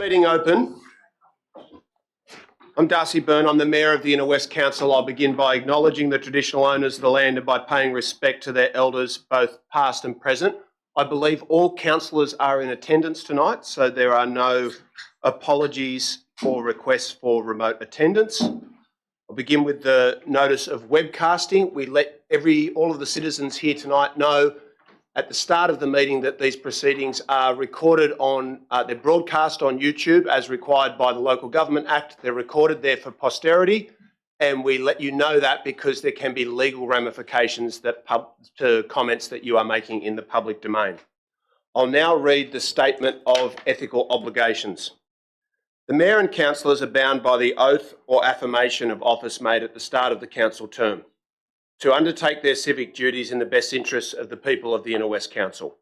Meeting open. I'm Darcy Byrne. I'm the Mayor of the Inner West Council. I'll begin by acknowledging the traditional owners of the land and by paying respect to their elders, both past and present. I believe all councillors are in attendance tonight, so there are no apologies or requests for remote attendance. I'll begin with the notice of webcasting. We let all of the citizens here tonight know at the start of the meeting that these proceedings are recorded on, they're broadcast on YouTube as required by the Local Government Act. They're recorded there for posterity, and we let you know that because there can be legal ramifications to comments that you are making in the public domain. I'll now read the statement of ethical obligations. The Mayor and councillors are bound by the oath or affirmation of office made at the start of the council term to undertake their civic duties in the best interests of the people of the Inner West Council,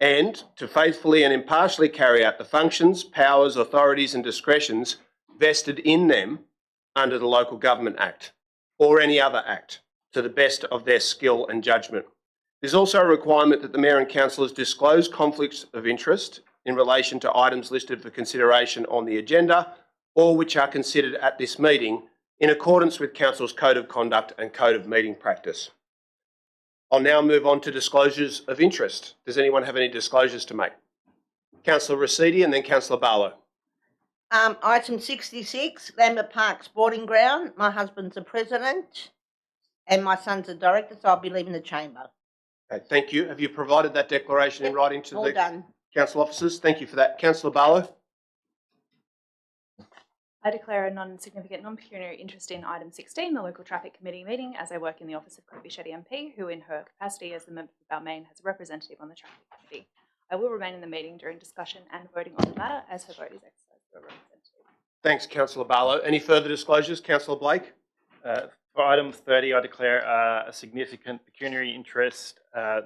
and to faithfully and impartially carry out the functions, powers, authorities and discretions vested in them under the Local Government Act or any other act to the best of their skill and judgment. There's also a requirement that the Mayor and councillors disclose conflicts of interest in relation to items listed for consideration on the agenda or which are considered at this meeting in accordance with Council's Code of Conduct and Code of Meeting Practice. I'll now move on to disclosures of interest. Does anyone have any disclosures to make? Councillor Racidi and then Councillor Barlow. Item 66, Lambert Park Sporting Ground. My husband's the president and my son's the director, so I'll be leaving the chamber. Okay, thank you. Have you provided that declaration in writing to the done. council officers? Thank you for that. Councillor Barlow. I declare a non-significant non-pecuniary interest in item 16, the local traffic committee meeting, as I work in the office of Koori MP, who in her capacity as the member for Balmain has a representative on the traffic committee. I will remain in the meeting during discussion and voting on the matter as her vote is exercised for a representative. Thanks, Councillor Barlow. Any further disclosures? Councillor Blake? For item 30, I declare a significant pecuniary interest.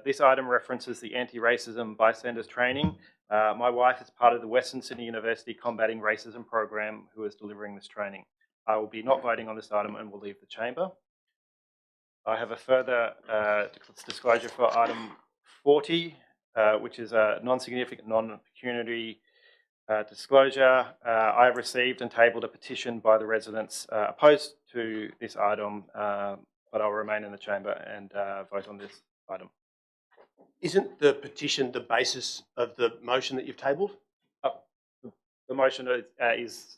This item references the anti-racism bystanders training. My wife is part of the Western Sydney University Combating Racism program who is delivering this training. I will be not voting on this item and will leave the chamber. I have a further disclosure for item 40, which is a non-significant non-pecuniary disclosure. I have received and tabled a petition by the residents opposed to this item, but I'll remain in the chamber and vote on this item. Isn't the petition the basis of the motion that you've tabled? The motion is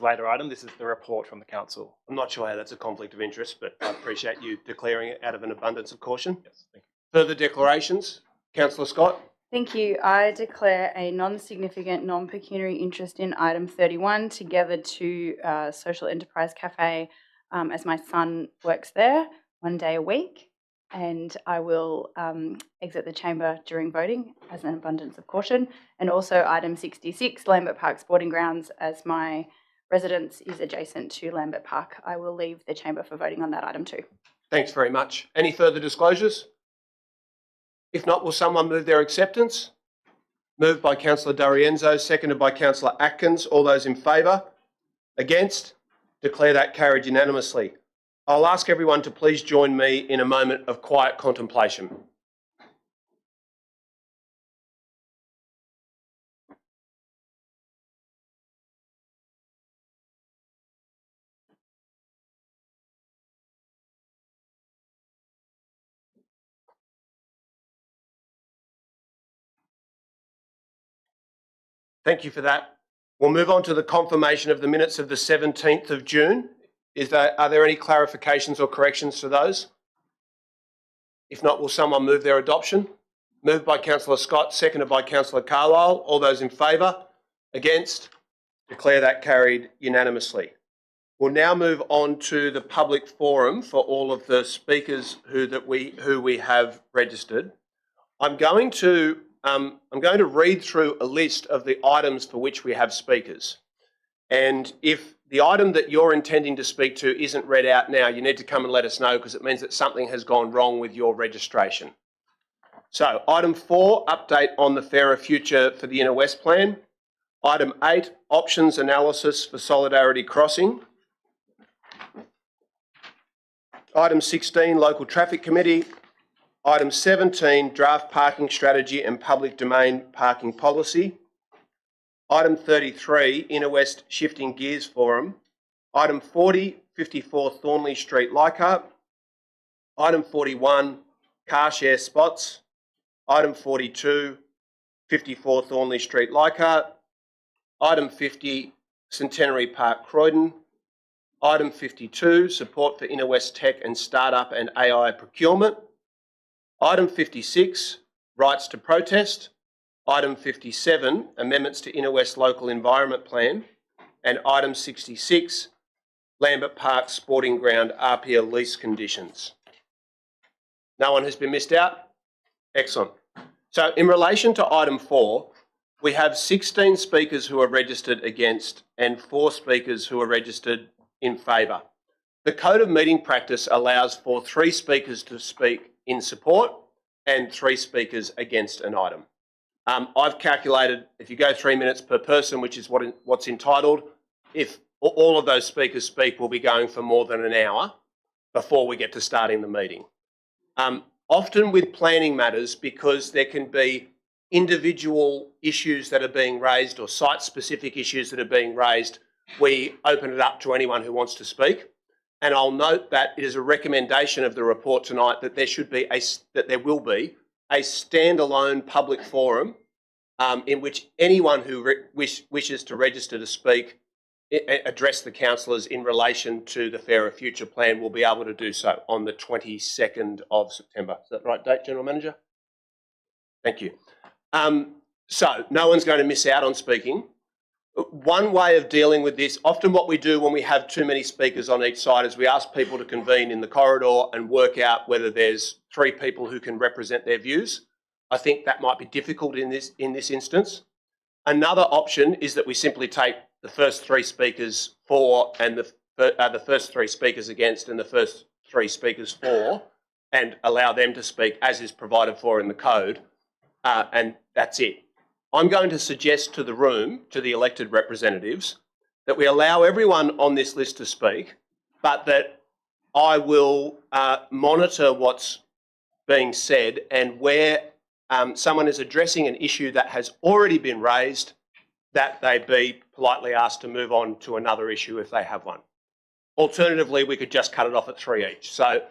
later item. This is the report from the council. I'm not sure how that's a conflict of interest, but I appreciate you declaring it out of an abundance of caution. Yes, thank you. Further declarations? Councillor Scott? Thank you. I declare a non-significant non-pecuniary interest in item 31 together to Social Enterprise Cafe as my son works there 1 day a week, and I will exit the chamber during voting as an abundance of caution. And also item 66, Lambert Park Sporting Grounds, as my residence is adjacent to Lambert Park. I will leave the chamber for voting on that item too. Thanks very much. Any further disclosures? If not, will someone move their acceptance? Moved by Councillor D'Arienzo, seconded by Councillor Atkins. All those in favour? Against? Declare that carried unanimously. I'll ask everyone to please join me in a moment of quiet contemplation. Thank you for that. We'll move on to the confirmation of the minutes of the 17th of June. Are there any clarifications or corrections to those? If not, will someone move their adoption? Moved by Councillor Scott, seconded by Councillor Carlisle. All those in favour? Against? Declare that carried unanimously. We'll now move on to the public forum for all of the speakers who we have registered. I'm going to read through a list of the items for which we have speakers. And if the item that you're intending to speak to isn't read out now, you need to come and let us know because it means that something has gone wrong with your registration. So, item 4, update on the fairer future for the Inner West Plan. Item 8, options analysis for Solidarity Crossing. Item 16, local traffic committee. Item 17, draft parking strategy and public domain parking policy. Item 33, Inner West Shifting Gears Forum. Item 40, 54 Thornley Street, Leichhardt. Item 41, Car Share Spots. Item 42, 54 Thornley Street, Leichhardt. Item 50, Centenary Park, Croydon. Item 52, Support for Inner West Tech and Startup and AI Procurement. Item 56, Rights to Protest. Item 57, Amendments to Inner West Local Environment Plan. And item 66, Lambert Park Sporting Ground RPL lease conditions. No one has been missed out? Excellent. So in relation to item 4, we have 16 speakers who are registered against and 4 speakers who are registered in favour. The Code of Meeting Practice allows for 3 speakers to speak in support and 3 speakers against an item. I've calculated if you go 3 minutes per person, which is what's entitled, if all of those speakers speak, we'll be going for more than an hour before we get to starting the meeting. Often with planning matters, because there can be individual issues that are being raised or site-specific issues that are being raised, we open it up to anyone who wants to speak. And I'll note that it is a recommendation of the report tonight that there will be a standalone public forum in which anyone who wishes to register to speak, address the councillors in relation to the Fairer Future Plan will be able to do so on the 22nd of September. Is that the right date, General Manager? Thank you. So no one's going to miss out on speaking. One way of dealing with this, often what we do when we have too many speakers on each side is we ask people to convene in the corridor and work out whether there's 3 people who can represent their views. I think that might be difficult in this instance. Another option is that we simply take the first 3 speakers for and the first 3 speakers against and the first 3 speakers for and allow them to speak as is provided for in the code, and that's it. I'm going to suggest to the room, to the elected representatives, that we allow everyone on this list to speak, but that I will monitor what's being said, and where someone is addressing an issue that has already been raised, that they be politely asked to move on to another issue if they have one. Alternatively, we could just cut it off at 3 each. So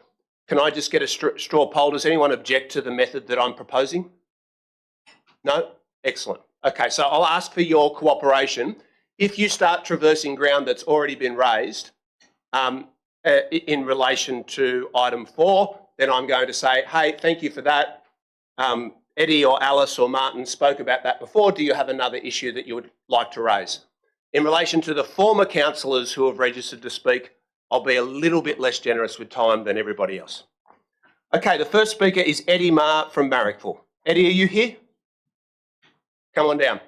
can I just get a straw poll? Does anyone object to the method that I'm proposing? No? Excellent. Okay, so I'll ask for your cooperation. If you start traversing ground that's already been raised in relation to item 4, then I'm going to say, hey, thank you for that. Eddie or Alice or Martin spoke about that before. Do you have another issue that you would like to raise? In relation to the former councillors who have registered to speak, I'll be a little bit less generous with time than everybody else. Okay, the first speaker is Eddie Marr from Marrickville. Eddie, are you here? Come on down.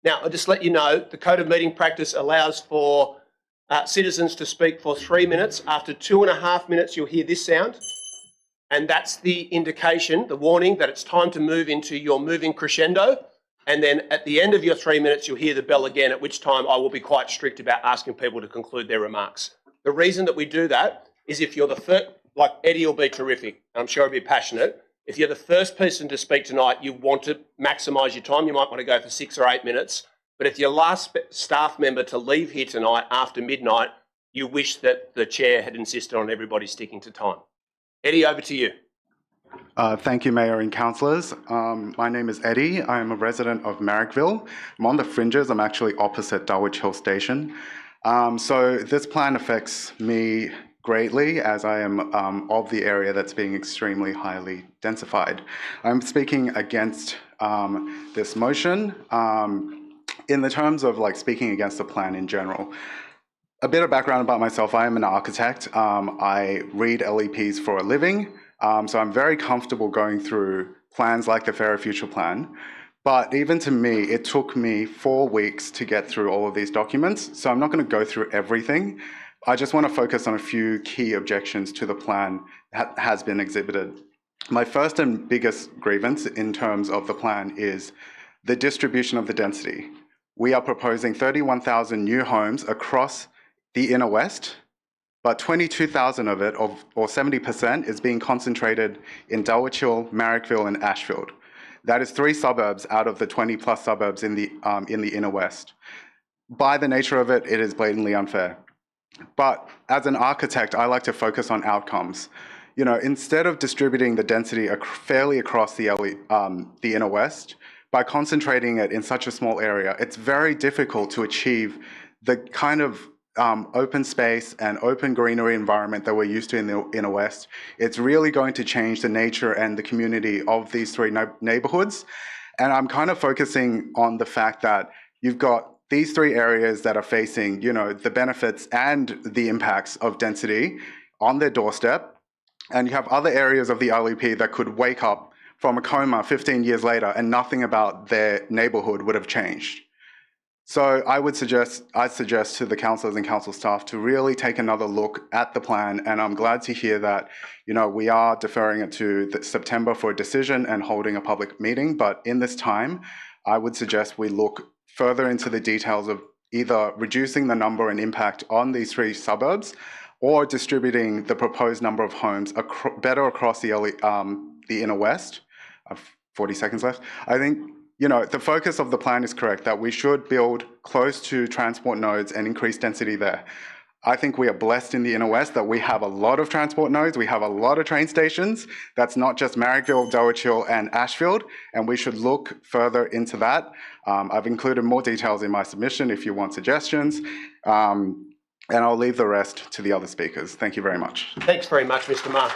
Now, I'll just let you know, the Code of Meeting Practice allows for citizens to speak for 3 minutes. After 2.5 minutes, you'll hear this sound. And that's the indication, the warning, that it's time to move into your moving crescendo. And then at the end of your 3 minutes, you'll hear the bell again, at which time I will be quite strict about asking people to conclude their remarks. The reason that we do that is if you're the first, like Eddie will be terrific, I'm sure he'll be passionate. If you're the first person to speak tonight, you want to maximise your time. You might want to go for 6 or 8 minutes. But if you're last staff member to leave here tonight after midnight, you wish that the chair had insisted on everybody sticking to time. Eddie, over to you. Thank you, Mayor and councillors. My name is Eddie. I am a resident of Marrickville. I'm on the fringes. I'm actually opposite Dulwich Hill Station. So this plan affects me greatly, as I am of the area that's being extremely highly densified. I'm speaking against this motion in the terms of speaking against the plan in general. A bit of background about myself: I am an architect. I read LEPs for a living, so I'm very comfortable going through plans like the Fairer Future Plan. But even to me, it took me 4 weeks to get through all of these documents, so I'm not going to go through everything. I just want to focus on a few key objections to the plan that has been exhibited. My first and biggest grievance in terms of the plan is the distribution of the density. We are proposing 31,000 new homes across the Inner West, but 22,000 of it, or 70%, is being concentrated in Dulwich Hill, Marrickville and Ashfield. That is 3 suburbs out of the 20+ suburbs in the inner west. By the nature of it, it is blatantly unfair. But as an architect, I like to focus on outcomes. You know, instead of distributing the density fairly across the inner west, by concentrating it in such a small area, it's very difficult to achieve the kind of open space and open greenery environment that we're used to in the inner west. It's really going to change the nature and the community of these 3 neighborhoods. And I'm kind of focusing on the fact that you've got these 3 areas that are facing, you know, the benefits and the impacts of density on their doorstep. And you have other areas of the LEP that could wake up from a coma 15 years later and nothing about their neighborhood would have changed. So I'd suggest to the councillors and council staff to really take another look at the plan. And I'm glad to hear that, you know, we are deferring it to September for a decision and holding a public meeting. But in this time, I would suggest we look further into the details of either reducing the number and impact on these 3 suburbs or distributing the proposed number of homes better across the inner west. 40 seconds left. I think, you know, the focus of the plan is correct, that we should build close to transport nodes and increase density there. I think we are blessed in the inner west that we have a lot of transport nodes, we have a lot of train stations. That's not just Marrickville, Dulwich Hill and Ashfield, and we should look further into that. I've included more details in my submission if you want suggestions, and I'll leave the rest to the other speakers. Thank you very much. Thanks very much, Mr. Ma.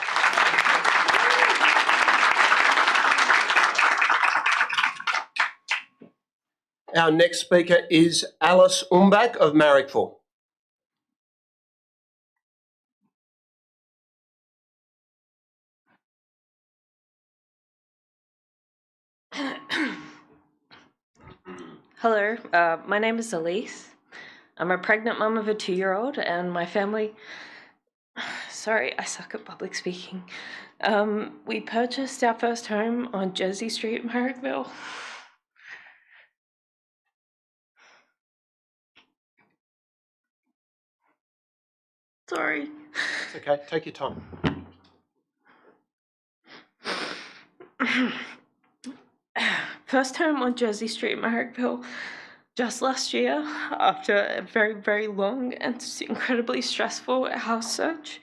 Our next speaker is Alice Umbach of Marrickville. Hello, my name is Elise. I'm a pregnant mum of a 2-year-old, and my family... Sorry, I suck at public speaking. We purchased our first home on Jersey Street, Marrickville. Sorry. It's okay, take your time. First home on Jersey Street, Marrickville, just last year, after a very, very long and incredibly stressful house search.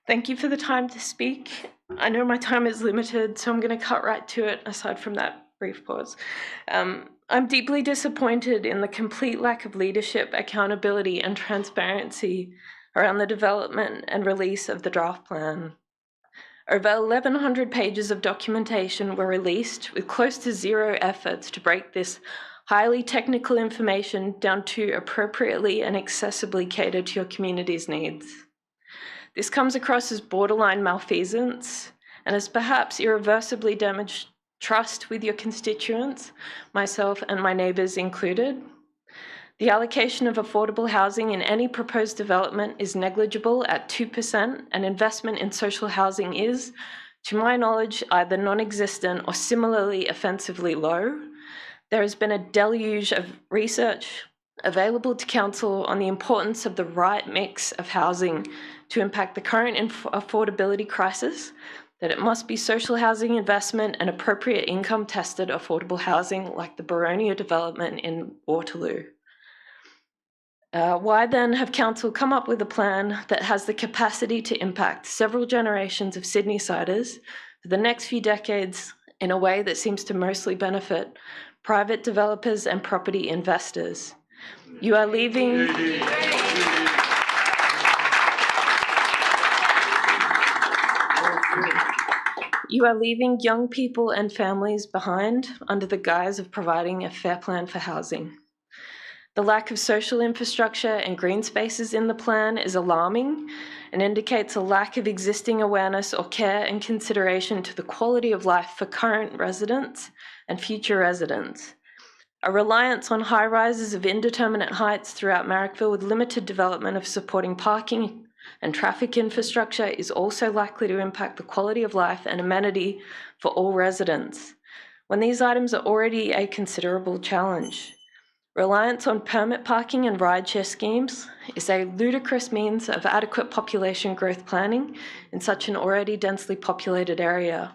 Thank you for the time to speak. I know my time is limited, so I'm going to cut right to it, aside from that brief pause. I'm deeply disappointed in the complete lack of leadership, accountability, and transparency around the development and release of the draft plan. Over 1,100 pages of documentation were released with close to 0 efforts to break this highly technical information down to appropriately and accessibly cater to your community's needs. This comes across as borderline malfeasance and has perhaps irreversibly damaged trust with your constituents, myself and my neighbours included. The allocation of affordable housing in any proposed development is negligible at 2%, and investment in social housing is, to my knowledge, either non-existent or similarly offensively low. There has been a deluge of research available to council on the importance of the right mix of housing to impact the current affordability crisis, that it must be social housing investment and appropriate income tested affordable housing like the Baronia development in Waterloo. Why then have council come up with a plan that has the capacity to impact several generations of Sydneysiders for the next few decades in a way that seems to mostly benefit private developers and property investors? You are leaving... You are leaving young people and families behind under the guise of providing a fair plan for housing. The lack of social infrastructure and green spaces in the plan is alarming and indicates a lack of existing awareness or care and consideration to the quality of life for current residents and future residents. A reliance on high rises of indeterminate heights throughout Marrickville with limited development of supporting parking and traffic infrastructure is also likely to impact the quality of life and amenity for all residents, when these items are already a considerable challenge. Reliance on permit parking and rideshare schemes is a ludicrous means of adequate population growth planning in such an already densely populated area.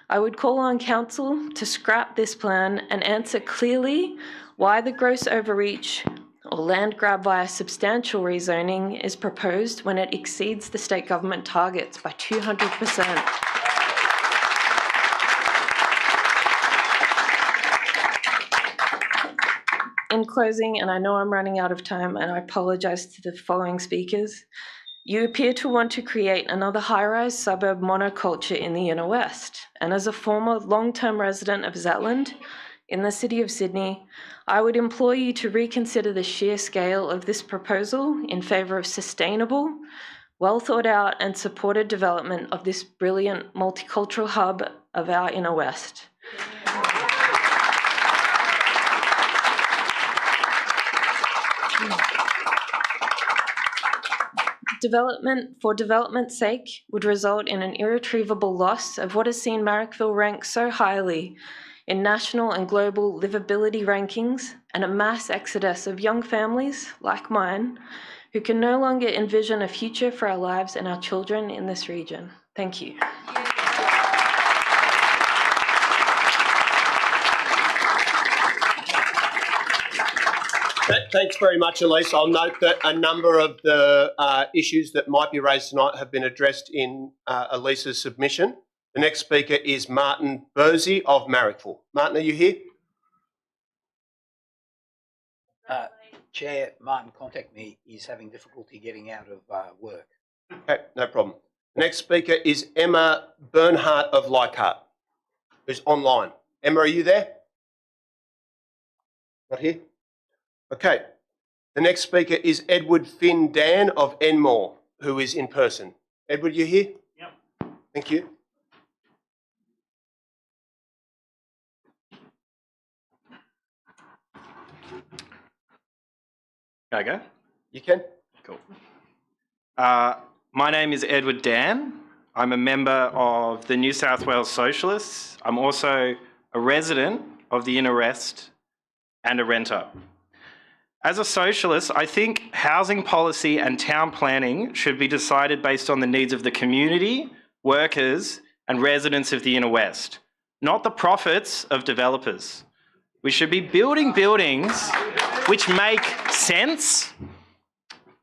I would call on Council to scrap this plan and answer clearly why the gross overreach or land grab via substantial rezoning is proposed when it exceeds the state government targets by 200%. In closing, and I know I'm running out of time, and I apologise to the following speakers, you appear to want to create another high-rise suburb monoculture in the inner west. And as a former long-term resident of Zetland in the City of Sydney, I would implore you to reconsider the sheer scale of this proposal in favour of sustainable, well thought out and supported development of this brilliant multicultural hub of our inner west. For development's sake would result in an irretrievable loss of what has seen Marrickville rank so highly in national and global livability rankings, and a mass exodus of young families like mine who can no longer envision a future for our lives and our children in this region. Thank you. Thanks very much, Elise. I'll note that a number of the issues that might be raised tonight have been addressed in Elise's submission. The next speaker is Martin Bursey of Marrickville. Martin, are you here? Chair, Martin contacted me. He's having difficulty getting out of work. Okay, no problem. The next speaker is Emma Bernhardt of Leichhardt, who's online. Emma, are you there? Not here? Okay. The next speaker is Edward Finn Dan of Enmore, who is in person. Edward, you here? Yep. Thank you. Can I go? You can. Cool. My name is Edward Dan. I'm a member of the New South Wales Socialists. I'm also a resident of the Inner West and a renter. As a socialist, I think housing policy and town planning should be decided based on the needs of the community, workers, and residents of the Inner West, not the profits of developers. We should be building buildings which make sense,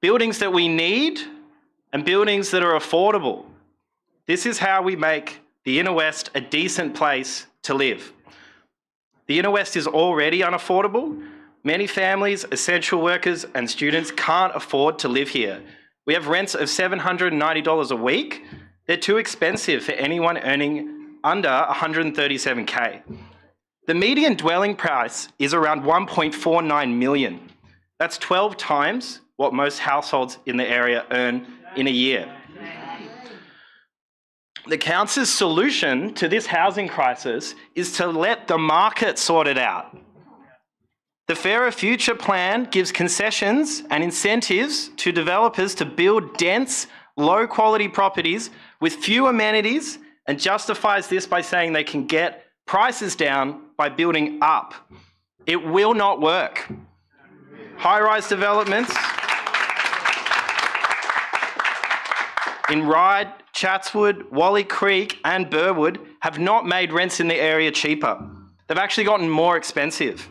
buildings that we need, and buildings that are affordable. This is how we make the Inner West a decent place to live. The Inner West is already unaffordable. Many families, essential workers, and students can't afford to live here. We have rents of $790 a week. They're too expensive for anyone earning under $137K. The median dwelling price is around $1.49 million. That's 12 times what most households in the area earn in a year. The council's solution to this housing crisis is to let the market sort it out. The Fairer Future Plan gives concessions and incentives to developers to build dense, low-quality properties with few amenities and justifies this by saying they can get prices down by building up. It will not work. High-rise developments in Ryde, Chatswood, Wally Creek and Burwood have not made rents in the area cheaper. They've actually gotten more expensive.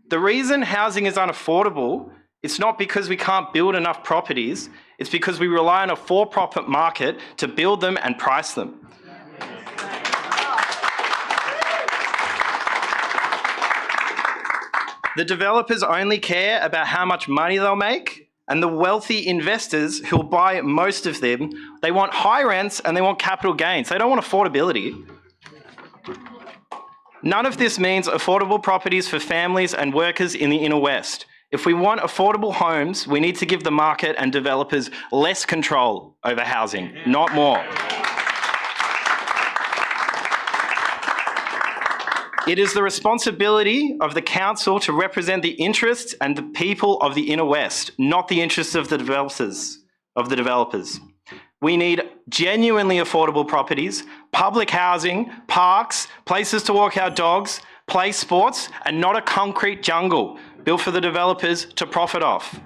The reason housing is unaffordable, it's not because we can't build enough properties, it's because we rely on a for-profit market to build them and price them. The developers only care about how much money they'll make, and the wealthy investors who'll buy most of them, they want high rents and they want capital gains. They don't want affordability. None of this means affordable properties for families and workers in the Inner West. If we want affordable homes, we need to give the market and developers less control over housing, not more. It is the responsibility of the council to represent the interests and the people of the Inner West, not the interests of the developers. We need genuinely affordable properties, public housing, parks, places to walk our dogs, play sports, and not a concrete jungle built for the developers to profit off.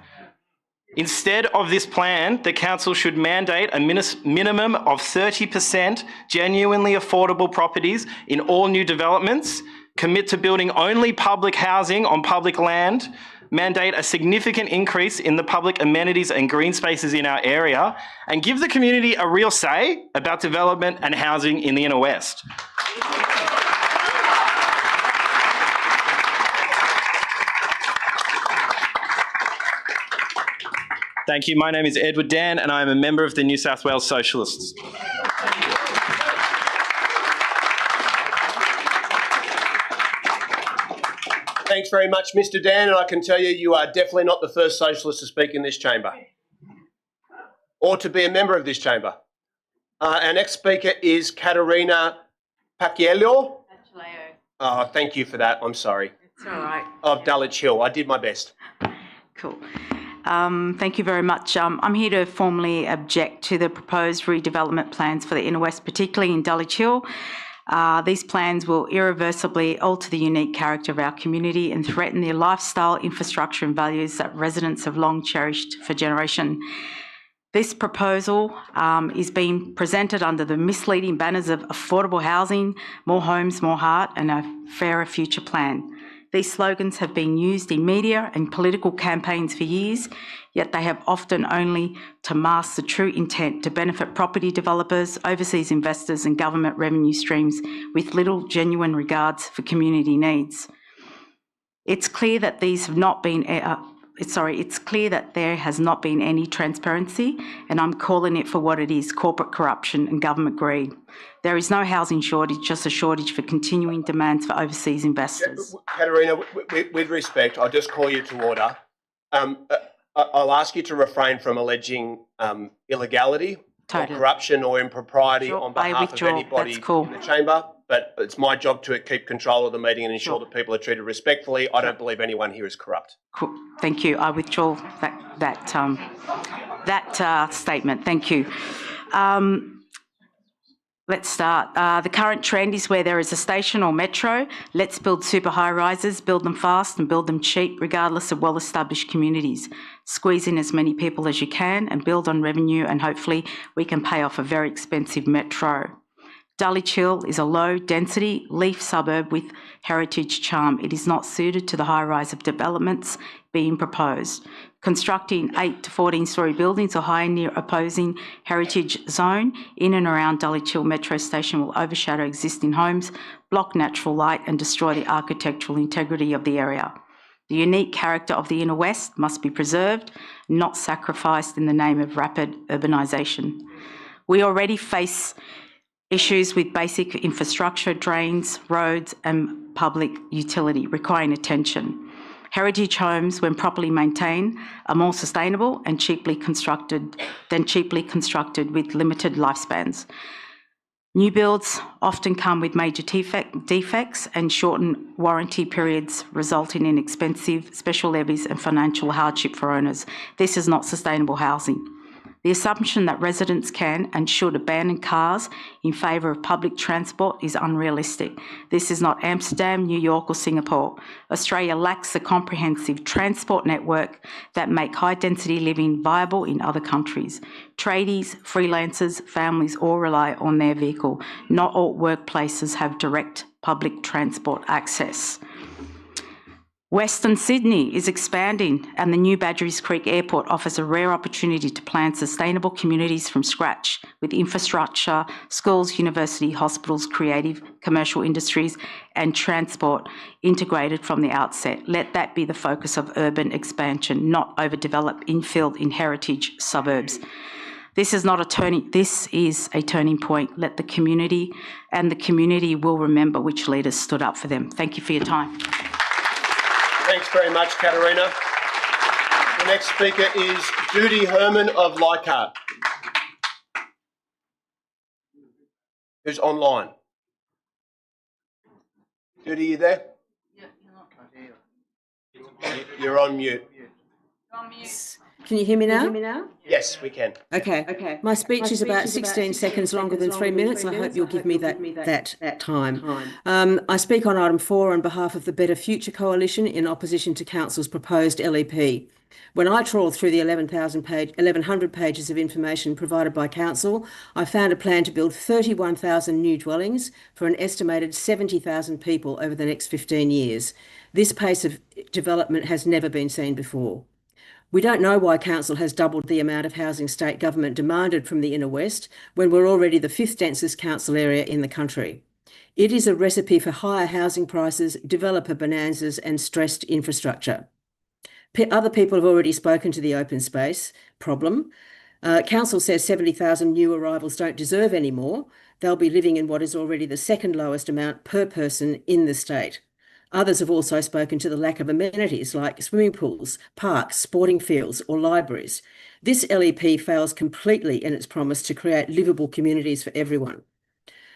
Instead of this plan, the council should mandate a minimum of 30% genuinely affordable properties in all new developments, commit to building only public housing on public land, mandate a significant increase in the public amenities and green spaces in our area, and give the community a real say about development and housing in the Inner West. Thank you. My name is Edward Dan and I am a member of the New South Wales Socialists. Thanks very much, Mr. Dan, and I can tell you, you are definitely not the first socialist to speak in this chamber or to be a member of this chamber. Our next speaker is Katerina Paciello. Oh, thank you for that. I'm sorry. It's all right. Of Dulwich Hill. I did my best. Cool. Thank you very much. I'm here to formally object to the proposed redevelopment plans for the Inner West, particularly in Dulwich Hill. These plans will irreversibly alter the unique character of our community and threaten the lifestyle, infrastructure and values that residents have long cherished for generations. This proposal is being presented under the misleading banners of affordable housing, more homes, more heart and a fairer future plan. These slogans have been used in media and political campaigns for years, yet they have often only to mask the true intent to benefit property developers, overseas investors and government revenue streams with little genuine regards for community needs. It's clear that these have not been it's clear that there has not been any transparency, and I'm calling it for what it is: corporate corruption and government greed. There is no housing shortage, just a shortage for continuing demands for overseas investors. Katerina, with respect, I'll just call you to order. I'll ask you to refrain from alleging illegality or corruption or impropriety on behalf of anybody in the chamber, but it's my job to keep control of the meeting and ensure that people are treated respectfully. I don't believe anyone here is corrupt. Cool. Thank you. I withdraw that statement. Thank you. Let's start. The current trend is where there is a station or metro, let's build super high rises, build them fast and build them cheap, regardless of well-established communities. Squeeze in as many people as you can and build on revenue, and hopefully we can pay off a very expensive metro. Dulwich Hill is a low-density leaf suburb with heritage charm. It is not suited to the high rise of developments being proposed. Constructing 8 to 14-storey buildings or high near opposing heritage zone in and around Dulwich Hill Metro Station will overshadow existing homes, block natural light and destroy the architectural integrity of the area. The unique character of the Inner West must be preserved, not sacrificed in the name of rapid urbanisation. We already face issues with basic infrastructure, drains, roads and public utility requiring attention. Heritage homes, when properly maintained, are more sustainable and cheaply constructed with limited lifespans. New builds often come with major defects and shortened warranty periods, resulting in expensive special levies and financial hardship for owners. This is not sustainable housing. The assumption that residents can and should abandon cars in favour of public transport is unrealistic. This is not Amsterdam, New York or Singapore. Australia lacks a comprehensive transport network that make high-density living viable in other countries. Tradies, freelancers, families all rely on their vehicle. Not all workplaces have direct public transport access. Western Sydney is expanding, and the new Badgerys Creek Airport offers a rare opportunity to plan sustainable communities from scratch with infrastructure, schools, university, hospitals, creative, commercial industries and transport integrated from the outset. Let that be the focus of urban expansion, not overdevelop infill in heritage suburbs. This is a turning point. Let the community, and the community will remember which leaders stood up for them. Thank you for your time. Thanks very much, Katerina. The next speaker is Judy Herman of Leichhardt, who's online. Judy, you there? You're on mute. Can you hear me now? Yes, we can. Okay. My speech is about 16 seconds longer than 3 minutes. I hope you'll give me that time. I speak on item 4 on behalf of the Better Future Coalition in opposition to Council's proposed LEP. When I trawled through the 1,100 pages of information provided by Council, I found a plan to build 31,000 new dwellings for an estimated 70,000 people over the next 15 years. This pace of development has never been seen before. We don't know why Council has doubled the amount of housing state government demanded from the Inner West when we're already the 5th densest council area in the country. It is a recipe for higher housing prices, developer bonanzas and stressed infrastructure. Other people have already spoken to the open space problem. Council says 70,000 new arrivals don't deserve any more. They'll be living in what is already the second lowest amount per person in the state. Others have also spoken to the lack of amenities like swimming pools, parks, sporting fields or libraries. This LEP fails completely in its promise to create livable communities for everyone.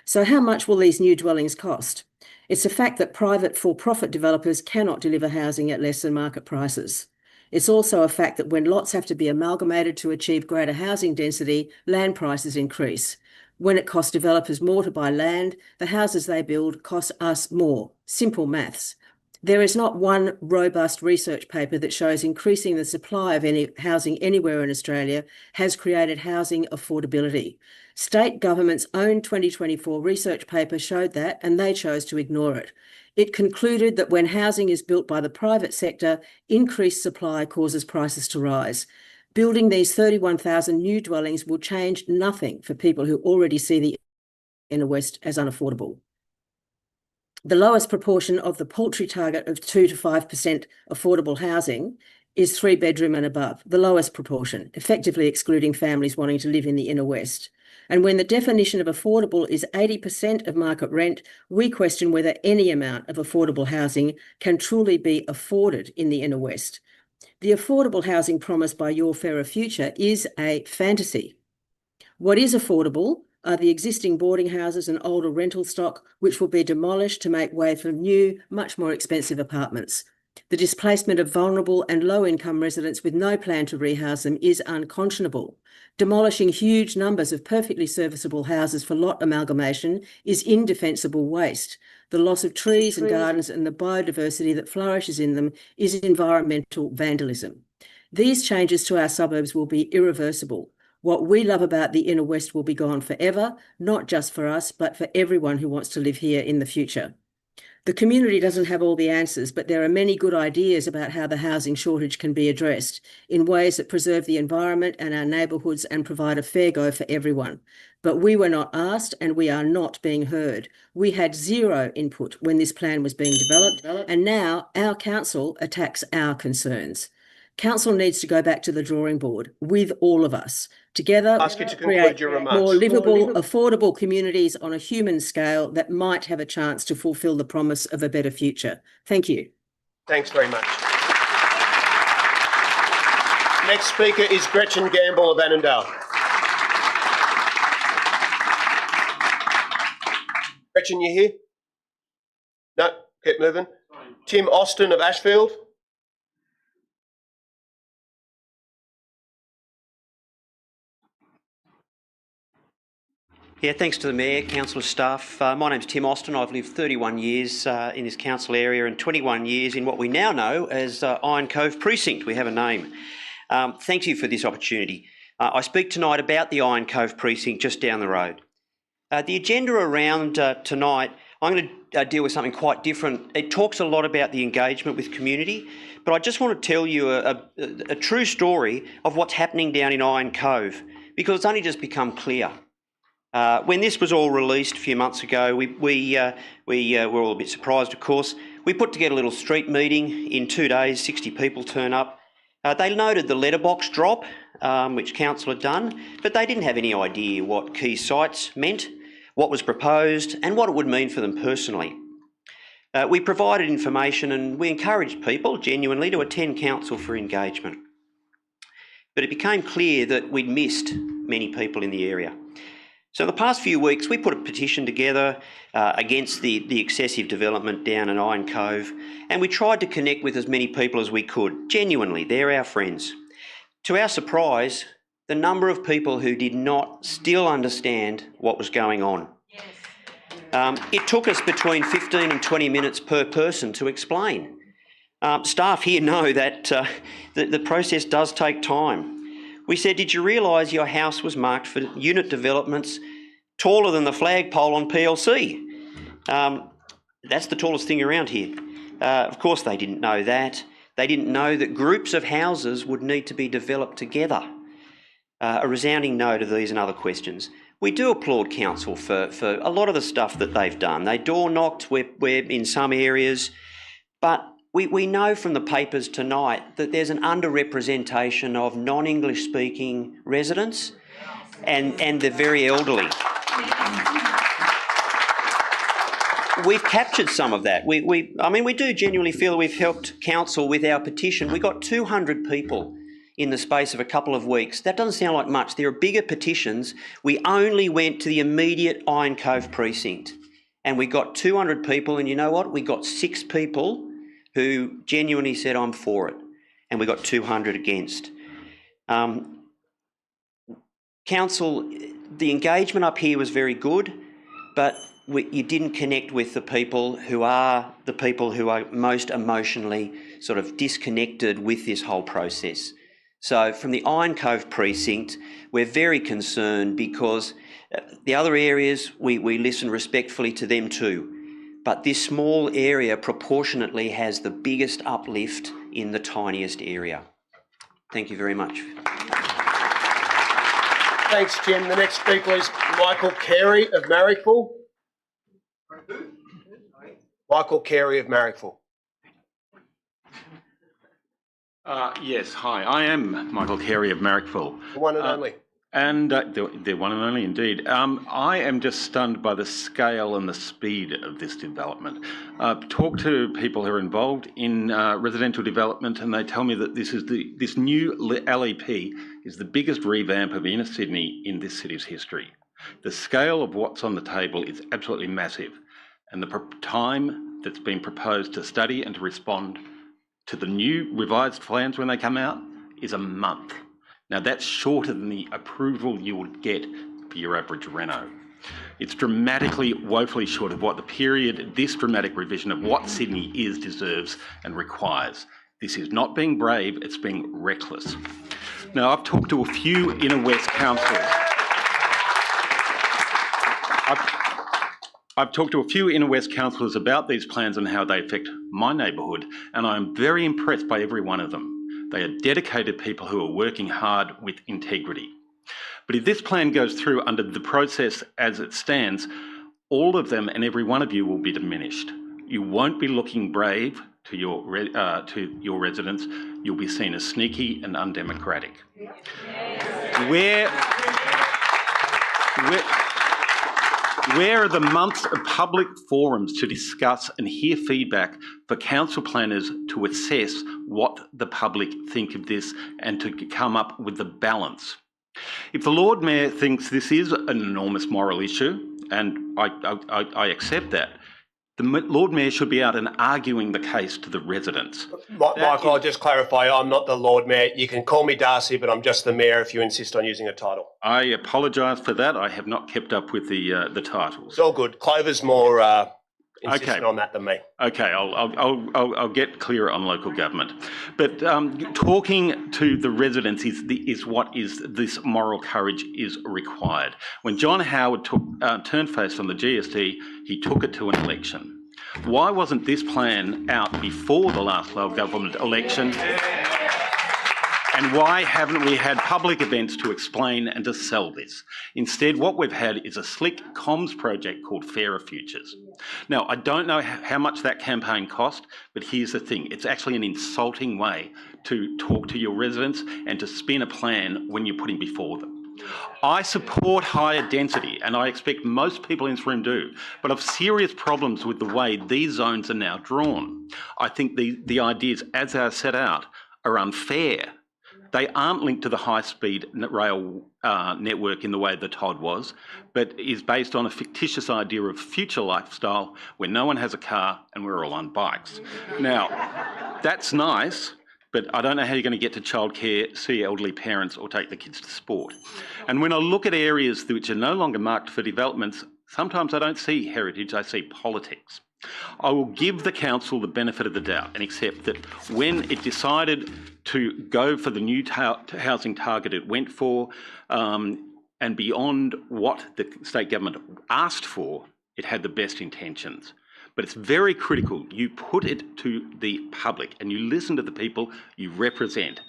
So how much will these new dwellings cost? It's a fact that private for-profit developers cannot deliver housing at less than market prices. It's also a fact that when lots have to be amalgamated to achieve greater housing density, land prices increase. When it costs developers more to buy land, the houses they build cost us more. Simple maths. There is not one robust research paper that shows increasing the supply of any housing anywhere in Australia has created housing affordability. State government's own 2024 research paper showed that, and they chose to ignore it. It concluded that when housing is built by the private sector, increased supply causes prices to rise. Building these 31,000 new dwellings will change nothing for people who already see the Inner West as unaffordable. The lowest proportion of the paltry target of 2 to 5% affordable housing is 3-bedroom and above, the lowest proportion, effectively excluding families wanting to live in the Inner West. And when the definition of affordable is 80% of market rent, we question whether any amount of affordable housing can truly be afforded in the Inner West. The affordable housing promised by Your Fairer Future is a fantasy. What is affordable are the existing boarding houses and older rental stock, which will be demolished to make way for new, much more expensive apartments. The displacement of vulnerable and low-income residents with no plan to rehouse them is unconscionable. Demolishing huge numbers of perfectly serviceable houses for lot amalgamation is indefensible waste. The loss of trees and gardens and the biodiversity that flourishes in them is environmental vandalism. These changes to our suburbs will be irreversible. What we love about the Inner West will be gone forever, not just for us, but for everyone who wants to live here in the future. The community doesn't have all the answers, but there are many good ideas about how the housing shortage can be addressed in ways that preserve the environment and our neighbourhoods and provide a fair go for everyone. But we were not asked and we are not being heard. We had zero input when this plan was being developed, and now our council attacks our concerns. Council needs to go back to the drawing board with all of us. Together, Ask you to conclude your remarks. more livable, affordable communities on a human scale that might have a chance to fulfil the promise of a better future. Thank you. Thanks very much. Next speaker is Gretchen Gamble of Annandale. Gretchen, you here? No, keep moving. Tim Austin of Ashfield. Yeah, thanks to the Mayor, Council staff. My name's Tim Austin. I've lived 31 years in this council area and 21 years in what we now know as Iron Cove Precinct. We have a name. Thank you for this opportunity. I speak tonight about the Iron Cove Precinct just down the road. The agenda around tonight, I'm going to deal with something quite different. It talks a lot about the engagement with community, but I just want to tell you a true story of what's happening down in Iron Cove, because it's only just become clear. When this was all released a few months ago, we were all a bit surprised, of course. We put together a little street meeting. In 2 days, 60 people turn up. They noted the letterbox drop, which council had done, but they didn't have any idea what key sites meant, what was proposed, and what it would mean for them personally. We provided information and we encouraged people genuinely to attend council for engagement. But it became clear that we'd missed many people in the area. So in the past few weeks, we put a petition together against the excessive development down in Iron Cove, and we tried to connect with as many people as we could. Genuinely, they're our friends. To our surprise, the number of people who did not still understand what was going on. It took us between 15 and 20 minutes per person to explain. Staff here know that the process does take time. We said, did you realise your house was marked for unit developments taller than the flagpole on PLC? That's the tallest thing around here. Of course they didn't know that. They didn't know that groups of houses would need to be developed together. A resounding no to these and other questions. We do applaud council for a lot of the stuff that they've done. They door knocked we're in some areas, but we know from the papers tonight that there's an underrepresentation of non-English speaking residents and the very elderly. We've captured some of that. I mean, we do genuinely feel we've helped council with our petition. We got 200 people in the space of a couple of weeks. That doesn't sound like much. There are bigger petitions. We only went to the immediate Iron Cove precinct and we got 200 people, and you know what? We got 6 people who genuinely said, I'm for it, and we got 200 against. Council, the engagement up here was very good, but you didn't connect with the people who are most emotionally sort of disconnected with this whole process. So from the Iron Cove precinct, we're very concerned because the other areas, we listen respectfully to them too. But this small area proportionately has the biggest uplift in the tiniest area. Thank you very much. Thanks, Jim. The next speaker is Michael Carey of Marrickville. Michael Carey of Marrickville. Yes, hi. I am Michael Carey of Marrickville. The one and only. And the one and only indeed. I am just stunned by the scale and the speed of this development. I've talked to people who are involved in residential development, and they tell me that this new LEP is the biggest revamp of inner Sydney in this city's history. The scale of what's on the table is absolutely massive, and the time that's been proposed to study and to respond to the new revised plans when they come out is a month. Now that's shorter than the approval you would get for your average reno. It's dramatically, woefully short of what the period, this dramatic revision of what Sydney is, deserves and requires. This is not being brave, it's being reckless. Now I've talked to a few inner west councillors. I've talked to a few inner west councillors about these plans and how they affect my neighbourhood, and I'm very impressed by every one of them. They are dedicated people who are working hard with integrity. But if this plan goes through under the process as it stands, all of them and every one of you will be diminished. You won't be looking brave to your residents. You'll be seen as sneaky and undemocratic. Where are the months of public forums to discuss and hear feedback for council planners to assess what the public think of this and to come up with the balance? If the Lord Mayor thinks this is an enormous moral issue, and I accept that, the Lord Mayor should be out and arguing the case to the residents. Michael, I'll just clarify, I'm not the Lord Mayor. You can call me Darcy, but I'm just the Mayor if you insist on using a title. I apologise for that. I have not kept up with the titles. It's all good. Clover's more insistent on that than me. Okay, I'll get clearer on local government. But talking to the residents is what is this moral courage is required. When John Howard turned face on the GST, he took it to an election. Why wasn't this plan out before the last local government election? And why haven't we had public events to explain and to sell this? Instead, what we've had is a slick comms project called Fairer Futures. Now, I don't know how much that campaign cost, but here's the thing. It's actually an insulting way to talk to your residents and to spin a plan when you're putting before them. I support higher density, and I expect most people in this room do, but I've serious problems with the way these zones are now drawn. I think the ideas as they are set out are unfair. They aren't linked to the high-speed rail network in the way the Todd was, but is based on a fictitious idea of future lifestyle where no one has a car and we're all on bikes. Now, that's nice, but I don't know how you're going to get to childcare, see elderly parents or take the kids to sport. And when I look at areas which are no longer marked for developments, sometimes I don't see heritage, I see politics. I will give the council the benefit of the doubt and accept that when it decided to go for the new housing target it went for, and beyond what the state government asked for, it had the best intentions. But it's very critical you put it to the public and you listen to the people you represent.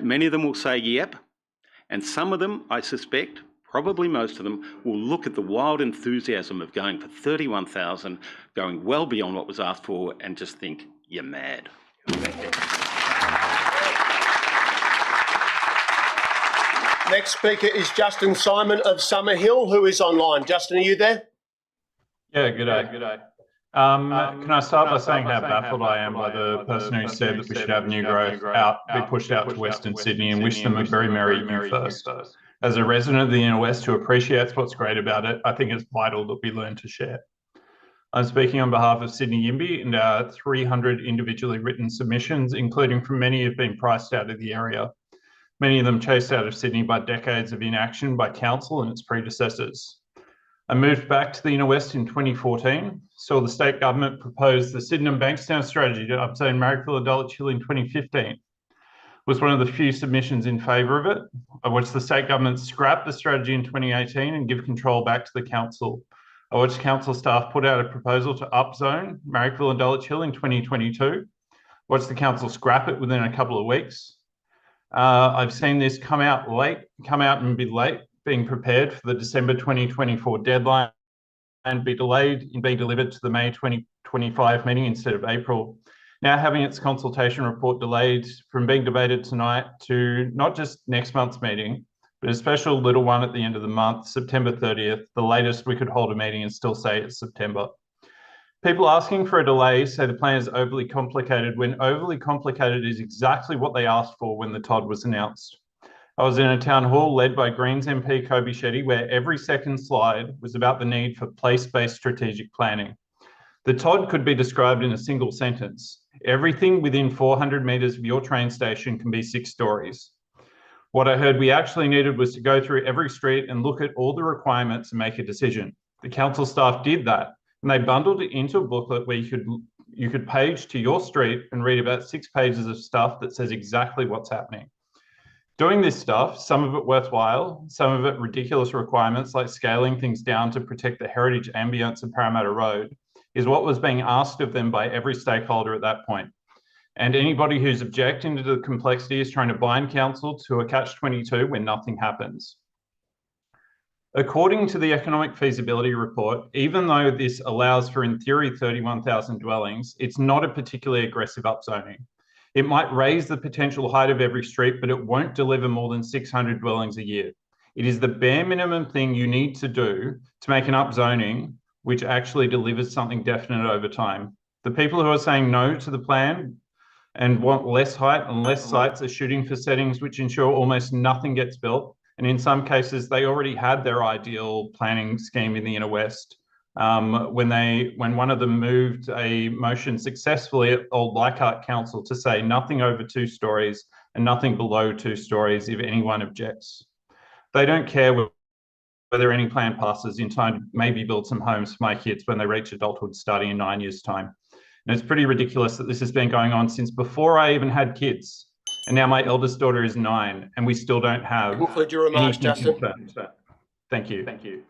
Many of them will say yep, and some of them, I suspect, probably most of them, will look at the wild enthusiasm of going for 31,000, going well beyond what was asked for, and just think, you're mad. Thank you. Next speaker is Justin Simon of Summerhill, who is online. Justin, are you there? Yeah, good day. Can I start by saying how baffled I am by the person who said that we should have new growth be pushed out to Western Sydney, and wish them a very merry New First. As a resident of the Inner West who appreciates what's great about it, I think it's vital that we learn to share. I'm speaking on behalf of Sydney Yimby and our 300 individually written submissions, including from many who've been priced out of the area. Many of them chased out of Sydney by decades of inaction by council and its predecessors. I moved back to the Inner West in 2014, saw the state government propose the Sydenham Bankstown strategy to upzone Marrickville and Dulwich Hill in 2015. Was one of the few submissions in favour of it. I watched the state government scrap the strategy in 2018 and give control back to the council. I watched council staff put out a proposal to upzone Marrickville and Dulwich Hill in 2022. Watched the council scrap it within a couple of weeks. I've seen this come out and be late, being prepared for the December 2024 deadline and be delayed and be delivered to the May 2025 meeting instead of April. Now having its consultation report delayed from being debated tonight to not just next month's meeting, but a special little one at the end of the month, September 30th, the latest we could hold a meeting and still say it's September. People asking for a delay say the plan is overly complicated, when overly complicated is exactly what they asked for when the Todd was announced. I was in a town hall led by Greens MP Koori Knockout, where every second slide was about the need for place-based strategic planning. The Todd could be described in a single sentence. Everything within 400 metres of your train station can be 6 stories. What I heard we actually needed was to go through every street and look at all the requirements and make a decision. The council staff did that, and they bundled it into a booklet where you could page to your street and read about 6 pages of stuff that says exactly what's happening. Doing this stuff, some of it worthwhile, some of it ridiculous requirements like scaling things down to protect the heritage ambience of Parramatta Road, is what was being asked of them by every stakeholder at that point. And anybody who's objecting to the complexity is trying to bind council to a catch-22 when nothing happens. According to the economic feasibility report, even though this allows for, in theory, 31,000 dwellings, it's not a particularly aggressive upzoning. It might raise the potential height of every street, but it won't deliver more than 600 dwellings a year. It is the bare minimum thing you need to do to make an upzoning which actually delivers something definite over time. The people who are saying no to the plan and want less height and less sites are shooting for settings which ensure almost nothing gets built. And in some cases, they already had their ideal planning scheme in the Inner West. When one of them moved a motion successfully at Old Leichhardt Council to say nothing over 2 stories and nothing below 2 stories if anyone objects. They don't care whether any plan passes in time to maybe build some homes for my kids when they reach adulthood starting in 9 years' time. And it's pretty ridiculous that this has been going on since before I even had kids. And now my eldest daughter is 9 and we still don't have Conclude your remarks, Justin. confirmed. Thank you.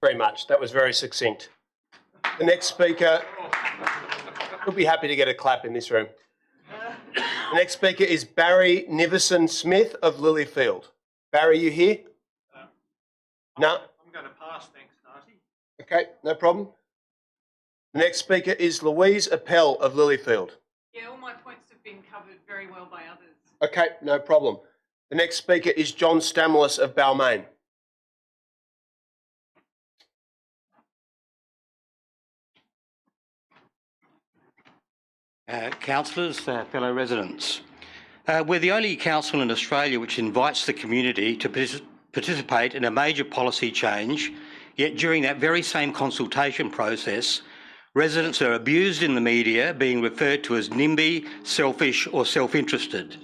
Very much. That was very succinct. The next speaker, we'll be happy to get a clap in this room. The next speaker is Barry Niverson-Smith of Lilyfield. Barry, you here? No? I'm going to pass, thanks, Darcy. Okay, no problem. The next speaker is Louise Appel of Lilyfield. Yeah, all my points have been covered very well by others. Okay, no problem. The next speaker is John Stamoulis of Balmain. Councillors, fellow residents, We're the only council in Australia which invites the community to participate in a major policy change, yet during that very same consultation process, residents are abused in the media, being referred to as NIMBY, selfish or self-interested.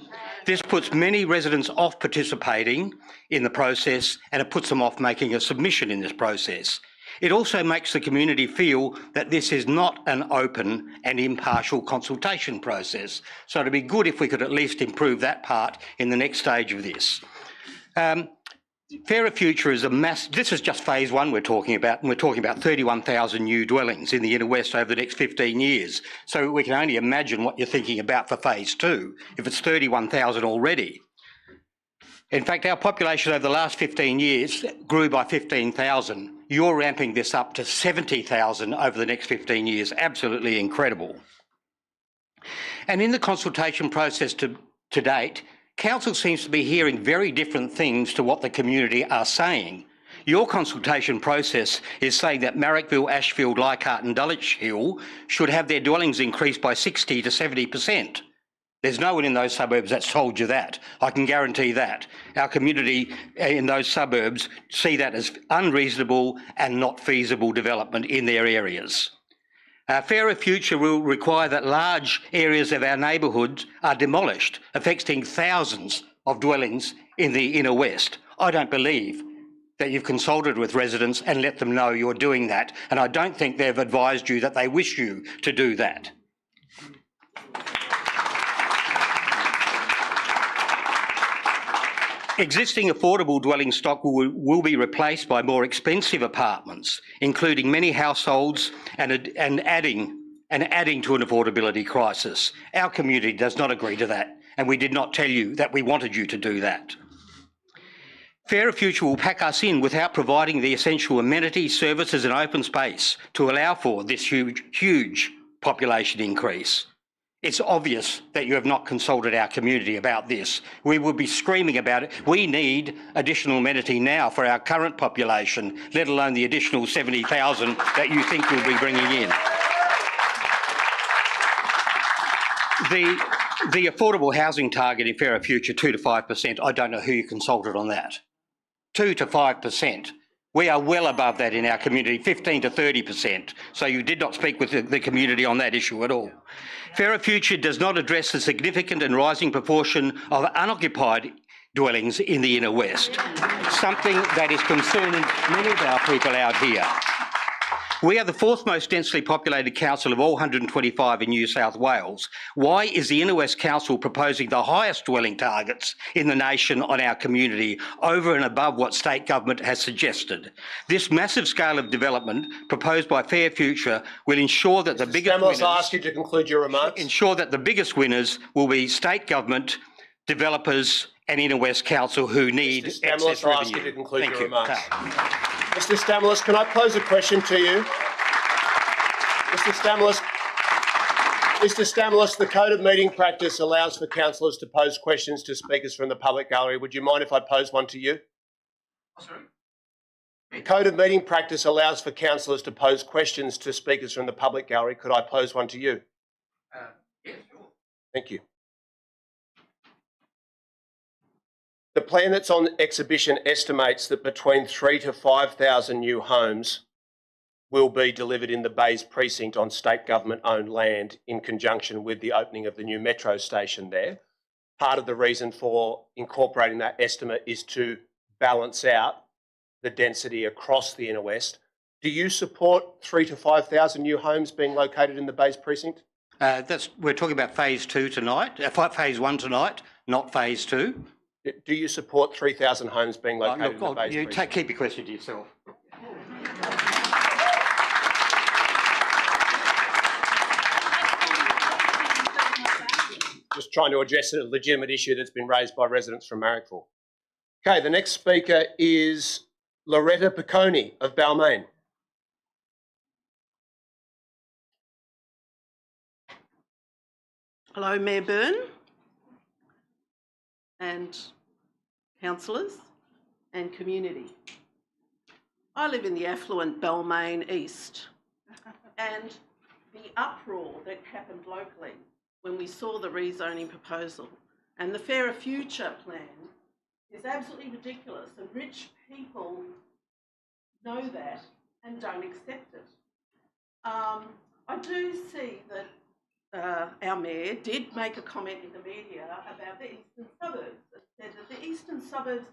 This puts many residents off participating in the process, and it puts them off making a submission in this process. It also makes the community feel that this is not an open and impartial consultation process. So it'd be good if we could at least improve that part in the next stage of this. Fairer Future is this is just phase one we're talking about, and we're talking about 31,000 new dwellings in the inner west over the next 15 years. So we can only imagine what you're thinking about for phase two, if it's 31,000 already. In fact, our population over the last 15 years grew by 15,000. You're ramping this up to 70,000 over the next 15 years. Absolutely incredible. And in the consultation process to date, Council seems to be hearing very different things to what the community are saying. Your consultation process is saying that Marrickville, Ashfield, Leichhardt and Dulwich Hill should have their dwellings increased by 60 to 70%. There's no one in those suburbs that's told you that. I can guarantee that. Our community in those suburbs see that as unreasonable and not feasible development in their areas. A Fairer Future will require that large areas of our neighbourhoods are demolished, affecting thousands of dwellings in the inner west. I don't believe that you've consulted with residents and let them know you're doing that, and I don't think they've advised you that they wish you to do that. Existing affordable dwelling stock will be replaced by more expensive apartments, including many households and adding to an affordability crisis. Our community does not agree to that, and we did not tell you that we wanted you to do that. Fairer Future will pack us in without providing the essential amenities, services and open space to allow for this huge population increase. It's obvious that you have not consulted our community about this. We will be screaming about it. We need additional amenity now for our current population, let alone the additional 70,000 that you think you'll be bringing in. The affordable housing target in Fairer Future, 2 to 5%, I don't know who you consulted on that. 2 to 5%. We are well above that in our community, 15 to 30%. So you did not speak with the community on that issue at all. Fairer Future does not address the significant and rising proportion of unoccupied dwellings in the inner west, something that is concerning many of our people out here. We are the fourth most densely populated council of all 125 in New South Wales. Why is the Inner West Council proposing the highest dwelling targets in the nation on our community over and above what state government has suggested? This massive scale of development proposed by Fairer Future will ensure that the biggest winners... I'll ask you to conclude your remarks. Ensure that the biggest winners will be state government, developers and Inner West Council who need excess revenue. I'll ask you to conclude your remarks. Mr. Stamalis, can I pose a question to you? Mr. Stamalis, the Code of Meeting Practice allows for councillors to pose questions to speakers from the public gallery. Would you mind if I pose one to you? Sorry? The Code of Meeting Practice allows for councillors to pose questions to speakers from the public gallery. Could I pose one to you? Yes, sure. Thank you. The plan that's on exhibition estimates that between 3,000 to 5,000 new homes will be delivered in the Bays precinct on state government-owned land in conjunction with the opening of the new metro station there. Part of the reason for incorporating that estimate is to balance out the density across the inner west. Do you support 3,000 to 5,000 new homes being located in the Bays precinct? We're talking about phase two tonight, phase one tonight, not phase two. Do you support 3,000 homes being located in the Bays precinct? Keep your question to yourself. Just trying to address a legitimate issue that's been raised by residents from Marrickville. Okay, the next speaker is Loretta Piccone of Balmain. Hello, Mayor Byrne and councillors and community. I live in the affluent Balmain East, and the uproar that happened locally when we saw the rezoning proposal And the Fairer Future plan is absolutely ridiculous, and rich people know that and don't accept it. I do see that our mayor did make a comment in the media about the eastern suburbs. It said that the eastern suburbs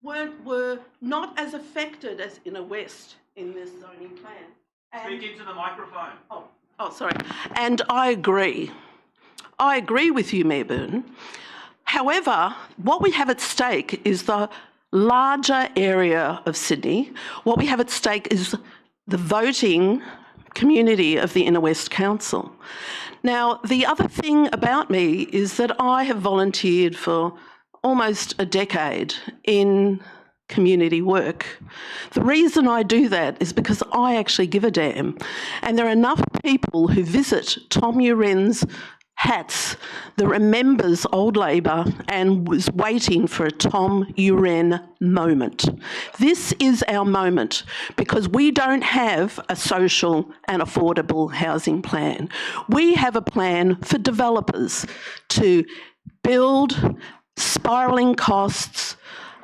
were not as affected as inner west in this zoning plan. Speak into the microphone. Oh, sorry. And I agree. I agree with you, Mayor Byrne. However, what we have at stake is the larger area of Sydney. What we have at stake is the voting community of the Inner West Council. Now, the other thing about me is that I have volunteered for almost a decade in community work. The reason I do that is because I actually give a damn. And there are enough people who visit Tom Uren's hats that remembers old Labor and was waiting for a Tom Uren moment. This is our moment because we don't have a social and affordable housing plan. We have a plan for developers to build spiralling costs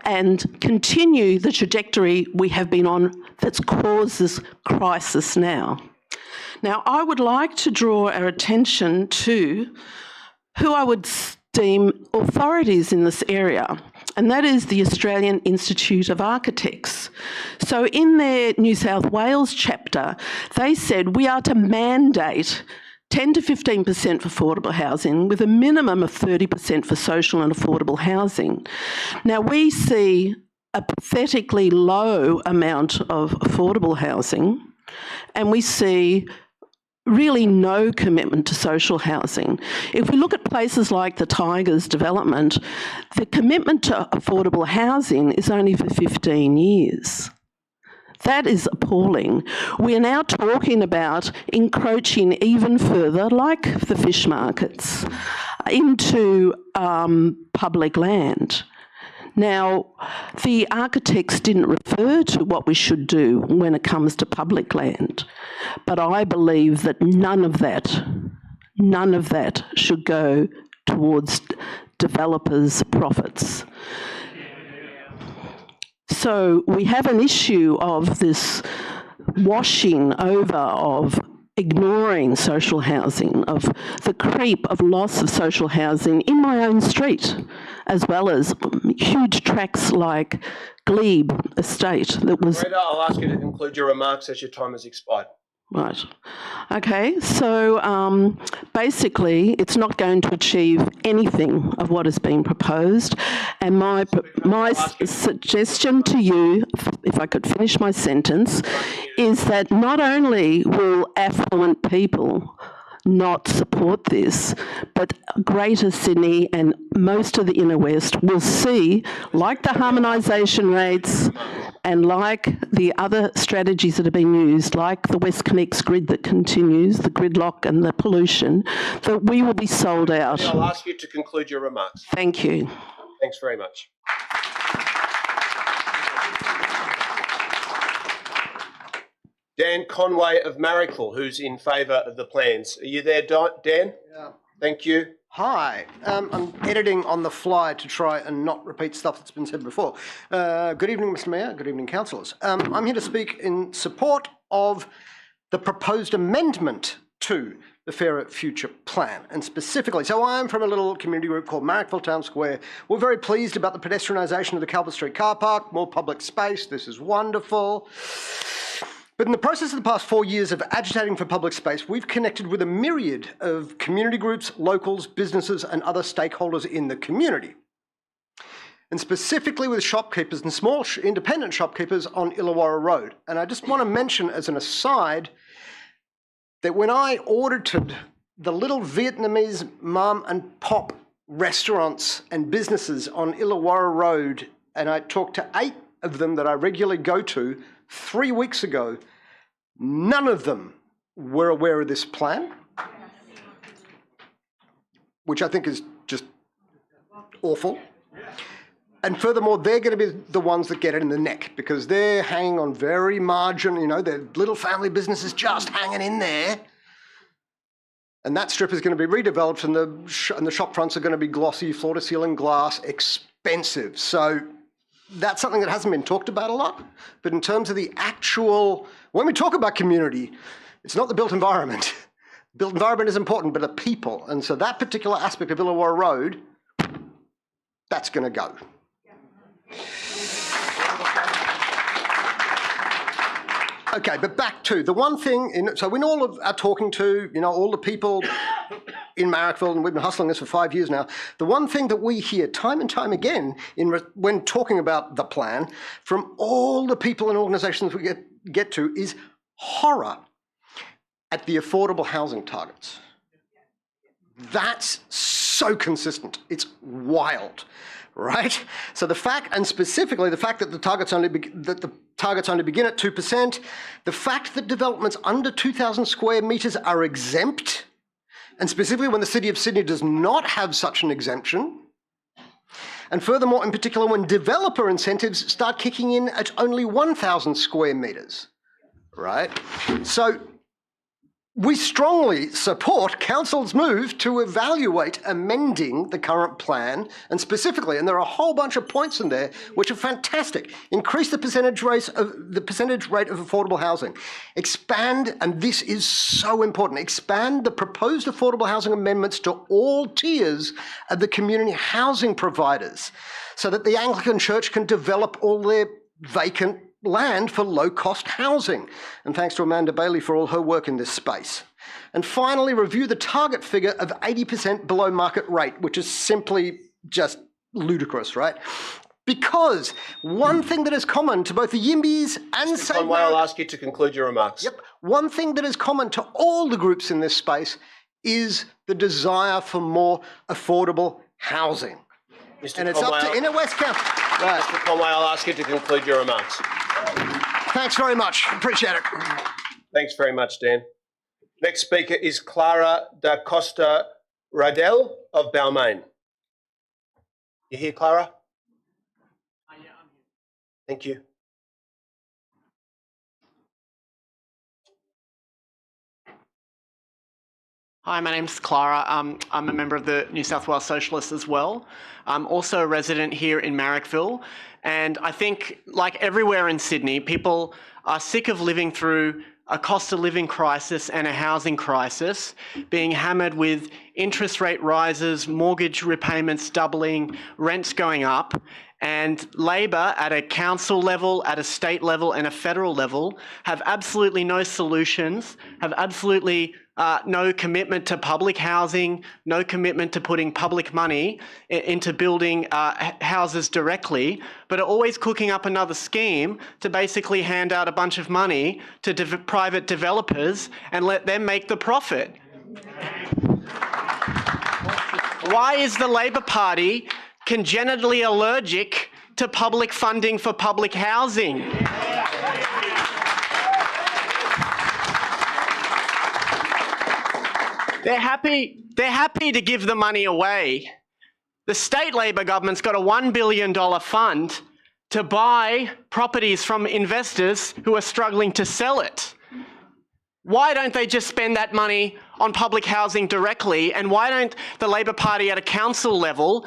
and continue the trajectory we have been on that's caused this crisis now. Now, I would like to draw our attention to who I would deem authorities in this area, and that is the Australian Institute of Architects. So in their New South Wales chapter, they said we are to mandate 10 to 15% for affordable housing with a minimum of 30% for social and affordable housing. Now, we see a pathetically low amount of affordable housing, and we see really no commitment to social housing. If we look at places like the Tigers development, the commitment to affordable housing is only for 15 years. That is appalling. We are now talking about encroaching even further, like the fish markets, into public land. Now, the architects didn't refer to what we should do when it comes to public land, but I believe that none of that should go towards developers' profits. So we have an issue of this washing over of ignoring social housing, of the creep of loss of social housing in my own street, as well as huge tracts like Glebe Estate that was... Rita, I'll ask you to conclude your remarks as your time has expired. Right. Okay, so basically it's not going to achieve anything of what has been proposed, and my suggestion to you, if I could finish my sentence, is that not only will affluent people not support this, but Greater Sydney and most of the Inner West will see, like the harmonisation rates and like the other strategies that have been used, like the WestConnex grid that continues, the gridlock and the pollution, that we will be sold out. I'll ask you to conclude your remarks. Thank you. Thanks very much. Dan Conway of Marrickville, who's in favour of the plans. Are you there, Dan? Yeah. Thank you. Hi. I'm editing on the fly to try and not repeat stuff that's been said before. Good evening, Mr Mayor. Good evening, councillors. I'm here to speak in support of the proposed amendment to the Fairer Future Plan, and specifically, so I'm from a little community group called Marrickville Town Square. We're very pleased about the pedestrianisation of the Calvert Street car park, more public space. This is wonderful. But in the process of the past 4 years of agitating for public space, we've connected with a myriad of community groups, locals, businesses, and other stakeholders in the community. And specifically with shopkeepers and small independent shopkeepers on Illawarra Road. And I just want to mention as an aside that when I audited the little Vietnamese mom and pop restaurants and businesses on Illawarra Road, and I talked to 8 of them that I regularly go to 3 weeks ago, none of them were aware of this plan, which I think is just awful. And furthermore, they're going to be the ones that get it in the neck because they're hanging on very margin, you know, their little family businesses just hanging in there. And that strip is going to be redeveloped, and the shop fronts are going to be glossy, floor-to-ceiling glass, expensive. So that's something that hasn't been talked about a lot. But in terms of the actual, when we talk about community, it's not the built environment. Built environment is important, but the people. And so that particular aspect of Illawarra Road, that's going to go. Okay, but back to the one thing, so when all of are talking to, all the people in Marrickville, and we've been hustling this for 5 years now, the one thing that we hear time and time again when talking about the plan from all the people and organisations we get to is horror at the affordable housing targets. That's so consistent. It's wild. Right? So the fact, and specifically the fact that the targets only begin at 2%, the fact that developments under 2,000 square metres are exempt, and specifically when the City of Sydney does not have such an exemption, and furthermore, in particular, when developer incentives start kicking in at only 1,000 square metres, right? So we strongly support Council's move to evaluate amending the current plan, and specifically, and there are a whole bunch of points in there which are fantastic. Increase the percentage rate of affordable housing. Expand, and this is so important, expand the proposed affordable housing amendments to all tiers of the community housing providers, so that the Anglican Church can develop all their vacant land for low-cost housing. And thanks to Amanda Bailey for all her work in this space. And finally, review the target figure of 80% below market rate, which is simply just ludicrous, right? Because one thing that is common to both the Yimbys and Mr. Conway, I'll ask you to conclude your remarks. Yep. One thing that is common to all the groups in this space is the desire for more affordable housing. Mr. And it's up to Inner West Council. Right. Mr. Conway, I'll ask you to conclude your remarks. Thanks very much. Appreciate it. Thanks very much, Dan. Next speaker is Clara da Costa Radel of Balmain. You here, Clara? Yeah, I'm here. Thank you. Hi, my name's Clara. I'm a member of the New South Wales Socialists as well. I'm also a resident here in Marrickville, and I think, like everywhere in Sydney, people are sick of living through a cost of living crisis and a housing crisis, being hammered with interest rate rises, mortgage repayments doubling, rents going up, and Labor at a council level, at a state level and a federal level have absolutely no solutions, have absolutely no commitment to public housing, no commitment to putting public money into building houses directly, but are always cooking up another scheme to basically hand out a bunch of money to private developers and let them make the profit. Why is the Labor Party congenitally allergic to public funding for public housing? They're happy to give the money away. The state Labor government's got a $1 billion fund to buy properties from investors who are struggling to sell it. Why don't they just spend that money on public housing directly, and why don't the Labor Party at a council level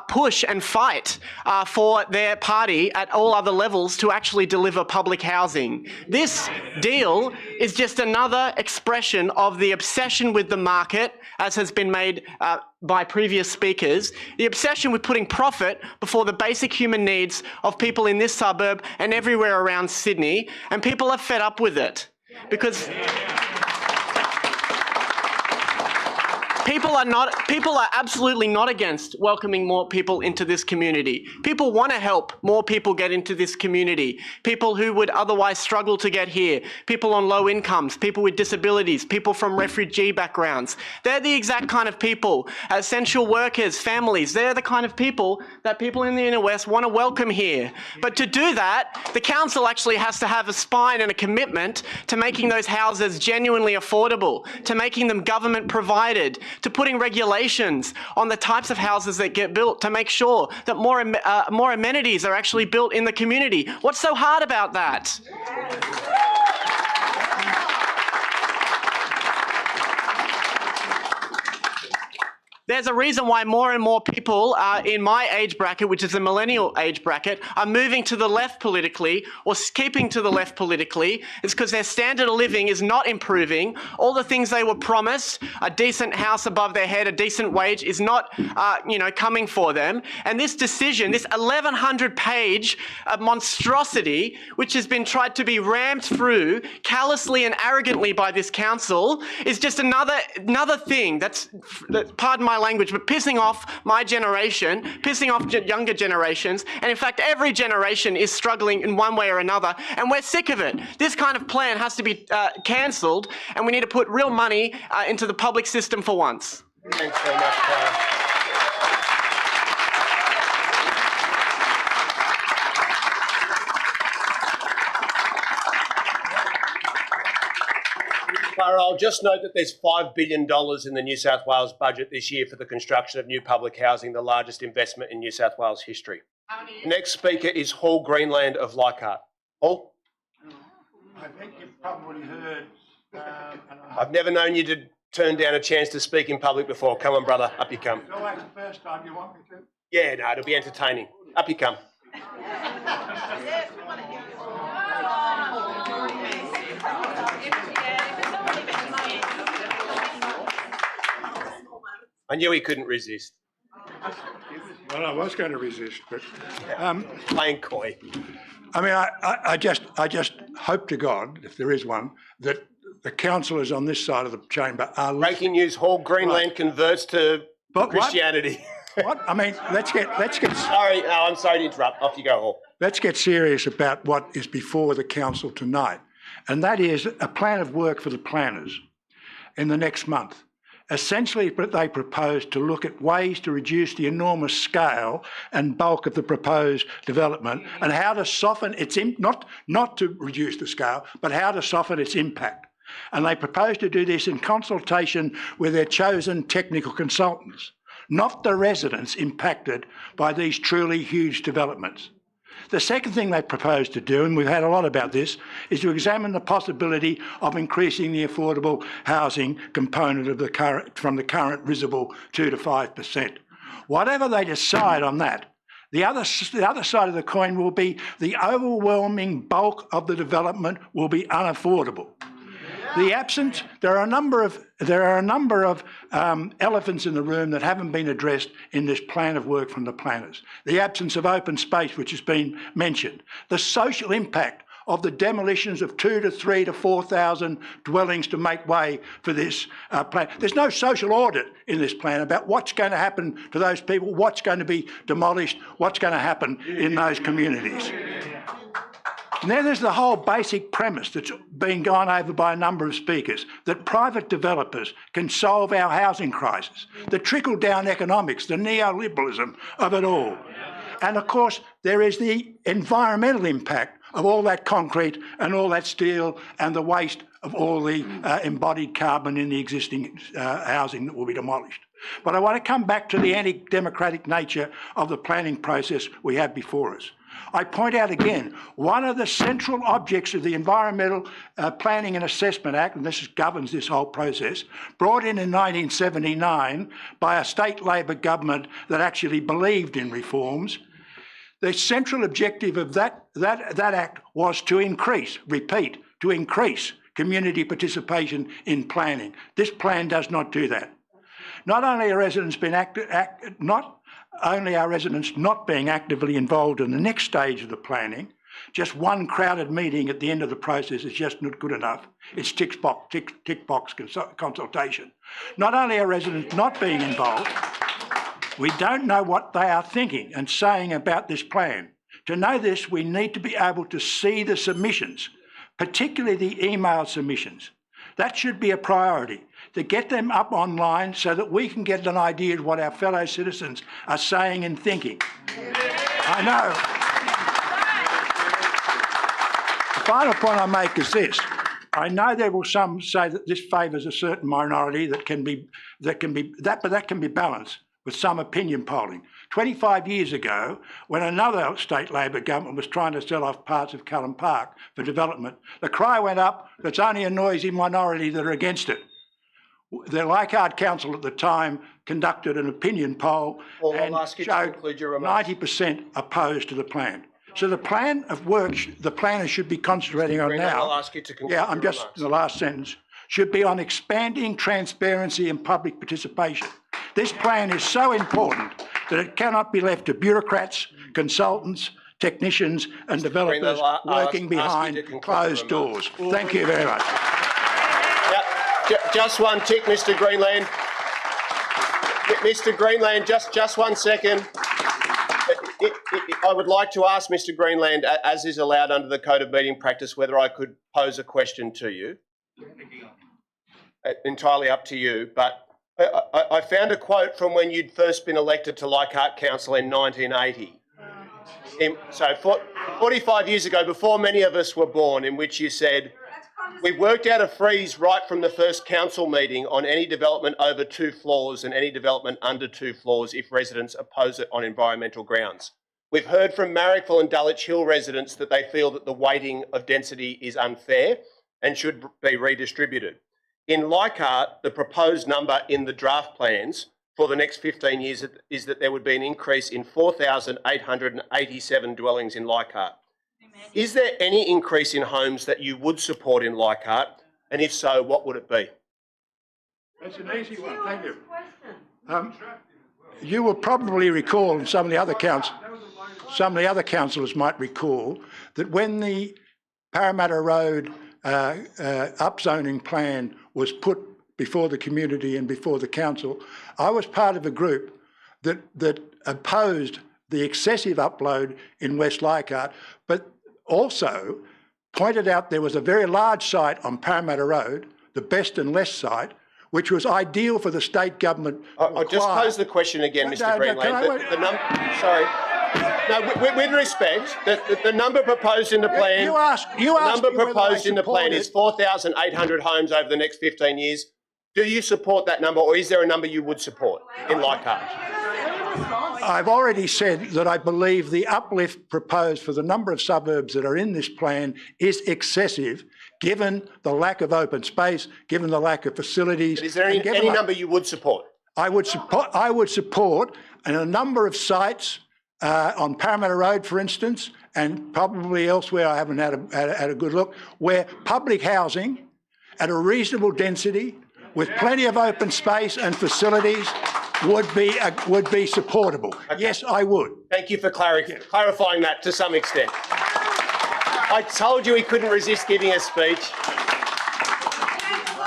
push and fight for their party at all other levels to actually deliver public housing? This deal is just another expression of the obsession with the market, as has been made by previous speakers, the obsession with putting profit before the basic human needs of people in this suburb and everywhere around Sydney, and people are fed up with it. Because people are absolutely not against welcoming more people into this community. People want to help more people get into this community. People who would otherwise struggle to get here. People on low incomes, people with disabilities, people from refugee backgrounds. They're the exact kind of people, essential workers, families, they're the kind of people that people in the Inner West want to welcome here. But to do that, the council actually has to have a spine and a commitment to making those houses genuinely affordable, to making them government provided, to putting regulations on the types of houses that get built, to make sure that more amenities are actually built in the community. What's so hard about that? There's a reason why more and more people in my age bracket, which is the millennial age bracket, are moving to the left politically or keeping to the left politically. It's because their standard of living is not improving. All the things they were promised, a decent house above their head, a decent wage, is not, coming for them. And this decision, this 1,100-page monstrosity, which has been tried to be rammed through callously and arrogantly by this council, is just another thing that's pardon my language, but pissing off my generation, pissing off younger generations, and in fact every generation is struggling in one way or another, and we're sick of it. This kind of plan has to be cancelled, and we need to put real money into the public system for once. Thanks very much, Carla. Clara, I'll just note that there's $5 billion in the New South Wales budget this year for the construction of new public housing, the largest investment in New South Wales history. Next speaker is Hall Greenland of Leichhardt. Hall? I think you've probably heard... I've never known you to turn down a chance to speak in public before. Come on, brother, up you come. It's always the first time you want me to. Yeah, no, it'll be entertaining. Up you come. I knew he couldn't resist. Well, I was going to resist, but playing coy. I mean, I just hope to God, if there is one, that the councillors on this side of the chamber are breaking news. Hall Greenland converts to Christianity. What? I mean, let's get. Sorry, no, I'm sorry to interrupt. Off you go, Hall. Let's get serious about what is before the council tonight, and that is a plan of work for the planners in the next month. Essentially, they propose to look at ways to reduce the enormous scale and bulk of the proposed development and how to soften its, not to reduce the scale, but how to soften its impact. And they propose to do this in consultation with their chosen technical consultants, not the residents impacted by these truly huge developments. The second thing they propose to do, and we've had a lot about this, is to examine the possibility of increasing the affordable housing component of from the current risible 2 to 5%. Whatever they decide on that, the other side of the coin will be the overwhelming bulk of the development will be unaffordable. There are a number of elephants in the room that haven't been addressed in this plan of work from the planners. The absence of open space, which has been mentioned. The social impact of the demolitions of 2 to 3 to 4,000 dwellings to make way for this plan. There's no social audit in this plan about what's going to happen to those people, what's going to be demolished, what's going to happen in those communities. And then there's the whole basic premise that's been gone over by a number of speakers, that private developers can solve our housing crisis, the trickle-down economics, the neoliberalism of it all. And of course, there is the environmental impact of all that concrete and all that steel and the waste of all the embodied carbon in the existing housing that will be demolished. But I want to come back to the anti-democratic nature of the planning process we have before us. I point out again, one of the central objects of the Environmental Planning and Assessment Act, and this governs this whole process, brought in 1979 by a state Labor government that actually believed in reforms, the central objective of that act was to increase, to increase community participation in planning. This plan does not do that. Not only are residents not being actively involved in the next stage of the planning, just one crowded meeting at the end of the process is just not good enough. It's tick box consultation. Not only are residents not being involved, we don't know what they are thinking and saying about this plan. To know this, we need to be able to see the submissions, particularly the email submissions. That should be a priority, to get them up online so that we can get an idea of what our fellow citizens are saying and thinking. I know. The final point I make is this. I know there will some say that this favours a certain minority but that can be balanced with some opinion polling. 25 years ago, when another state Labor government was trying to sell off parts of Cullen Park for development, the cry went up, it's only a noisy minority that are against it. The Leichhardt Council at the time conducted an opinion poll and showed 90% opposed to the plan. So the plan of work the planners should be concentrating on now. I'll ask you to conclude. Yeah, I'm just in the last sentence. Should be on expanding transparency and public participation. This plan is so important that it cannot be left to bureaucrats, consultants, technicians and developers working behind closed doors. Thank you very much. Just one tick, Mr. Greenland. Mr. Greenland, just 1 second. I would like to ask Mr. Greenland, as is allowed under the Code of Meeting Practice, whether I could pose a question to you. Entirely up to you, but I found a quote from when you'd first been elected to Leichhardt Council in 1980. So 45 years ago, before many of us were born, in which you said, "We worked out a freeze right from the first council meeting on any development over 2 floors and any development under 2 floors if residents oppose it on environmental grounds. We've heard from Marrickville and Dulwich Hill residents that they feel that the weighting of density is unfair and should be redistributed. In Leichhardt, the proposed number in the draft plans for the next 15 years is that there would be an increase in 4,887 dwellings in Leichhardt. Is there any increase in homes that you would support in Leichhardt? And if so, what would it be?" That's an easy one, thank you. You will probably recall, and some of the other councillors might recall, that when the Parramatta Road upzoning plan was put before the community and before the council, I was part of a group that opposed the excessive upload in West Leichhardt, but also pointed out there was a very large site on Parramatta Road, the Best and Less site, which was ideal for the state government. I'll just pose the question again, Mr. Greenland. Sorry. No, with respect, the number proposed in the plan. Is 4,800 homes over the next 15 years. Do you support that number, or is there a number you would support in Leichhardt? I've already said that I believe the uplift proposed for the number of suburbs that are in this plan is excessive, given the lack of open space, given the lack of facilities. But is there any number you would support? I would support in a number of sites on Parramatta Road, for instance, and probably elsewhere. I haven't had a good look, where public housing at a reasonable density with plenty of open space and facilities would be supportable. Okay. Yes, I would. Thank you for clarifying that to some extent. I told you he couldn't resist giving a speech.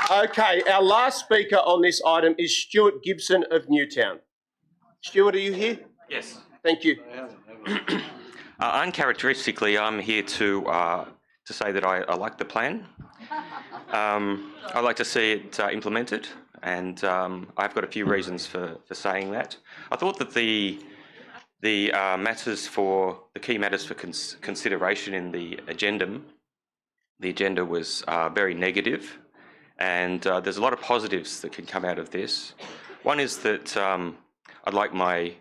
Okay, our last speaker on this item is Stuart Gibson of Newtown. Stuart, are you here? Yes. Thank you. Uncharacteristically, I'm here to say that I like the plan. I'd like to see it implemented, and I've got a few reasons for saying that. I thought that the key matters for consideration in the agenda was very negative, and there's a lot of positives that can come out of this. One is that I'd like my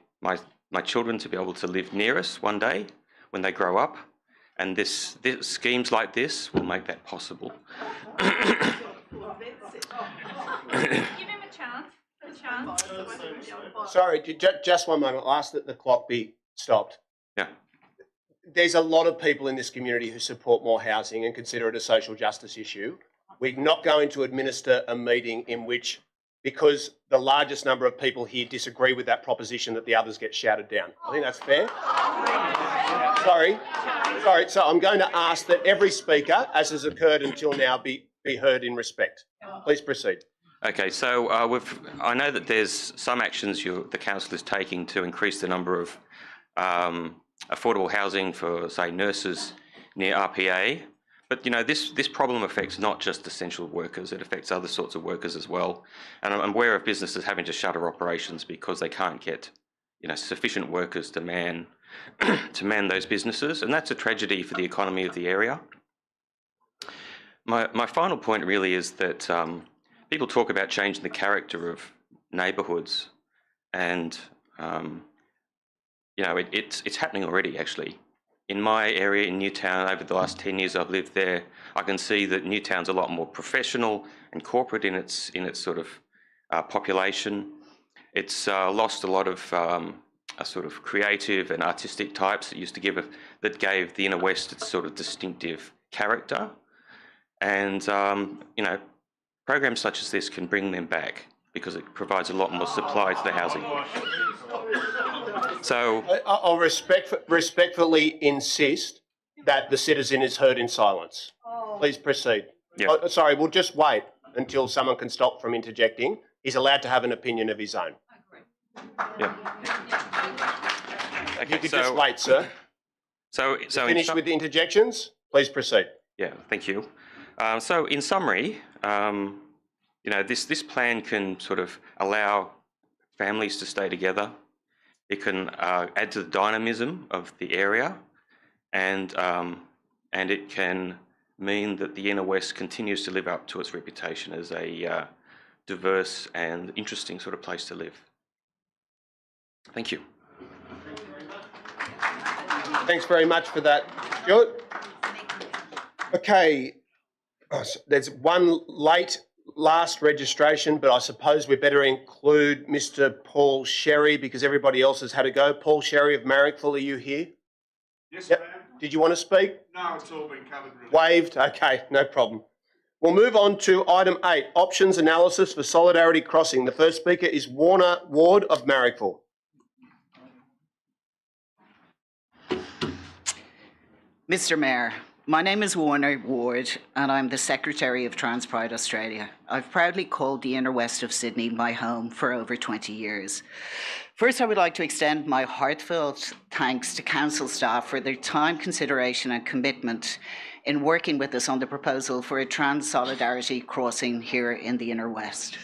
children to be able to live near us one day when they grow up, and schemes like this will make that possible. Give him a chance. Sorry, just one moment. I'll ask that the clock be stopped. Yeah. There's a lot of people in this community who support more housing and consider it a social justice issue. We're not going to administer a meeting in which, because the largest number of people here disagree with that proposition, that the others get shouted down. I think that's fair. Sorry. So I'm going to ask that every speaker, as has occurred until now, be heard in respect. Please proceed. Okay, so I know that there's some actions the council is taking to increase the number of affordable housing for, say, nurses near RPA. But, you know, this problem affects not just essential workers, it affects other sorts of workers as well. And I'm aware of businesses having to shutter operations because they can't get, you know, sufficient workers to man those businesses. And that's a tragedy for the economy of the area. My final point really is that people talk about changing the character of neighbourhoods, and you know, it's happening already, actually. In my area in Newtown, over the last 10 years I've lived there, I can see that Newtown's a lot more professional and corporate in its sort of population. It's lost a lot of a sort of creative and artistic types that gave the inner west its sort of distinctive character. And programs such as this can bring them back because it provides a lot more supply to the housing. So I'll respectfully insist that the citizen is heard in silence. Please proceed. Yep. Oh, sorry, we'll just wait until someone can stop from interjecting. He's allowed to have an opinion of his own. Yeah. Okay, You could just wait, sir. So Finish with the interjections. Please proceed. Yeah, thank you. So in summary, this plan can sort of allow families to stay together. It can add to the dynamism of the area, and it can mean that the inner west continues to live up to its reputation as a diverse and interesting sort of place to live. Thank you. Thanks very much for that, Stuart. Okay, there's one last registration, but I suppose we better include Mr. Paul Sherry because everybody else has had to go. Paul Sherry of Marrickville, are you here? Yes, Yep. ma'am. Did you want to speak? No, it's all been covered. Really. Waived? Okay, no problem. We'll move on to item 8, options analysis for Solidarity Crossing. The first speaker is Warner Ward of Marrickville. Mr. Mayor, my name is Warner Ward and I'm the Secretary of TransPride Australia. I've proudly called the inner west of Sydney my home for over 20 years. First, I would like to extend my heartfelt thanks to council staff for their time, consideration and commitment in working with us on the proposal for a trans solidarity crossing here in the inner west.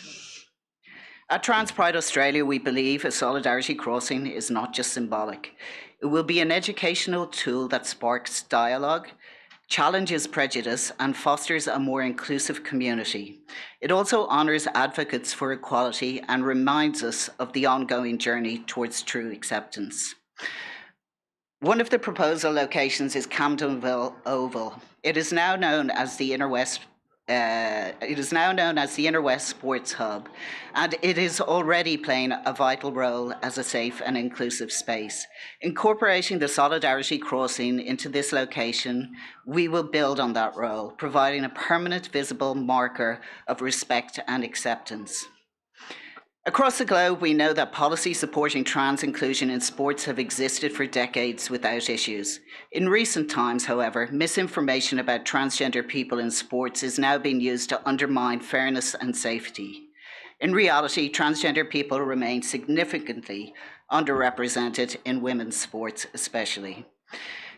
At TransPride Australia, we believe a solidarity crossing is not just symbolic. It will be an educational tool that sparks dialogue, challenges prejudice and fosters a more inclusive community. It also honours advocates for equality and reminds us of the ongoing journey towards true acceptance. One of the proposal locations is Camdenville Oval. It is now known as the Inner West Sports Hub, and it is already playing a vital role as a safe and inclusive space. Incorporating the Solidarity Crossing into this location, we will build on that role, providing a permanent visible marker of respect and acceptance. Across the globe, we know that policies supporting trans inclusion in sports have existed for decades without issues. In recent times, however, misinformation about transgender people in sports is now being used to undermine fairness and safety. In reality, transgender people remain significantly underrepresented in women's sports especially.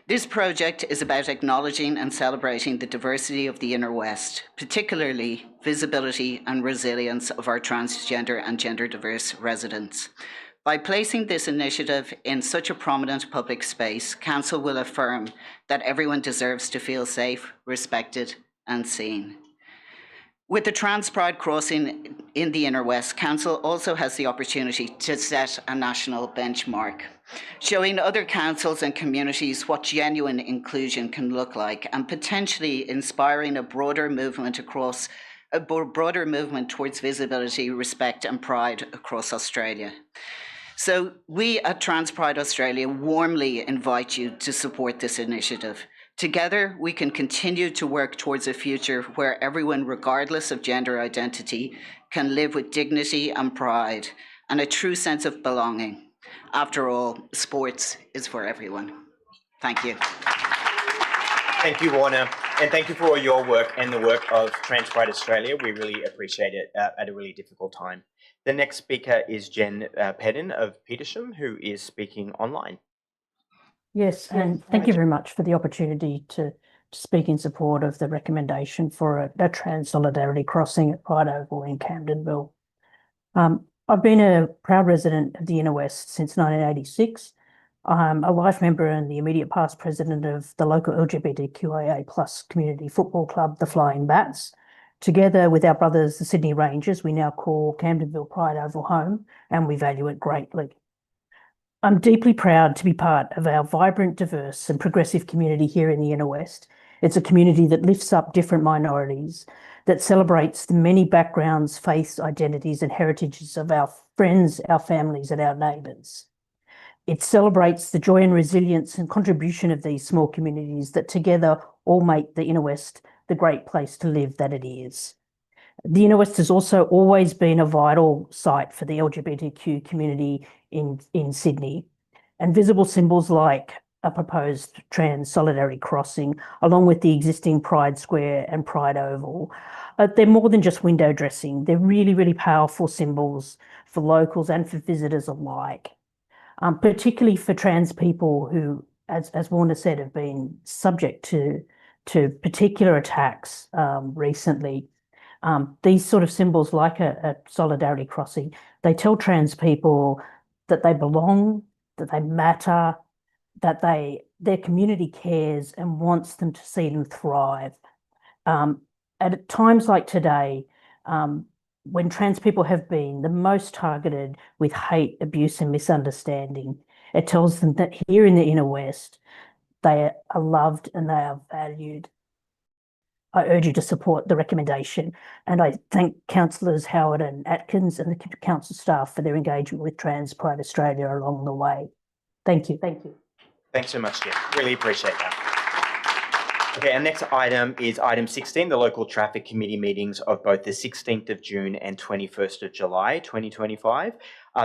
This project is about acknowledging and celebrating the diversity of the Inner West, particularly visibility and resilience of our transgender and gender diverse residents. By placing this initiative in such a prominent public space, Council will affirm that everyone deserves to feel safe, respected and seen. With the TransPride crossing in the Inner West, Council also has the opportunity to set a national benchmark, showing other councils and communities what genuine inclusion can look like and potentially inspiring a broader movement towards visibility, respect and pride across Australia. So we at TransPride Australia warmly invite you to support this initiative. Together, we can continue to work towards a future where everyone, regardless of gender identity, can live with dignity and pride and a true sense of belonging. After all, sports is for everyone. Thank you. Thank you, Warner, and thank you for all your work and the work of TransPride Australia. We really appreciate it at a really difficult time. The next speaker is Jen Pedden of Petersham, who is speaking online. Yes, and thank you very much for the opportunity to speak in support of the recommendation for a trans solidarity crossing at Pride Oval in Camdenville. I've been a proud resident of the Inner West since 1986. I'm a life member and the immediate past president of the local LGBTQIA+ community football club, the Flying Bats. Together with our brothers, the Sydney Rangers, we now call Camdenville Pride Oval home, and we value it greatly. I'm deeply proud to be part of our vibrant, diverse and progressive community here in the Inner West, It's a community that lifts up different minorities, that celebrates the many backgrounds, faiths, identities, and heritages of our friends, our families, and our neighbours. It celebrates the joy and resilience and contribution of these small communities that together all make the Inner West the great place to live that it is. The Inner West has also always been a vital site for the LGBTQ community in Sydney, and visible symbols like a proposed trans solidarity crossing, along with the existing Pride Square and Pride Oval, they're more than just window dressing. They're really, really powerful symbols for locals and for visitors alike. Particularly for trans people who, as Warner said, have been subject to particular attacks recently. These sort of symbols, like a solidarity crossing, they tell trans people that they belong, that they matter, that their community cares and wants them to see them thrive. At times like today, when trans people have been the most targeted with hate, abuse, and misunderstanding, it tells them that here in the Inner West, they are loved and they are valued. I urge you to support the recommendation, and I thank Councillors Howard and Atkins and the council staff for their engagement with Trans Pride Australia along the way. Thank you. Thank you. Thanks so much, Jim. Really appreciate that. Okay, our next item is item 16, the local traffic committee meetings of both the 16th of June and 21st of July 2025.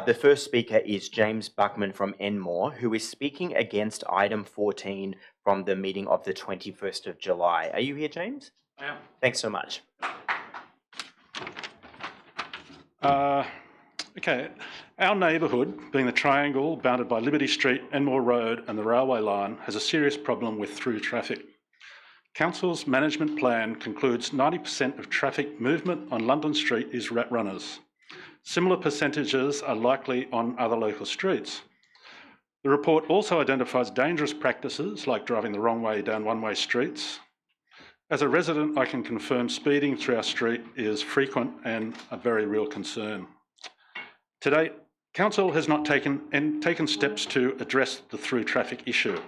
The first speaker is James Buckman from Enmore, who is speaking against item 14 from the meeting of the 21st of July. Are you here, James? I am. Thanks so much. Okay, our neighbourhood, being the triangle bounded by Liberty Street, Enmore Road and the railway line, has a serious problem with through traffic. Council's management plan concludes 90% of traffic movement on London Street is rat runners. Similar percentages are likely on other local streets. The report also identifies dangerous practices like driving the wrong way down one-way streets. As a resident, I can confirm speeding through our street is frequent and a very real concern. To date, Council has not taken steps to address the through traffic issue.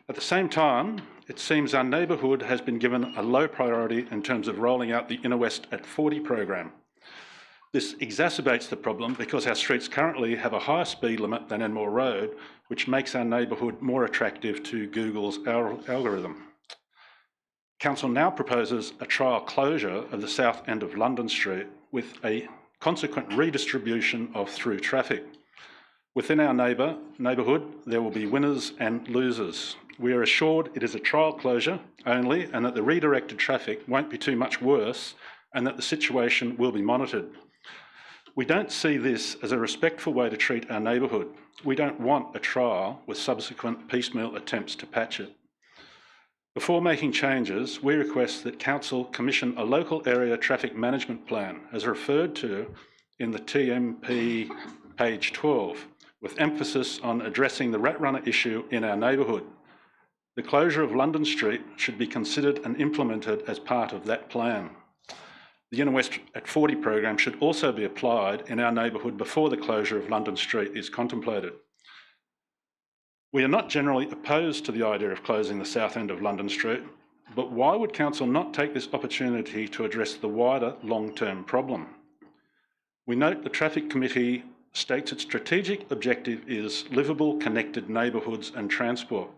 At the same time, it seems our neighbourhood has been given a low priority in terms of rolling out the Inner West at 40 program. This exacerbates the problem because our streets currently have a higher speed limit than Enmore Road, which makes our neighbourhood more attractive to Google's algorithm. Council now proposes a trial closure of the south end of London Street with a consequent redistribution of through traffic. Within our neighbourhood, there will be winners and losers. We are assured it is a trial closure only and that the redirected traffic won't be too much worse and that the situation will be monitored. We don't see this as a respectful way to treat our neighbourhood. We don't want a trial with subsequent piecemeal attempts to patch it. Before making changes, we request that Council commission a local area traffic management plan as referred to in the TMP page 12, with emphasis on addressing the rat runner issue in our neighbourhood. The closure of London Street should be considered and implemented as part of that plan. The Inner West at 40 program should also be applied in our neighbourhood before the closure of London Street is contemplated. We are not generally opposed to the idea of closing the south end of London Street, but why would Council not take this opportunity to address the wider long-term problem? We note the Traffic Committee states its strategic objective is livable, connected neighbourhoods and transport.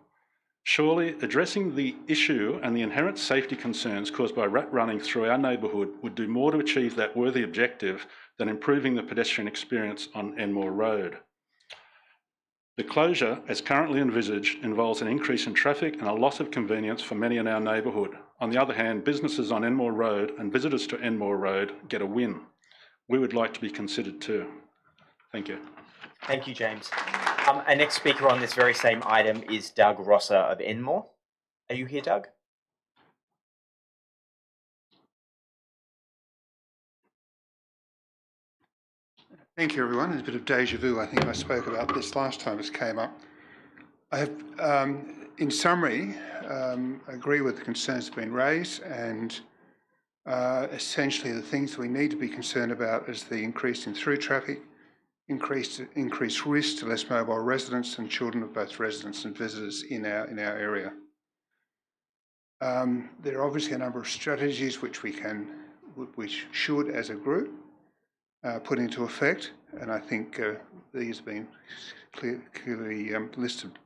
Surely addressing the issue and the inherent safety concerns caused by rat running through our neighbourhood would do more to achieve that worthy objective than improving the pedestrian experience on Enmore Road. The closure, as currently envisaged, involves an increase in traffic and a loss of convenience for many in our neighbourhood. On the other hand, businesses on Enmore Road and visitors to Enmore Road get a win. We would like to be considered too. Thank you. Thank you, James. Our next speaker on this very same item is Doug Rosser of Enmore. Are you here, Doug? Thank you, everyone. There's a bit of deja vu. I think I spoke about this last time this came up. I have, in summary, agree with the concerns that have been raised, and essentially the things that we need to be concerned about is the increase in through traffic, increased risk to less mobile residents and children of both residents and visitors in our area. There are obviously a number of strategies which we should, as a group, put into effect, and I think these have been clearly listed.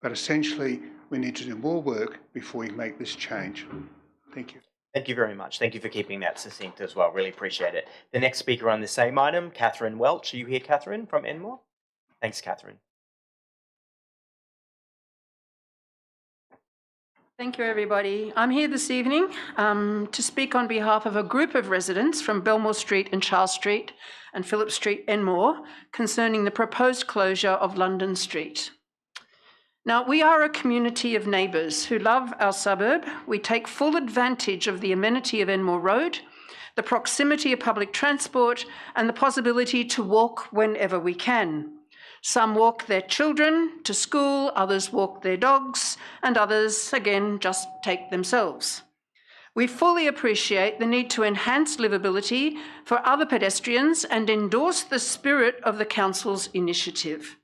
But essentially, we need to do more work before we make this change. Thank you. Thank you very much. Thank you for keeping that succinct as well. Really appreciate it. The next speaker on the same item, Catherine Welch. Are you here, Catherine, from Enmore? Thanks, Catherine. Thank you, everybody. I'm here this evening to speak on behalf of a group of residents from Belmore Street and Charles Street and Phillip Street, Enmore, concerning the proposed closure of London Street. Now, we are a community of neighbours who love our suburb. We take full advantage of the amenity of Enmore Road, the proximity of public transport, and the possibility to walk whenever we can. Some walk their children to school, others walk their dogs, and others, again, just take themselves. We fully appreciate the need to enhance livability for other pedestrians and endorse the spirit of the Council's initiative.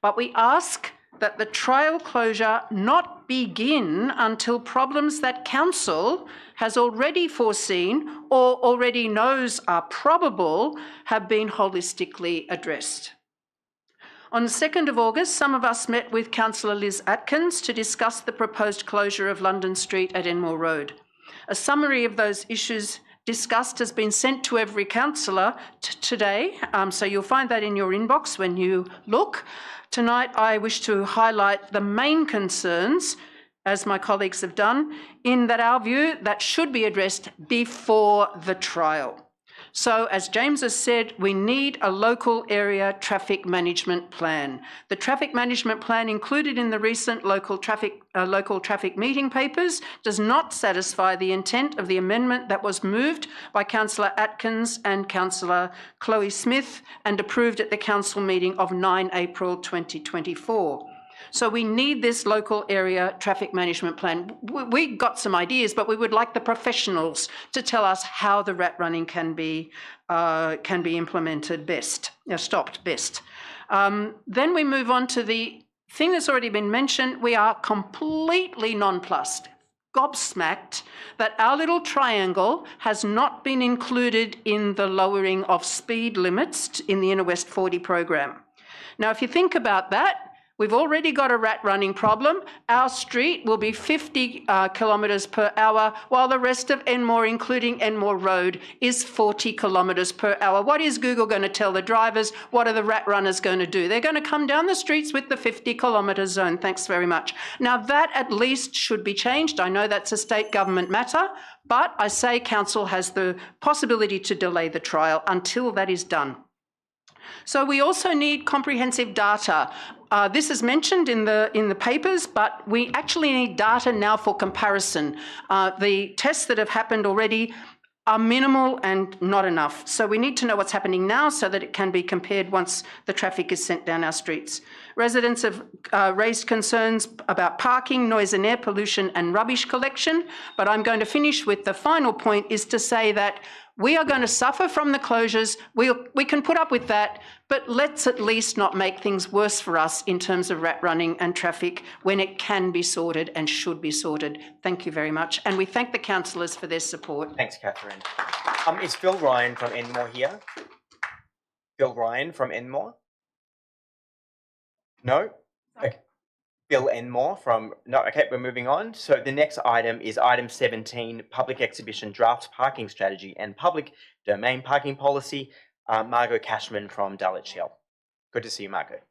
But we ask that the trial closure not begin until problems that Council has already foreseen or already knows are probable have been holistically addressed. On the 2nd of August, some of us met with Councillor Liz Atkins to discuss the proposed closure of London Street at Enmore Road. A summary of those issues discussed has been sent to every councillor today, so you'll find that in your inbox when you look. Tonight, I wish to highlight the main concerns, as my colleagues have done, in that our view that should be addressed before the trial. So, as James has said, we need a local area traffic management plan. The traffic management plan included in the recent local traffic meeting papers does not satisfy the intent of the amendment that was moved by Councillor Atkins and Councillor Chloe Smith and approved at the council meeting of 9 April 2024. So we need this local area traffic management plan. We got some ideas, but we would like the professionals to tell us how the rat running can be implemented best, stopped best. Then we move on to the thing that's already been mentioned. We are completely nonplussed, gobsmacked that our little triangle has not been included in the lowering of speed limits in the Inner West 40 program. Now, if you think about that, we've already got a rat running problem. Our street will be 50 kilometres per hour, while the rest of Enmore, including Enmore Road, is 40 kilometres per hour. What is Google going to tell the drivers? What are the rat runners going to do? They're going to come down the streets with the 50 kilometre zone. Thanks very much. Now, that at least should be changed. I know that's a state government matter, but I say council has the possibility to delay the trial until that is done. So we also need comprehensive data. This is mentioned in the papers, but we actually need data now for comparison. The tests that have happened already are minimal and not enough. So we need to know what's happening now so that it can be compared once the traffic is sent down our streets. Residents have raised concerns about parking, noise and air pollution and rubbish collection, but I'm going to finish with the final point is to say that we are going to suffer from the closures. We can put up with that, but let's at least not make things worse for us in terms of rat running and traffic when it can be sorted and should be sorted. Thank you very much. And we thank the councillors for their support. Thanks, Catherine. Is Phil Ryan from Enmore here? Phil Ryan from Enmore? No? Okay. Phil Enmore from, no, okay, we're moving on. So the next item is item 17, Public Exhibition Draft Parking Strategy and Public Domain Parking Policy. Margot Cashman from Dulwich Hill. Good to see you, Margot.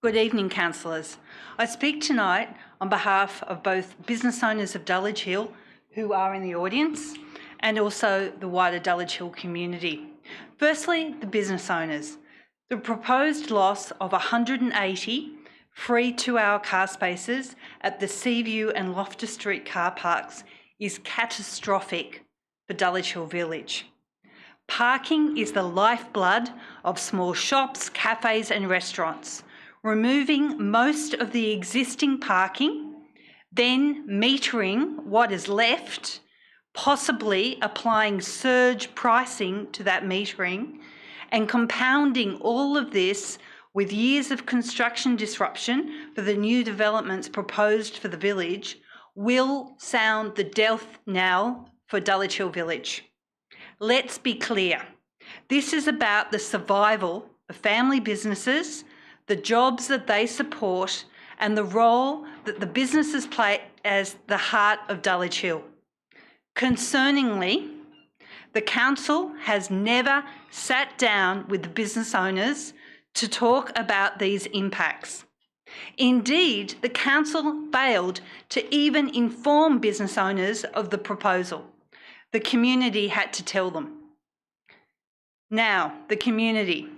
Good evening, councillors. I speak tonight on behalf of both business owners of Dulwich Hill, who are in the audience, and also the wider Dulwich Hill community. Firstly, the business owners. The proposed loss of 180 free 2-hour car spaces at the Seaview and Loftus Street car parks is catastrophic for Dulwich Hill Village. Parking is the lifeblood of small shops, cafes and restaurants. Removing most of the existing parking, then metering what is left, possibly applying surge pricing to that metering, and compounding all of this with years of construction disruption for the new developments proposed for the village, will sound the death knell for Dulwich Hill Village. Let's be clear. This is about the survival of family businesses, the jobs that they support, and the role that the businesses play as the heart of Dulwich Hill. Concerningly, the council has never sat down with the business owners to talk about these impacts. Indeed, the council failed to even inform business owners of the proposal. The community had to tell them. Now, the community.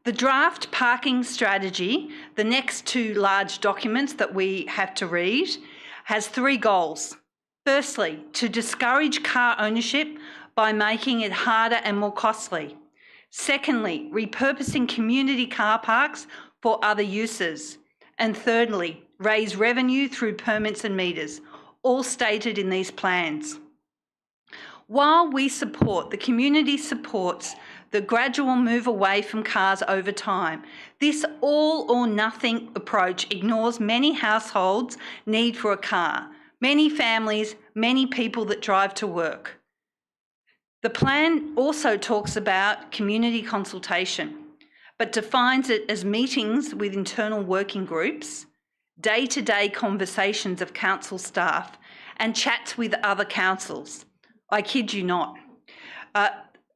The draft parking strategy, the next two large documents that we have to read, has three goals. Firstly, to discourage car ownership by making it harder and more costly. Secondly, repurposing community car parks for other uses. And thirdly, raise revenue through permits and meters, all stated in these plans. While we support, the community supports the gradual move away from cars over time, this all or nothing approach ignores many households' need for a car, many families, many people that drive to work. The plan also talks about community consultation, but defines it as meetings with internal working groups, day-to-day conversations of council staff, and chats with other councils. I kid you not.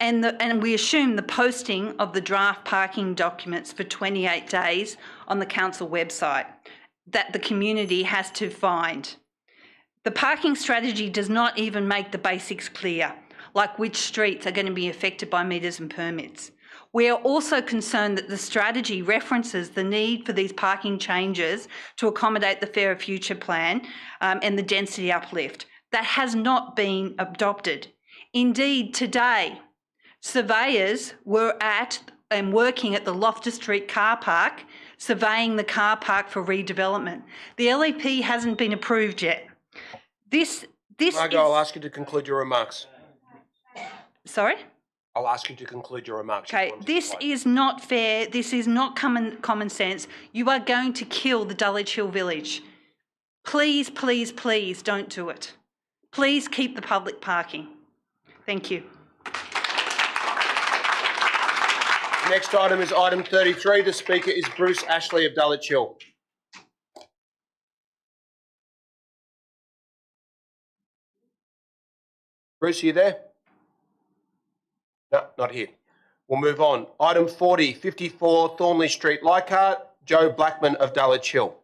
And we assume the posting of the draft parking documents for 28 days on the council website that the community has to find. The parking strategy does not even make the basics clear, like which streets are going to be affected by meters and permits. We are also concerned that the strategy references the need for these parking changes to accommodate the Fairer Future plan and the density uplift. That has not been adopted. Indeed, today, surveyors were at and working at the Loftus Street car park, surveying the car park for redevelopment. The LEP hasn't been approved yet. Margot, I'll ask you to conclude your remarks. Sorry? I'll ask you to conclude your remarks. Okay, this is not fair. This is not common sense. You are going to kill the Dulwich Hill Village. Please, please, please don't do it. Please keep the public parking. Thank you. Next item is item 33. The speaker is Bruce Ashley of Dulwich Hill. Bruce, are you there? No, not here. We'll move on. Item 40, 54 Thornley Street, Leichhardt. Joe Blackman of Dulwich Hill.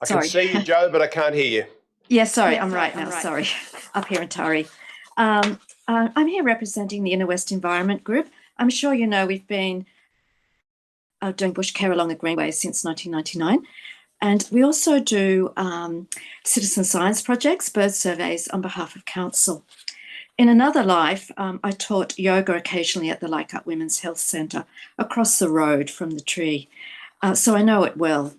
I can see you, Joe, but I can't hear you. Yeah, sorry, I'm right now. Sorry, up here in Taree. I'm here representing the Inner West Environment Group. I'm sure you know we've been doing bush care along the Greenway since 1999. And we also do citizen science projects, bird surveys on behalf of council. In another life, I taught yoga occasionally at the Leichhardt Women's Health Centre across the road from the tree. So I know it well.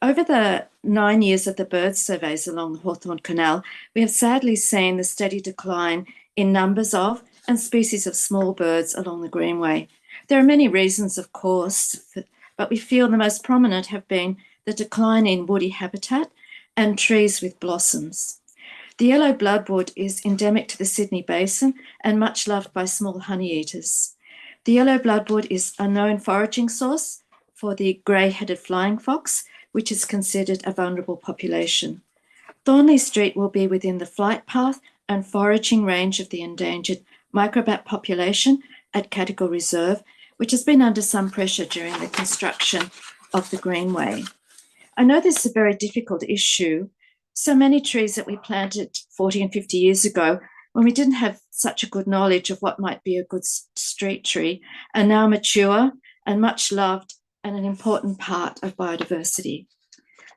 Over the 9 years of the bird surveys along the Hawthorn Canal, we have sadly seen the steady decline in numbers of and species of small birds along the Greenway. There are many reasons, of course, but we feel the most prominent have been the decline in woody habitat and trees with blossoms. The yellow bloodwood is endemic to the Sydney Basin and much loved by small honeyeaters. The yellow bloodwood is a known foraging source for the grey-headed flying fox, which is considered a vulnerable population. Thornley Street will be within the flight path and foraging range of the endangered microbat population at Cadigal Reserve, which has been under some pressure during the construction of the Greenway. I know this is a very difficult issue. So many trees that we planted 40 and 50 years ago, when we didn't have such a good knowledge of what might be a good street tree, are now mature and much loved and an important part of biodiversity.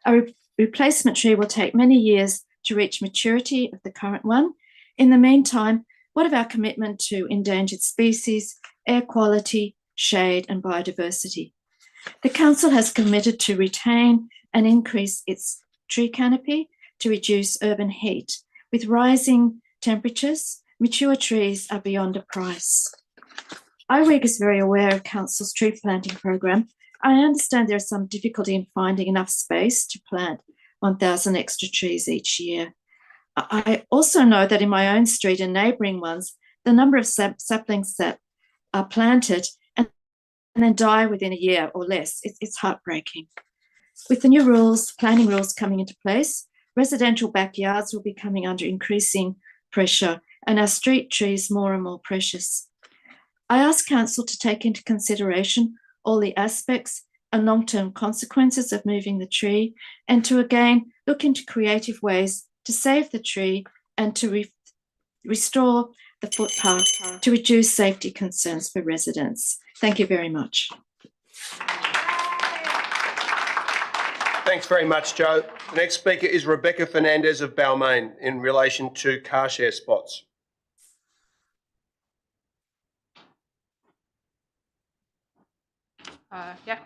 A replacement tree will take many years to reach maturity of the current one. In the meantime, what of our commitment to endangered species, air quality, shade and biodiversity? The council has committed to retain and increase its tree canopy to reduce urban heat. With rising temperatures Mature trees are beyond a price. IWEG is very aware of Council's tree planting program. I understand there is some difficulty in finding enough space to plant 1,000 extra trees each year. I also know that in my own street and neighbouring ones, the number of saplings that are planted and then die within a year or less, it's heartbreaking. With the new planning rules coming into place, residential backyards will be coming under increasing pressure and our street trees more and more precious. I ask Council to take into consideration all the aspects and long-term consequences of moving the tree and to again look into creative ways to save the tree and to restore the footpath to reduce safety concerns for residents. Thank you very much. Thanks very much, Joe. The next speaker is Rebecca Fernandez of Balmain in relation to car share spots.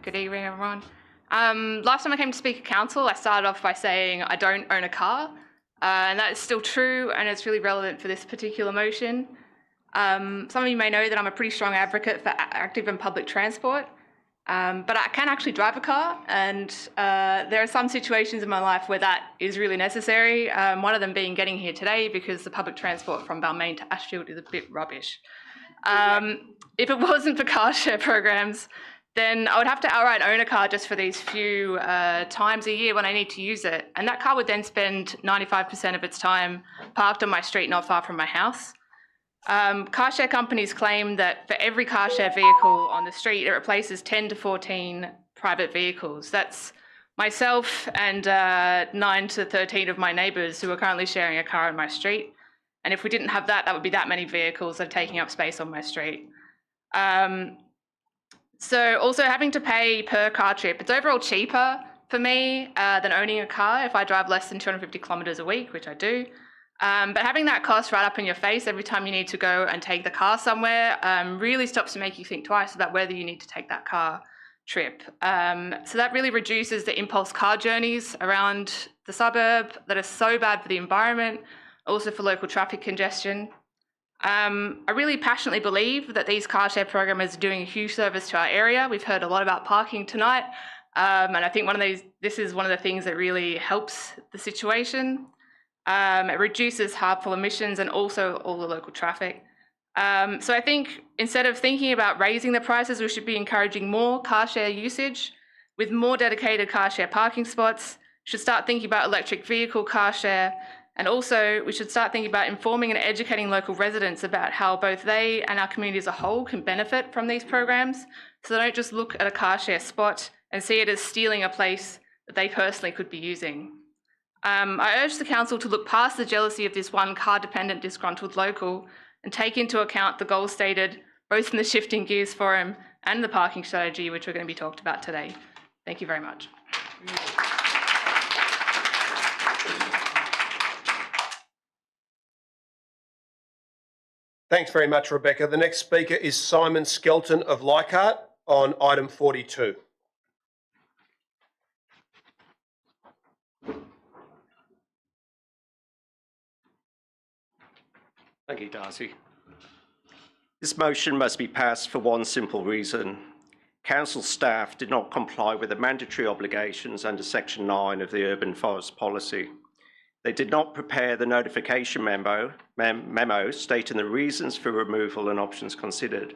Good evening, everyone. Last time I came to speak at council, I started off by saying I don't own a car, and that is still true, and it's really relevant for this particular motion. Some of you may know that I'm a pretty strong advocate for active and public transport, but I can actually drive a car, and there are some situations in my life where that is really necessary, one of them being getting here today because the public transport from Balmain to Ashfield is a bit rubbish. If it wasn't for car share programs, then I would have to outright own a car just for these few times a year when I need to use it. And that car would then spend 95% of its time parked on my street not far from my house. Car share companies claim that for every car share vehicle on the street, it replaces 10 to 14 private vehicles. That's myself and 9 to 13 of my neighbours who are currently sharing a car on my street. And if we didn't have that, that would be that many vehicles that are taking up space on my street. So also having to pay per car trip, it's overall cheaper for me than owning a car if I drive less than 250 kilometres a week, which I do. But having that cost right up in your face every time you need to go and take the car somewhere really stops to make you think twice about whether you need to take that car trip. So that really reduces the impulse car journeys around the suburb that are so bad for the environment, also for local traffic congestion. I really passionately believe that these car share programs are doing a huge service to our area. We've heard a lot about parking tonight, and I think this is one of the things that really helps the situation. It reduces harmful emissions and also all the local traffic. So I think instead of thinking about raising the prices, we should be encouraging more car share usage with more dedicated car share parking spots. We should start thinking about electric vehicle car share. And also, we should start thinking about informing and educating local residents about how both they and our community as a whole can benefit from these programs. So they don't just look at a car share spot and see it as stealing a place that they personally could be using. I urge the council to look past the jealousy of this one car-dependent disgruntled local and take into account the goals stated both in the Shifting Gears Forum and the parking strategy, which we're going to be talked about today. Thank you very much. Thanks very much, Rebecca. The next speaker is Simon Skelton of Leichhardt on item 42. Thank you, Darcy. This motion must be passed for one simple reason. Council staff did not comply with the mandatory obligations under Section 9 of the Urban Forest Policy. They did not prepare the notification memo stating the reasons for removal and options considered.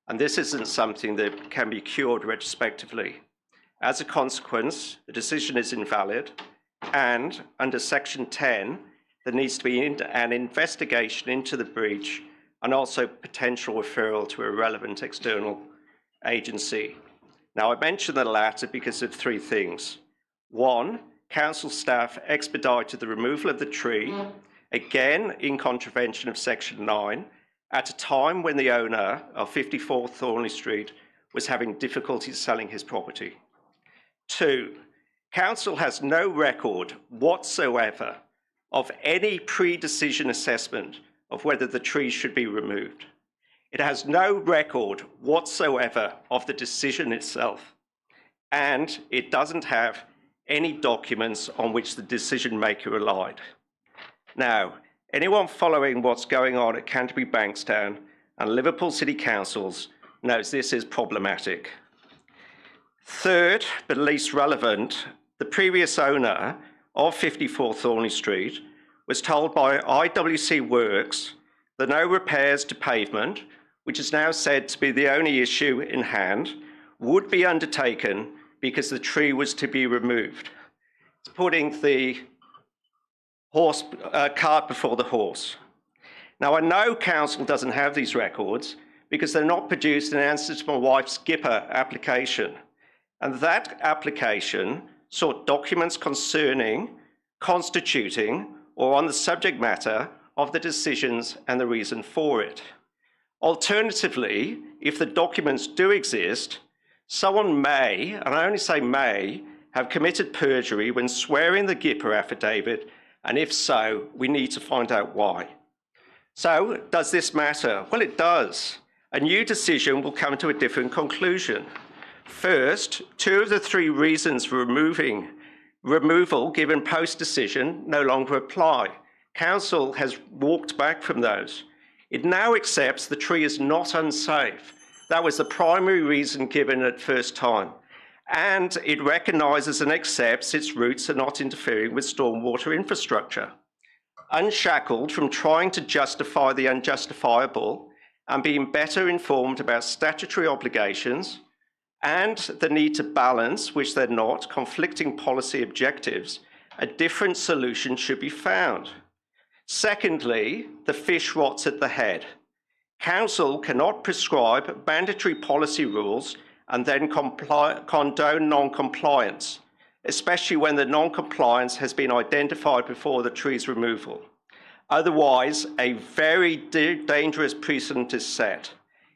And this isn't something that can be cured retrospectively. As a consequence, the decision is invalid, and under Section 10, there needs to be an investigation into the breach and also potential referral to a relevant external agency. Now, I mention the latter because of three things. One, council staff expedited the removal of the tree, again in contravention of Section 9, at a time when the owner of 54 Thornley Street was having difficulty selling his property. Two, council has no record whatsoever of any pre-decision assessment of whether the tree should be removed. It has no record whatsoever of the decision itself, and it doesn't have any documents on which the decision maker relied. Now, Anyone following what's going on at Canterbury Bankstown and Liverpool City Councils knows this is problematic. Third, but least relevant, the previous owner of 54 Thornley Street was told by IWC Works that no repairs to pavement, which is now said to be the only issue in hand, would be undertaken because the tree was to be removed. It's putting the cart before the horse. Now, I know council doesn't have these records because they're not produced in answer to my wife's Skipper application. And that application sought documents concerning, constituting, or on the subject matter of the decisions and the reason for it. Alternatively, if the documents do exist, someone may, and I only say may, have committed perjury when swearing the Skipper affidavit, and if so, we need to find out why. So, does this matter? Well, it does. A new decision will come to a different conclusion. First, 2 of the 3 reasons for removal given post-decision no longer apply. Council has walked back from those. It now accepts the tree is not unsafe. That was the primary reason given at first time. And it recognises and accepts its roots are not interfering with stormwater infrastructure. Unshackled from trying to justify the unjustifiable and being better informed about statutory obligations and the need to balance, which they're not, conflicting policy objectives, a different solution should be found. Secondly, the fish rots at the head. Council cannot prescribe mandatory policy rules and then condone non-compliance, especially when the non-compliance has been identified before the tree's removal. Otherwise, a very dangerous precedent is set.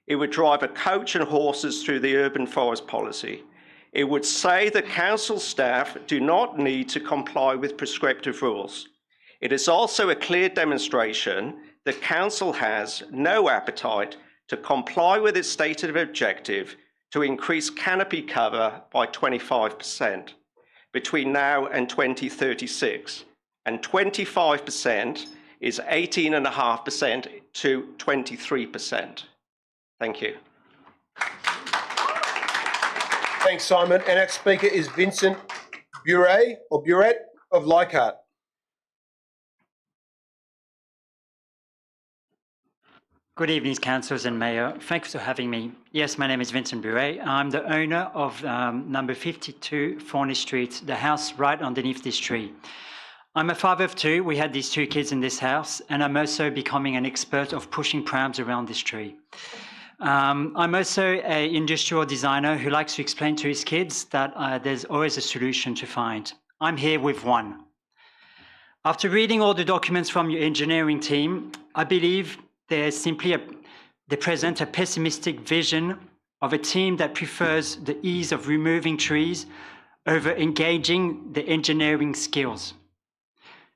It would drive a coach and horses through the urban forest policy. It would say that council staff do not need to comply with prescriptive rules. It is also a clear demonstration that council has no appetite to comply with its stated objective to increase canopy cover by 25% between now and 2036. And 25% is 18.5% to 23%. Thank you. Thanks, Simon. Our next speaker is Vincent Buret of Leichhardt. Good evening, councillors and mayor. Thanks for having me. Yes, my name is Vincent Buret. I'm the owner of number 52 Thornley Street, the house right underneath this tree. I'm a father of 2. We had these 2 kids in this house, and I'm also becoming an expert of pushing prams around this tree. I'm also an industrial designer who likes to explain to his kids that there's always a solution to find. I'm here with one. After reading all the documents from your engineering team, I believe they present a pessimistic vision of a team that prefers the ease of removing trees over engaging the engineering skills.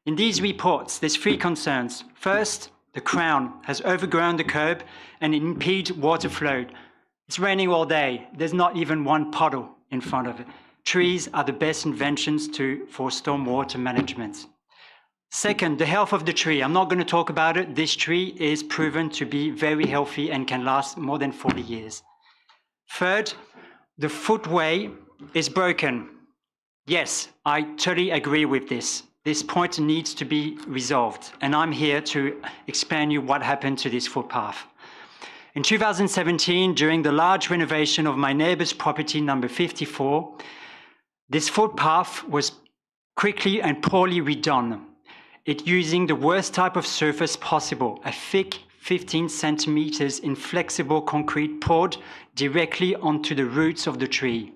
In these reports, there's 3 concerns. First, the crown has overgrown the curb and it impedes water flow. It's raining all day. There's not even one puddle in front of it. Trees are the best inventions for stormwater management. Second, the health of the tree. I'm not going to talk about it. This tree is proven to be very healthy and can last more than 40 years. Third, the footway is broken. Yes, I totally agree with this. This point needs to be resolved, and I'm here to explain you what happened to this footpath. In 2017, during the large renovation of my neighbor's property number 54, this footpath was quickly and poorly redone. It using the worst type of surface possible, a thick 15 centimeters inflexible concrete poured directly onto the roots of the tree.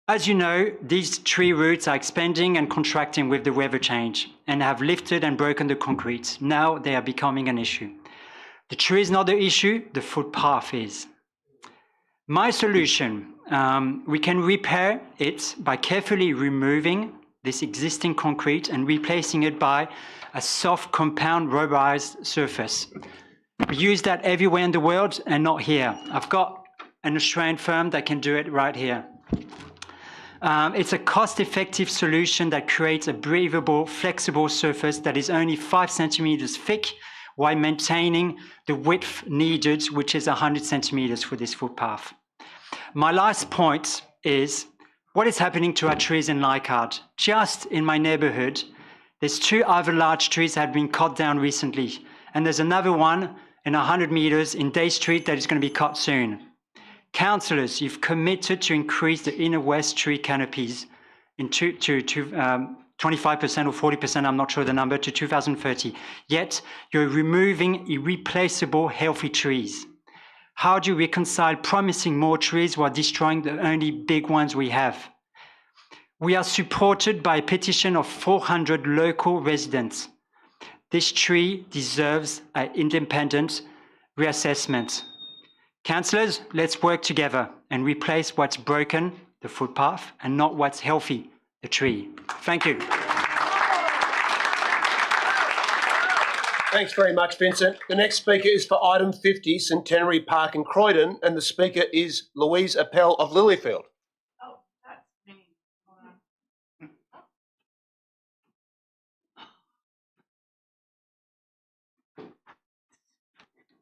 As you know, these tree roots are expanding and contracting with the weather change and have lifted and broken the concrete. Now they are becoming an issue. The tree is not the issue, the footpath is. My solution, we can repair it by carefully removing this existing concrete and replacing it by a soft compound rubberized surface. We use that everywhere in the world and not here. I've got an Australian firm that can do it right here. It's a cost-effective solution that creates a breathable, flexible surface that is only 5 centimeters thick while maintaining the width needed, which is 100 centimeters for this footpath. My last point is, what is happening to our trees in Leichhardt? Just in my neighborhood, there's 2 other large trees that have been cut down recently, and there's another one in 100 meters in Day Street that is going to be cut soon. Councillors, you've committed to increase the inner west tree canopies to 25% or 40%, I'm not sure the number, to 2030. Yet you're removing irreplaceable healthy trees. How do you reconcile promising more trees while destroying the only big ones we have? We are supported by a petition of 400 local residents. This tree deserves an independent reassessment. Councillors, let's work together and replace what's broken, the footpath, and not what's healthy, the tree. Thank you. Thanks very much, Vincent. The next speaker is for item 50, Centenary Park in Croydon, and the speaker is Louise Appel of Lilyfield.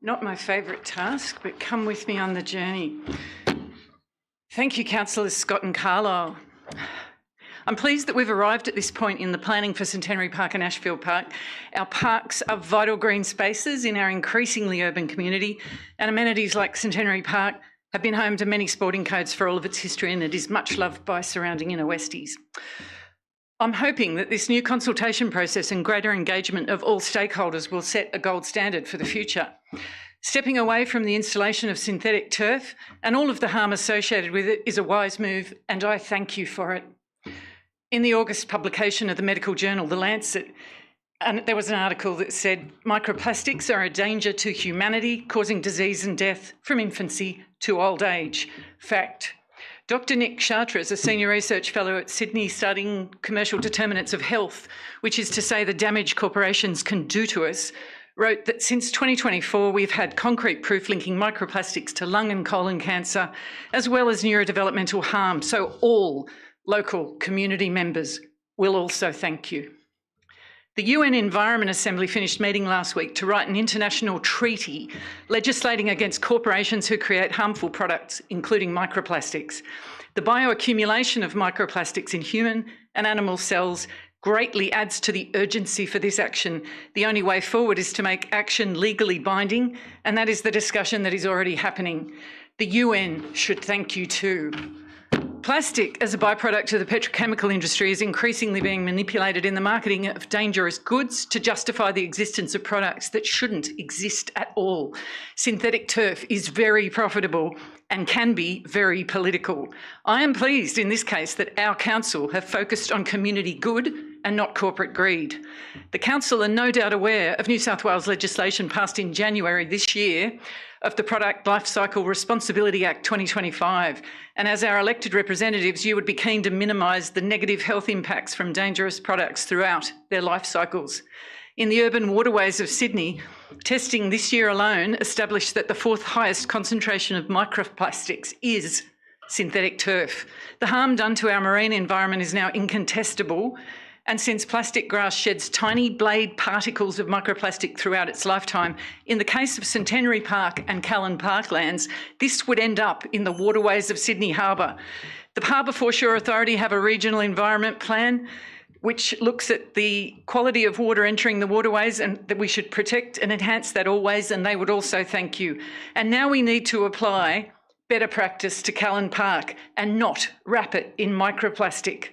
Not my favourite task, but come with me on the journey. Thank you, Councillors Scott and Carla. I'm pleased that we've arrived at this point in the planning for Centenary Park and Ashfield Park. Our parks are vital green spaces in our increasingly urban community, and amenities like Centenary Park have been home to many sporting codes for all of its history, and it is much loved by surrounding inner westies. I'm hoping that this new consultation process and greater engagement of all stakeholders will set a gold standard for the future. Stepping away from the installation of synthetic turf and all of the harm associated with it is a wise move, and I thank you for it. In the August publication of the medical journal, The Lancet, and there was an article that said, microplastics are a danger to humanity, causing disease and death from infancy to old age. Fact. Dr. Nick Chartres, a senior research fellow at Sydney studying commercial determinants of health, which is to say the damage corporations can do to us, wrote that since 2024, we've had concrete proof linking microplastics to lung and colon cancer, as well as neurodevelopmental harm. So all local community members will also thank you. The UN Environment Assembly finished meeting last week to write an international treaty legislating against corporations who create harmful products, including microplastics. The bioaccumulation of microplastics in human and animal cells greatly adds to the urgency for this action. The only way forward is to make action legally binding, and that is the discussion that is already happening. The UN should thank you too. Plastic as a byproduct of the petrochemical industry is increasingly being manipulated in the marketing of dangerous goods to justify the existence of products that shouldn't exist at all. Synthetic turf is very profitable and can be very political. I am pleased in this case that our council have focused on community good and not corporate greed. The council are no doubt aware of New South Wales legislation passed in January this year of the Product Lifecycle Responsibility Act 2025. And as our elected representatives, you would be keen to minimise the negative health impacts from dangerous products throughout their life cycles. In the urban waterways of Sydney, testing this year alone established that the 4th highest concentration of microplastics is synthetic turf. The harm done to our marine environment is now incontestable, and since plastic grass sheds tiny blade particles of microplastic throughout its lifetime, in the case of Centenary Park and Callan Parklands, this would end up in the waterways of Sydney Harbour. The Harbour Foreshore Authority have a regional environment plan which looks at the quality of water entering the waterways and that we should protect and enhance that always, and they would also thank you. And now we need to apply better practice to Callan Park and not wrap it in microplastic.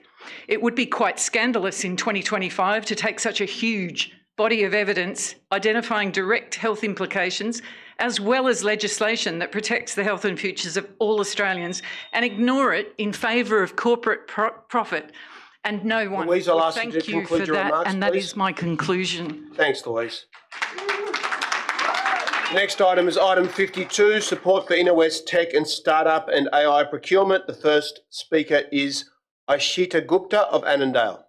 It would be quite scandalous in 2025 to take such a huge body of evidence identifying direct health implications, as well as legislation that protects the health and futures of all Australians, and ignore it in favour of corporate profit. And no one Louise, I'll will ask thank you to you conclude for your that, remarks, and that please. is my conclusion. Thanks, Louise. Next item is item 52, support for Inner West tech and startup and AI procurement. The first speaker is Ashita Gupta of Annandale.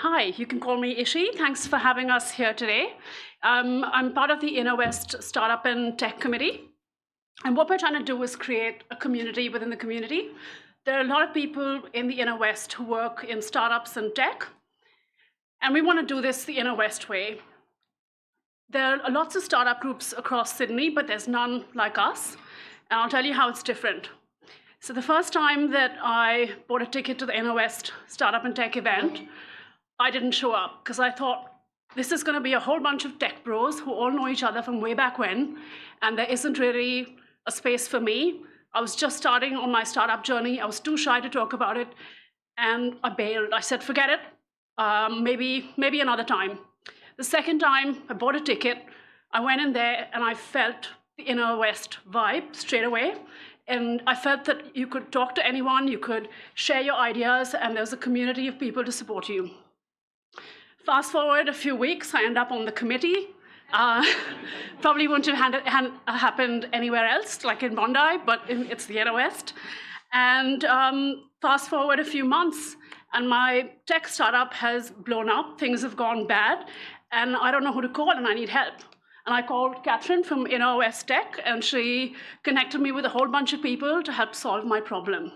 Hi, you can call me Ishi. Thanks for having us here today. I'm part of the Inner West Startup and Tech Committee. And what we're trying to do is create a community within the community. There are a lot of people in the Inner West who work in startups and tech. And we want to do this the Inner West way. There are lots of startup groups across Sydney, but there's none like us. And I'll tell you how it's different. So the first time that I bought a ticket to the Inner West Startup and Tech event, I didn't show up because I thought, this is going to be a whole bunch of tech bros who all know each other from way back when, and there isn't really a space for me. I was just starting on my startup journey. I was too shy to talk about it, and I bailed. I said, forget it, maybe another time. The second time I bought a ticket, I went in there and I felt the Inner West vibe straight away. And I felt that you could talk to anyone, you could share your ideas, and there's a community of people to support you. Fast forward a few weeks, I end up on the committee. Probably wouldn't have happened anywhere else, like in Bondi, but it's the Inner West. And fast forward a few months, and my tech startup has blown up, things have gone bad, and I don't know who to call, and I need help. And I called Catherine from Inner West Tech, and she connected me with a whole bunch of people to help solve my problem.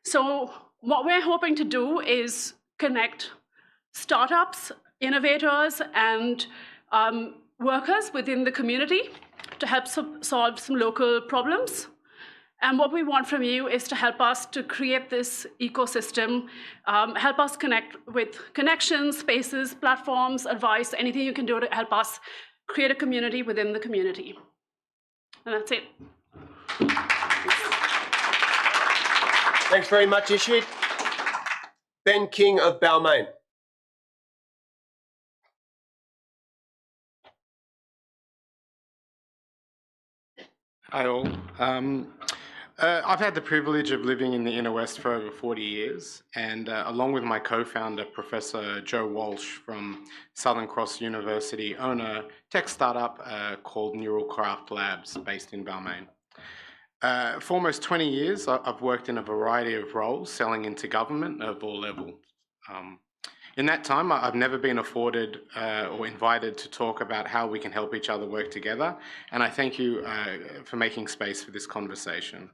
So what we're hoping to do is connect startups, innovators, and workers within the community to help solve some local problems. And what we want from you is to help us to create this ecosystem, help us connect with connections, spaces, platforms, advice, anything you can do to help us create a community within the community. And that's it. Thanks very much, Ishi. Ben King of Balmain. Hi all. I've had the privilege of living in the Inner West for over 40 years, and along with my co-founder, Professor Joe Walsh from Southern Cross University, own a tech startup called Neural Craft Labs based in Balmain. For almost 20 years, I've worked in a variety of roles, selling into government of all levels. In that time, I've never been afforded or invited to talk about how we can help each other work together, and I thank you for making space for this conversation.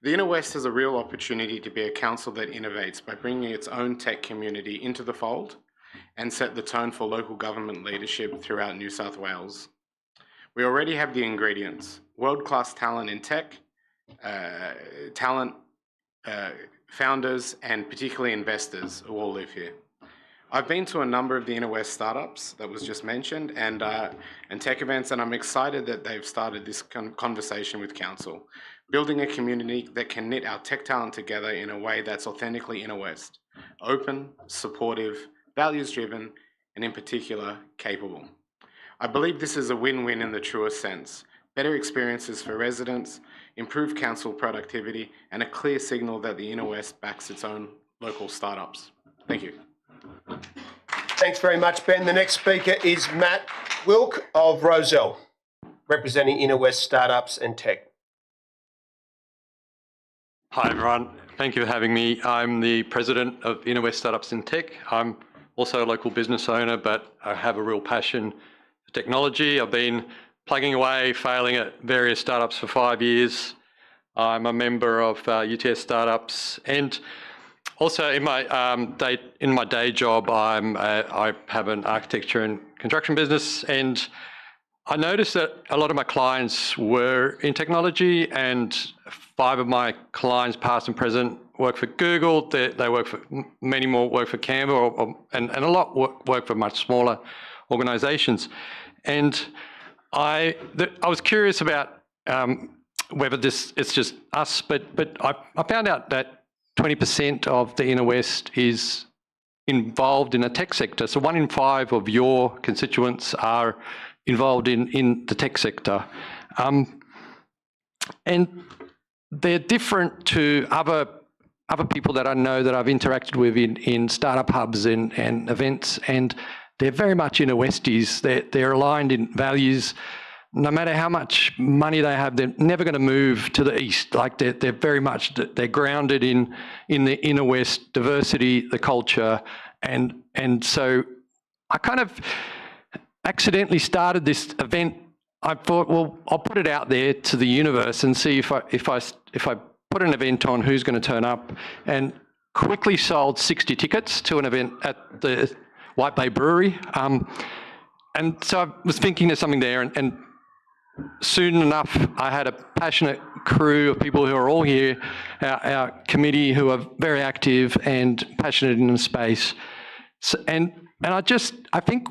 The Inner West has a real opportunity to be a council that innovates by bringing its own tech community into the fold and set the tone for local government leadership throughout New South Wales. We already have the ingredients: world-class talent in tech, founders, and particularly investors who all live here. I've been to a number of the Inner West startups that was just mentioned and tech events, and I'm excited that they've started this conversation with council, building a community that can knit our tech talent together in a way that's authentically Inner West, open, supportive, values-driven, and in particular, capable. I believe this is a win-win in the truest sense: better experiences for residents, improved council productivity, and a clear signal that the Inner West backs its own local startups. Thank you. Thanks very much, Ben. The next speaker is Matt Wilk of Rozelle, representing Inner West Startups and Tech. Hi everyone, thank you for having me. I'm the president of Inner West Startups and Tech. I'm also a local business owner, but I have a real passion for technology. I've been plugging away, failing at various startups for 5 years. I'm a member of UTS Startups, and also in my day job, I have an architecture and construction business, and I noticed that a lot of my clients were in technology, and 5 of my clients, past and present, work for Google. They work for, many more work for Canva, and a lot work for much smaller organizations. And I was curious about whether it's just us, but I found out that 20% of the Inner West is involved in the tech sector. So 1 in 5 of your constituents are involved in the tech sector. And they're different to other people that I know that I've interacted with in startup hubs and events, and they're very much Inner Westies. They're aligned in values. No matter how much money they have, they're never going to move to the east. Like they're very much, they're grounded in the Inner West diversity, the culture, And so I kind of accidentally started this event. I thought, well, I'll put it out there to the universe and see if I put an event on, who's going to turn up, and quickly sold 60 tickets to an event at the White Bay Brewery. And so I was thinking there's something there, and soon enough, I had a passionate crew of people who are all here, our committee, who are very active and passionate in the space. So, and I think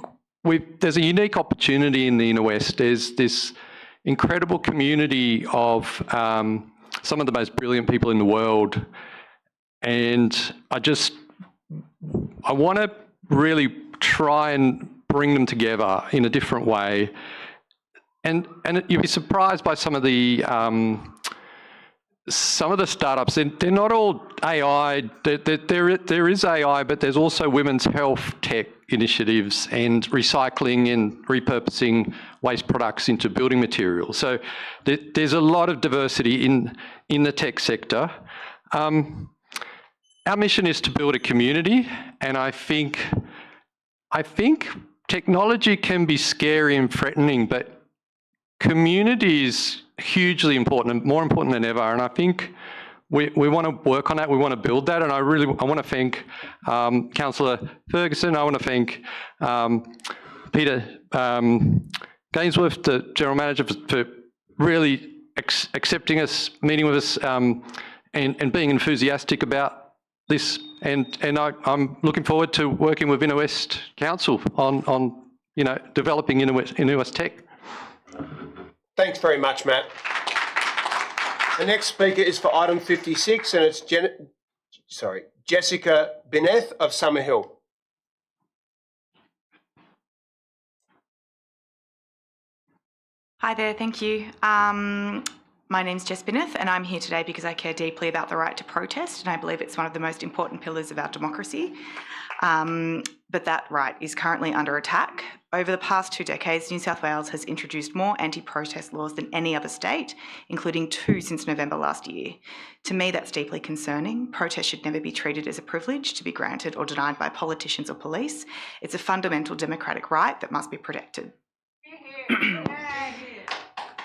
there's a unique opportunity in the Inner West. There's this incredible community of some of the most brilliant people in the world, and I want to really try and bring them together in a different way. And you'd be surprised by some of the startups. They're not all AI. There is AI, but there's also women's health tech initiatives and recycling and repurposing waste products into building materials. So there's a lot of diversity in the tech sector. Our mission is to build a community, and I think technology can be scary and threatening, but community is hugely important, more important than ever. And I think we want to work on that. We want to build that. And I want to thank Councillor Ferguson. I want to thank Peter Gainsworth, the General Manager, for really accepting us, meeting with us, and being enthusiastic about this. And I'm looking forward to working with Inner West Council on developing Inner West tech. Thanks very much, Matt. The next speaker is for item 56, and it's Jessica Bineth of Summerhill. Hi there, thank you. My name's Jess Bineth, and I'm here today because I care deeply about the right to protest, and I believe it's one of the most important pillars of our democracy. But that right is currently under attack. Over the past 2 decades, New South Wales has introduced more anti-protest laws than any other state, including 2 since November last year. To me, that's deeply concerning. Protest should never be treated as a privilege to be granted or denied by politicians or police. It's a fundamental democratic right that must be protected.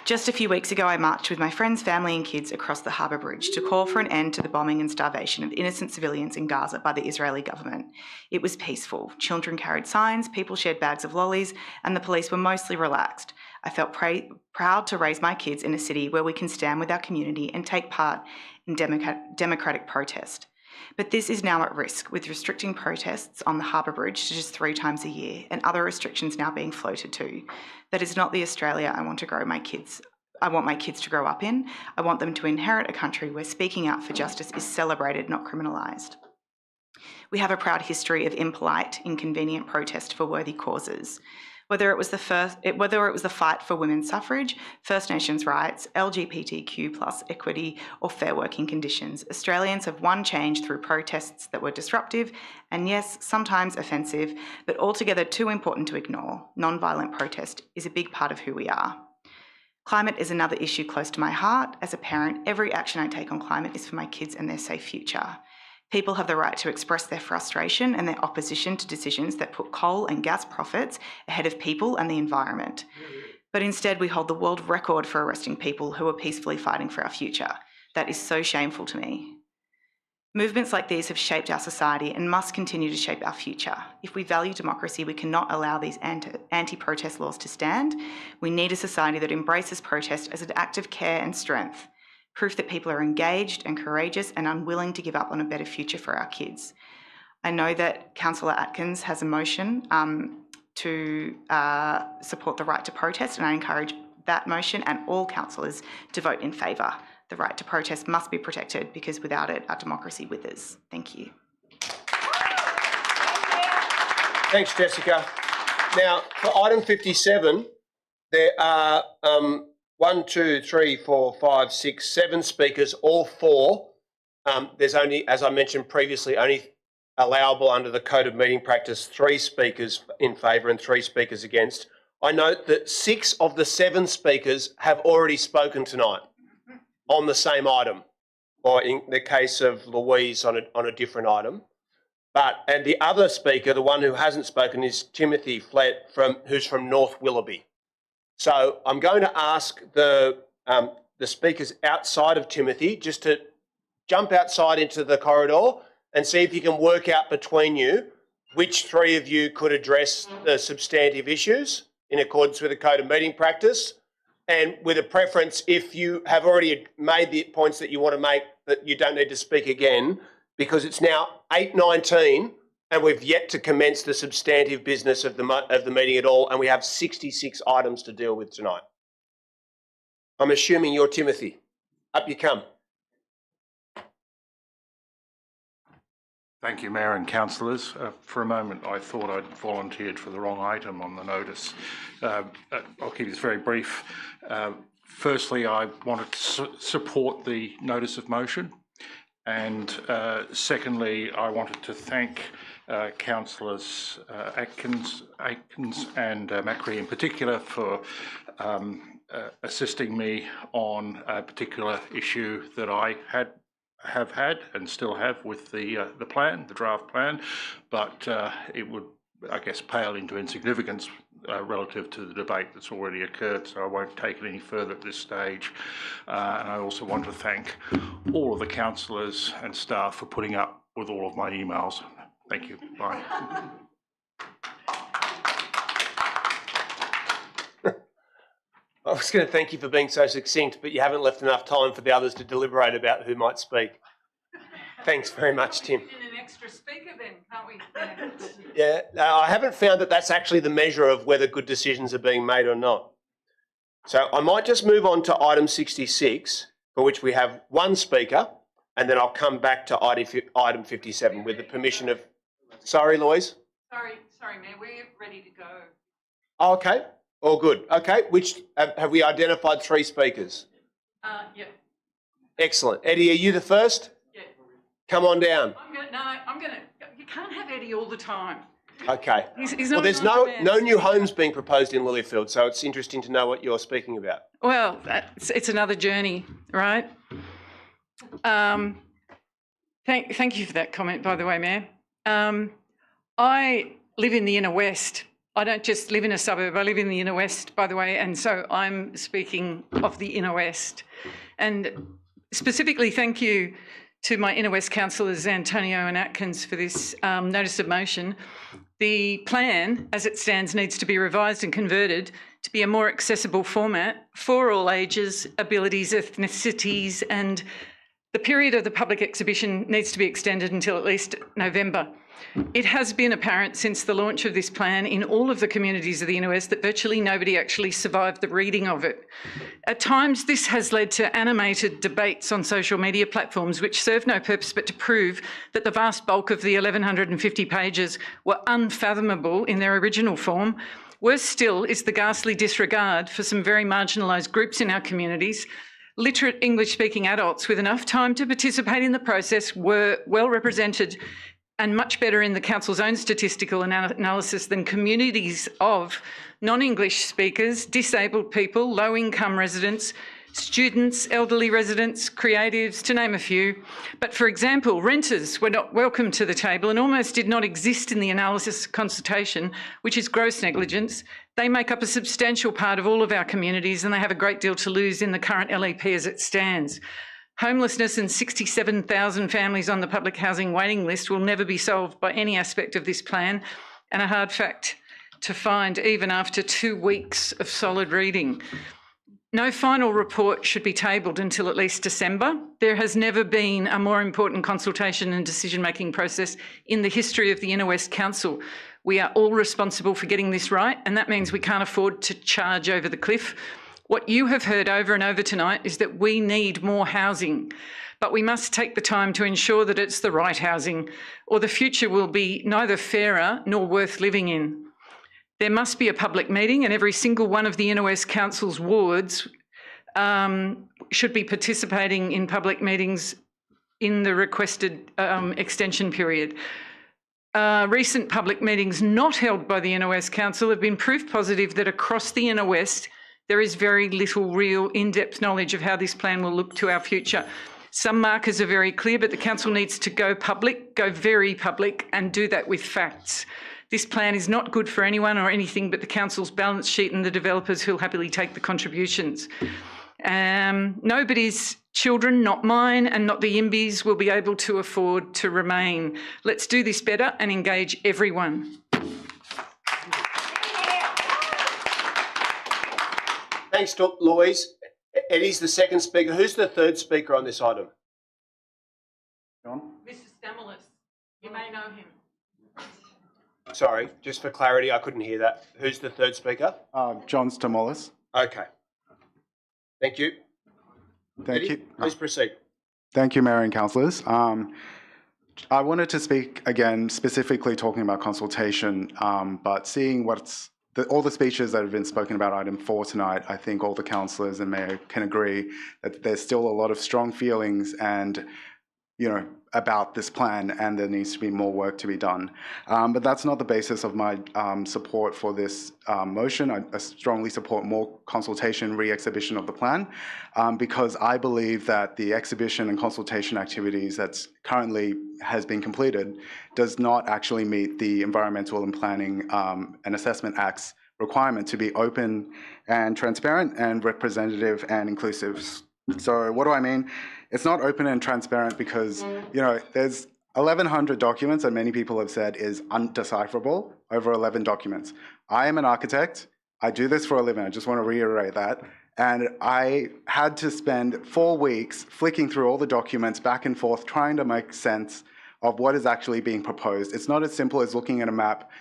Just a few weeks ago, I marched with my friends, family and kids across the Harbour Bridge to call for an end to the bombing and starvation of innocent civilians in Gaza by the Israeli government. It was peaceful. Children carried signs, people shared bags of lollies, and the police were mostly relaxed. I felt proud to raise my kids in a city where we can stand with our community and take part in democratic protest. But this is now at risk, with restricting protests on the Harbour Bridge to just 3 times a year and other restrictions now being floated too. That is not the Australia I want my kids to grow up in. I want them to inherit a country where speaking out for justice is celebrated, not criminalised. We have a proud history of impolite, inconvenient protest for worthy causes. Whether it was the fight for women's suffrage, First Nations rights, LGBTQ+ equity, or fair working conditions, Australians have won change through protests that were disruptive and, yes, sometimes offensive, but altogether too important to ignore. Non-violent protest is a big part of who we are. Climate is another issue close to my heart. As a parent, every action I take on climate is for my kids and their safe future. People have the right to express their frustration and their opposition to decisions that put coal and gas profits ahead of people and the environment. But instead, we hold the world record for arresting people who are peacefully fighting for our future. That is so shameful to me. Movements like these have shaped our society and must continue to shape our future. If we value democracy, we cannot allow these anti-protest laws to stand. We need a society that embraces protest as an act of care and strength. Proof that people are engaged and courageous and unwilling to give up on a better future for our kids. I know that Councillor Atkins has a motion to support the right to protest, and I encourage that motion and all councillors to vote in favour. The right to protest must be protected because without it, our democracy withers. Thank you. Thanks, Jessica. Now, for item 57, there are 1, 2, 3, 4, 5, 6, 7 speakers, all 4. There's only, as I mentioned previously, only allowable under the Code of Meeting Practice 3 speakers in favour and 3 speakers against. I note that 6 of the 7 speakers have already spoken tonight on the same item, or in the case of Louise on a different item. And the other speaker, the one who hasn't spoken, is Timothy Flett, who's from North Willoughby. So I'm going to ask the speakers outside of Timothy just to jump outside into the corridor and see if you can work out between you which three of you could address the substantive issues in accordance with the Code of Meeting Practice, and with a preference, if you have already made the points that you want to make, that you don't need to speak again, because it's now 8:19 and we've yet to commence the substantive business of the meeting at all, and we have 66 items to deal with tonight. I'm assuming you're Timothy. Up you come. Thank you, Mayor and councillors. For a moment, I thought I'd volunteered for the wrong item on the notice. I'll keep this very brief. Firstly, I wanted to support the notice of motion. And secondly, I wanted to thank councillors Atkins and Macri in particular for assisting me on a particular issue that I have had and still have with the plan, the draft plan, but it would, I guess, pale into insignificance relative to the debate that's already occurred, so I won't take it any further at this stage. And I also want to thank all of the councillors and staff for putting up with all of my emails. Thank you. Bye. I was going to thank you for being so succinct, but you haven't left enough time for the others to deliberate about who might speak. Thanks very much, Tim. An extra speaker then, can't we? Yeah, I haven't found that that's actually the measure of whether good decisions are being made or not. So I might just move on to item 66, for which we have one speaker, and then I'll come back to item 57 with the permission of... Sorry, Louise? Sorry, Mayor, we're ready to go. Oh, okay. All good. Okay, which have we identified 3 speakers? Yeah. Excellent. Eddie, are you the first? Yeah. Come on down. You can't have Eddie all the time. Okay. He's Well, not there's no new homes being proposed in Lilyfield, so it's interesting to know what you're speaking about. Well, it's another journey, right? Thank you for that comment, by the way, Mayor. I live in the inner west. I don't just live in a suburb, I live in the inner west, by the way, and so I'm speaking of the inner west. And specifically, thank you to my inner west councillors, Antonio and Atkins, for this notice of motion. The plan, as it stands, needs to be revised and converted to be a more accessible format for all ages, abilities, ethnicities, and the period of the public exhibition needs to be extended until at least November. It has been apparent since the launch of this plan in all of the communities of the inner west that virtually nobody actually survived the reading of it. At times, this has led to animated debates on social media platforms which serve no purpose but to prove that the vast bulk of the 1,150 pages were unfathomable in their original form. Worse still is the ghastly disregard for some very marginalised groups in our communities. Literate English-speaking adults with enough time to participate in the process were well represented and much better in the Council's own statistical analysis than communities of non-English speakers, disabled people, low-income residents, students, elderly residents, creatives, to name a few. But for example, renters were not welcome to the table and almost did not exist in the analysis consultation, which is gross negligence. They make up a substantial part of all of our communities and they have a great deal to lose in the current LEP as it stands. Homelessness and 67,000 families on the public housing waiting list will never be solved by any aspect of this plan, and a hard fact to find even after 2 weeks of solid reading. No final report should be tabled until at least December. There has never been a more important consultation and decision-making process in the history of the Inner West Council. We are all responsible for getting this right, and that means we can't afford to charge over the cliff. What you have heard over and over tonight is that we need more housing, but we must take the time to ensure that it's the right housing, or the future will be neither fairer nor worth living in. There must be a public meeting, and every single one of the Inner West Council's wards should be participating in public meetings in the requested extension period. Recent public meetings not held by the Inner West Council have been proof positive that across the Inner West, there is very little real in-depth knowledge of how this plan will look to our future. Some markers are very clear, but the council needs to go public, go very public, and do that with facts. This plan is not good for anyone or anything but the council's balance sheet and the developers who'll happily take the contributions. Nobody's children, not mine and not the Imbies, will be able to afford to remain. Let's do this better and engage everyone. Thanks, Louise. Eddie's the second speaker. Who's the third speaker on this item? John? Mr. Zorbalas, you may know him. Sorry, just for clarity, I couldn't hear that. Who's the third speaker? John Zorbalas. Okay. Thank you. Thank Eddie, you. please proceed. Thank you, Mayor and councillors. I wanted to speak again, specifically talking about consultation, but seeing all the speeches that have been spoken about item 4 tonight, I think all the councillors and Mayor can agree that there's still a lot of strong feelings and, about this plan, and there needs to be more work to be done. But that's not the basis of my support for this motion. I strongly support more consultation, re-exhibition of the plan, because I believe that the exhibition and consultation activities that's currently has been completed does not actually meet the Environmental and Planning and Assessment Act's requirement to be open and transparent and representative and inclusive. So what do I mean? It's not open and transparent because, there's 1,100 documents that many people have said is undecipherable, over 11 documents. I am an architect. I do this for a living. I just want to reiterate that. And I had to spend 4 weeks flicking through all the documents back and forth, trying to make sense of what is actually being proposed. It's not as simple as looking at a map,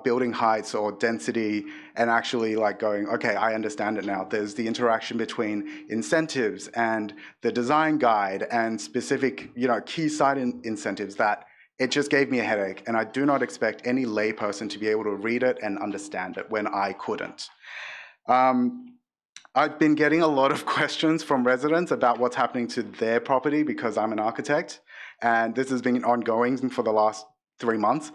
building heights or density, and actually going, okay, I understand it now. There's the interaction between incentives and the design guide and specific, key site incentives that it just gave me a headache. And I do not expect any layperson to be able to read it and understand it when I couldn't. I've been getting a lot of questions from residents about what's happening to their property because I'm an architect, and this has been ongoing for the last 3 months.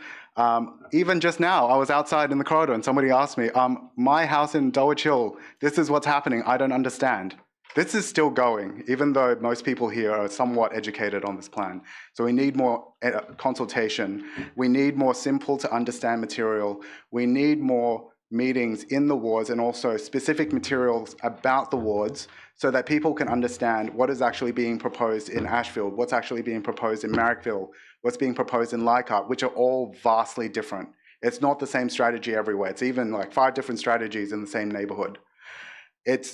Even just now, I was outside in the corridor and somebody asked me, my house in Dulwich Hill, this is what's happening, I don't understand. This is still going, even though most people here are somewhat educated on this plan. So we need more consultation. We need more simple to understand material. We need more meetings in the wards and also specific materials about the wards so that people can understand what is actually being proposed in Ashfield, what's actually being proposed in Marrickville, what's being proposed in Leichhardt, which are all vastly different. It's not the same strategy everywhere. It's even 5 different strategies in the same neighbourhood.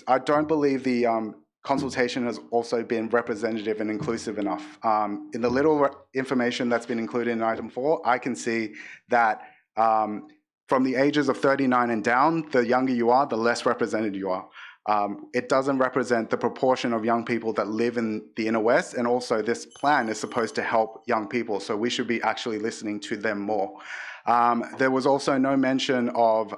I don't believe the consultation has also been representative and inclusive enough. In the little information that's been included in item 4, I can see that from the ages of 39 and down, the younger you are, the less represented you are. It doesn't represent the proportion of young people that live in the inner west, and also this plan is supposed to help young people, so we should be actually listening to them more. There was also no mention of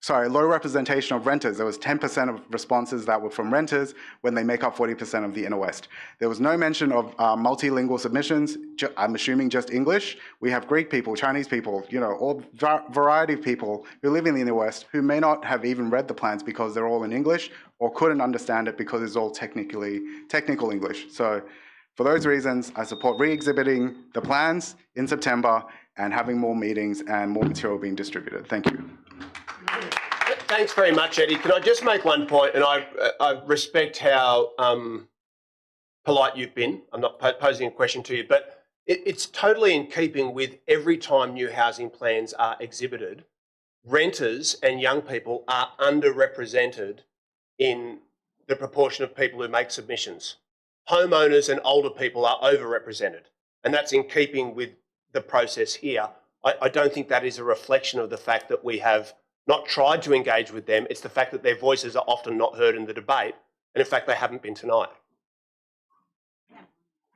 low representation of renters. There was 10% of responses that were from renters when they make up 40% of the inner west. There was no mention of multilingual submissions. I'm assuming just English. We have Greek people, Chinese people, all variety of people who live in the inner west who may not have even read the plans because they're all in English or couldn't understand it because it's all technical English. So for those reasons, I support re-exhibiting the plans in September and having more meetings and more material being distributed. Thank you. Thanks very much, Eddie. Can I just make one point? And I respect how polite you've been. I'm not posing a question to you, but it's totally in keeping with every time new housing plans are exhibited, renters and young people are underrepresented in the proportion of people who make submissions. Homeowners and older people are overrepresented, and that's in keeping with the process here. I don't think that is a reflection of the fact that we have not tried to engage with them. It's the fact that their voices are often not heard in the debate, and in fact they haven't been tonight.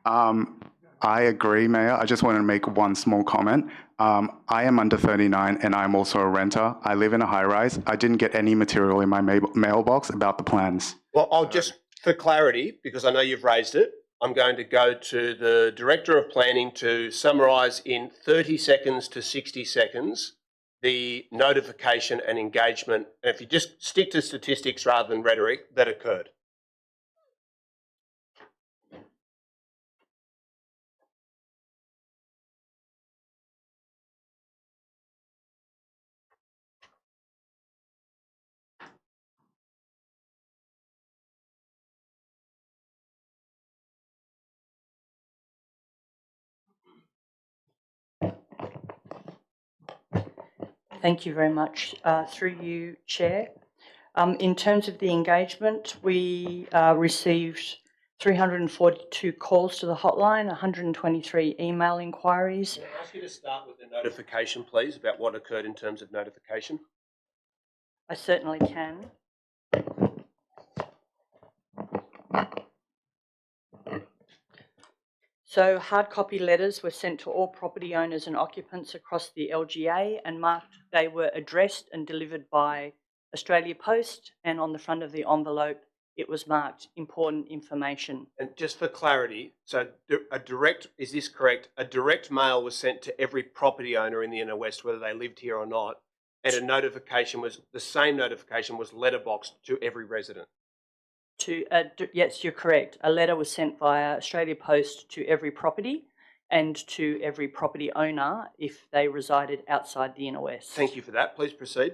I agree, Mayor. I just want to make one small comment. I am under 39 and I'm also a renter. I live in a high-rise. I didn't get any material in my mailbox about the plans. Well, I'll just, for clarity, because I know you've raised it, I'm going to go to the Director of Planning to summarise in 30 seconds to 60 seconds the notification and engagement, and if you just stick to statistics rather than rhetoric, that occurred. Thank you very much. Through you, Chair. In terms of the engagement, we received 342 calls to the hotline, 123 email inquiries. Can I ask you to start with the notification, please, about what occurred in terms of notification? I certainly can. So hard copy letters were sent to all property owners and occupants across the LGA and marked they were addressed and delivered by Australia Post, and on the front of the envelope it was marked important information. And just for clarity, so is this correct? A direct mail was sent to every property owner in the Inner West, whether they lived here or not, and the same notification was letterboxed to every resident. Yes, you're correct. A letter was sent via Australia Post to every property and to every property owner if they resided outside the Inner West. Thank you for that. Please proceed.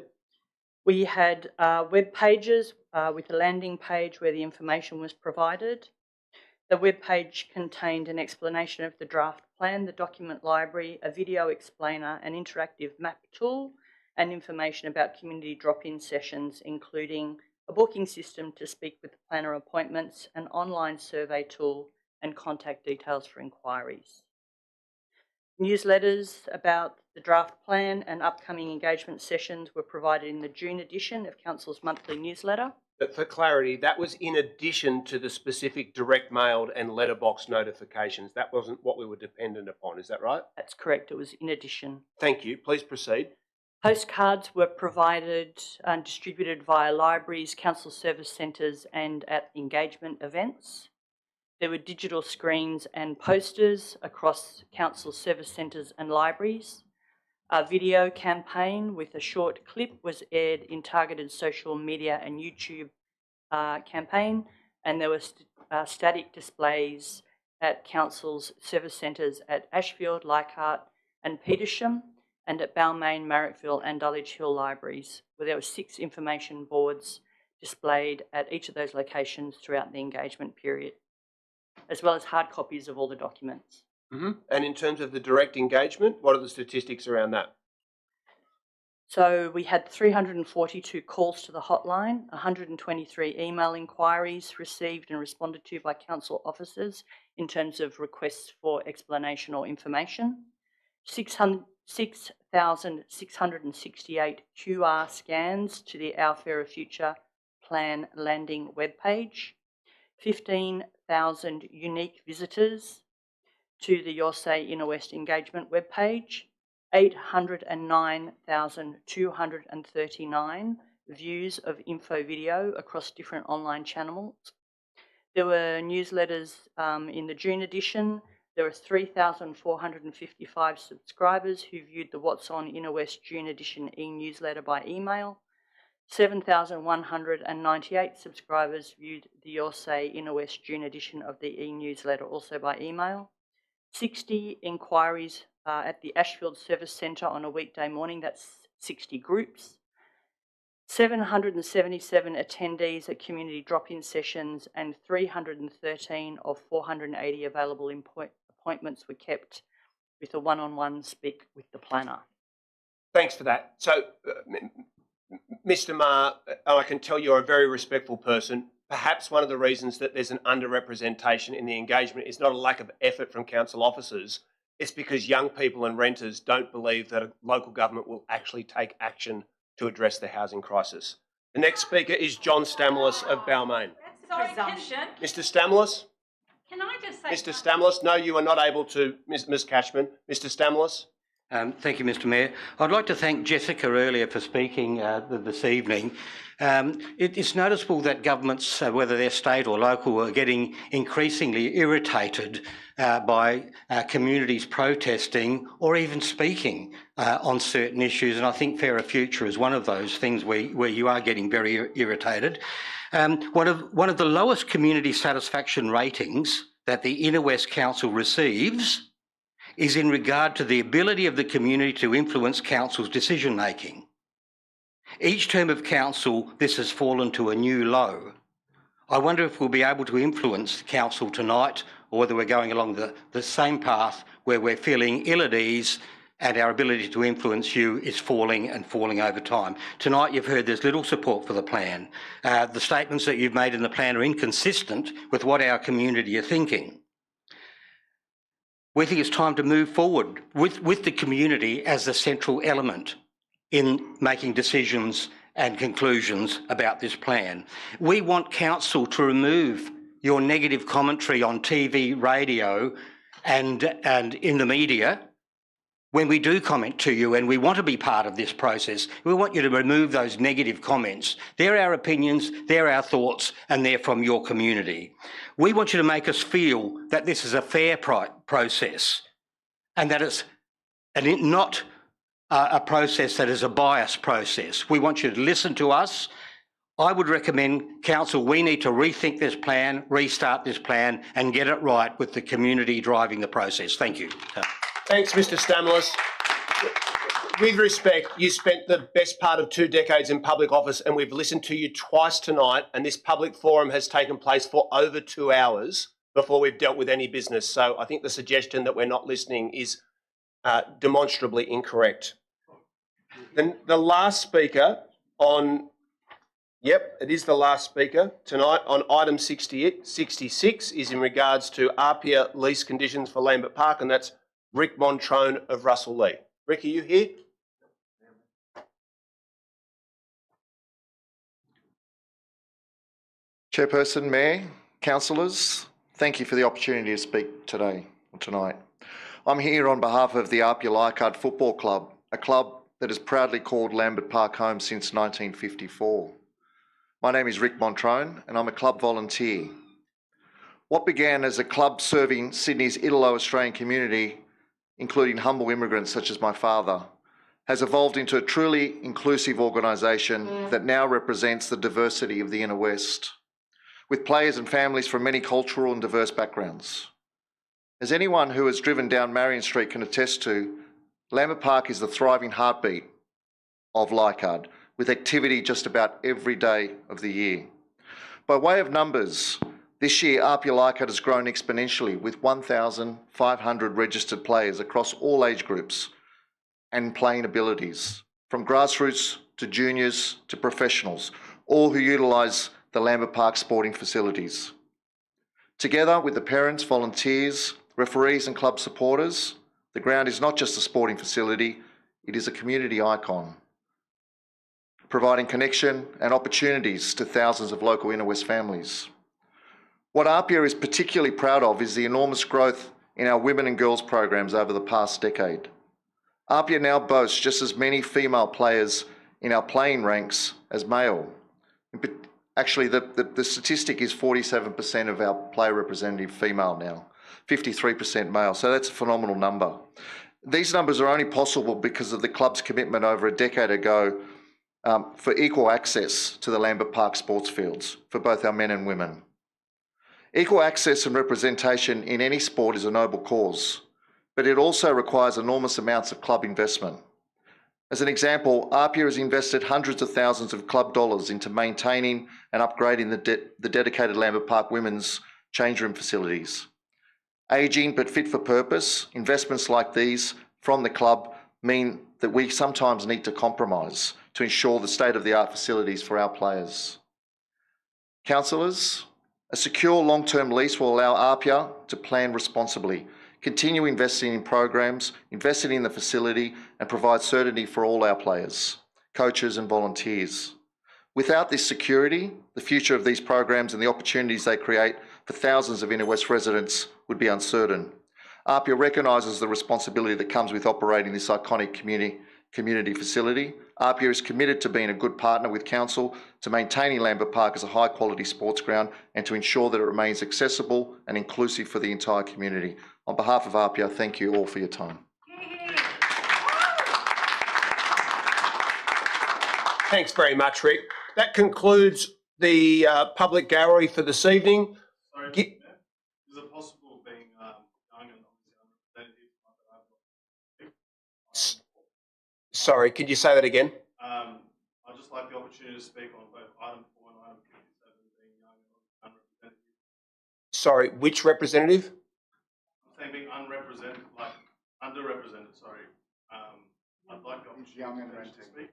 We had web pages with a landing page where the information was provided. The web page contained an explanation of the draft plan, the document library, a video explainer, an interactive map tool, and information about community drop-in sessions, including a booking system to speak with the planner appointments, an online survey tool, and contact details for inquiries. Newsletters about the draft plan and upcoming engagement sessions were provided in the June edition of Council's monthly newsletter. But for clarity, that was in addition to the specific direct mailed and letterbox notifications. That wasn't what we were dependent upon, is that right? That's correct, it was in addition. Thank you. Please proceed. Postcards were provided and distributed via libraries, council service centres and at engagement events. There were digital screens and posters across council service centres and libraries. A video campaign with a short clip was aired in targeted social media and YouTube campaign, and there were static displays at council's service centres at Ashfield, Leichhardt and Petersham, and at Balmain, Marrickville and Dulwich Hill libraries, where there were 6 information boards displayed at each of those locations throughout the engagement period, as well as hard copies of all the documents. And in terms of the direct engagement, what are the statistics around that? So we had 342 calls to the hotline, 123 email inquiries received and responded to by council officers in terms of requests for explanation or information, 6,668 QR scans to the Our Fairer Future Plan landing webpage, 15,000 unique visitors to the Your Say Inner West engagement webpage, 809,239 views of info video across different online channels. There were newsletters in the June edition. There were 3,455 subscribers who viewed the What's On Inner West June edition e-newsletter by email. 7,198 subscribers viewed the Your Say Inner West June edition of the e-newsletter also by email. 60 inquiries at the Ashfield Service Centre on a weekday morning, that's 60 groups. 777 attendees at community drop-in sessions, and 313 of 480 available appointments were kept with a one-on-one speak with the planner. Thanks for that. So, Mr. Ma, I can tell you're a very respectful person. Perhaps one of the reasons that there's an underrepresentation in the engagement is not a lack of effort from council officers. It's because young people and renters don't believe that a local government will actually take action to address the housing crisis. The next speaker is John Stamoulis of Balmain. Mr. Stamoulis? Can I just say... Mr. Stamoulis, no, you are not able to, Ms. Cashman. Mr. Stamoulis? Thank you, Mr. Mayor. I'd like to thank Jessica earlier for speaking this evening. It's noticeable that governments, whether they're state or local, are getting increasingly irritated by communities protesting or even speaking on certain issues, and I think Fairer Future is one of those things where you are getting very irritated. One of the lowest community satisfaction ratings that the Inner West Council receives is in regard to the ability of the community to influence council's decision-making. Each term of council, this has fallen to a new low. I wonder if we'll be able to influence council tonight, or whether we're going along the same path where we're feeling ill at ease and our ability to influence you is falling and falling over time. Tonight you've heard there's little support for the plan. The statements that you've made in the plan are inconsistent with what our community are thinking. We think it's time to move forward with the community as the central element in making decisions and conclusions about this plan. We want council to remove your negative commentary on TV, radio and in the media. When we do comment to you and we want to be part of this process, we want you to remove those negative comments. They're our opinions, they're our thoughts, and they're from your community. We want you to make us feel that this is a fair process and that it's not a process that is a biased process. We want you to listen to us. I would recommend, council, we need to rethink this plan, restart this plan, and get it right with the community driving the process. Thank you. Thanks, Mr. Stamoulis. With respect, you spent the best part of 2 decades in public office and we've listened to you twice tonight, and this public forum has taken place for over 2 hours before we've dealt with any business. So I think the suggestion that we're not listening is demonstrably incorrect. Then the last speaker on, yep, it is the last speaker tonight on item 66 is in regards to APIA lease conditions for Lambert Park, and that's Rick Montrone of Russell Lee. Rick, are you here? Chairperson, Mayor, councillors, thank you for the opportunity to speak tonight. I'm here on behalf of the APIA Leichhardt Football Club, a club that has proudly called Lambert Park home since 1954. My name is Rick Montrone and I'm a club volunteer. What began as a club serving Sydney's Italo-Australian community, including humble immigrants such as my father, has evolved into a truly inclusive organisation that now represents the diversity of the Inner West, with players and families from many cultural and diverse backgrounds. As anyone who has driven down Marion Street can attest to, Lambert Park is the thriving heartbeat of Leichhardt, with activity just about every day of the year. By way of numbers, this year APIA Leichhardt has grown exponentially with 1,500 registered players across all age groups and playing abilities, from grassroots to juniors to professionals, all who utilise the Lambert Park sporting facilities. Together with the parents, volunteers, referees and club supporters, the ground is not just a sporting facility, it is a community icon, providing connection and opportunities to thousands of local Inner West families. What APIA is particularly proud of is the enormous growth in our women and girls programs over the past decade. APIA now boasts just as many female players in our playing ranks as male. Actually, the statistic is 47% of our player representative female now, 53% male, so that's a phenomenal number. These numbers are only possible because of the club's commitment over a decade ago for equal access to the Lambert Park sports fields for both our men and women. Equal access and representation in any sport is a noble cause, but it also requires enormous amounts of club investment. As an example, APIA has invested hundreds of thousands of club dollars into maintaining and upgrading the dedicated Lambert Park women's change room facilities. Ageing but fit for purpose, investments like these from the club mean that we sometimes need to compromise to ensure the state-of-the-art facilities for our players. Councillors, a secure long-term lease will allow APIA to plan responsibly, continue investing in programs, investing in the facility, and provide certainty for all our players, coaches and volunteers. Without this security, the future of these programs and the opportunities they create for thousands of Inner West residents would be uncertain. APIA recognises the responsibility that comes with operating this iconic community facility. APIA is committed to being a good partner with Council, to maintaining Lambert Park as a high quality sports ground and to ensure that it remains accessible and inclusive for the entire community. On behalf of APIA, thank you all for your time. Thanks very much, Rick. That concludes the public gallery for this evening. Sorry, Mr. Mayor, is it possible being young and obviously unrepresentative? Sorry, could you say that again? I'd just like the opportunity to speak on both item 4 and item 57, being young and unrepresentative. Sorry, which representative? I'm saying being unrepresented, like underrepresented, sorry. I'd like the opportunity to speak.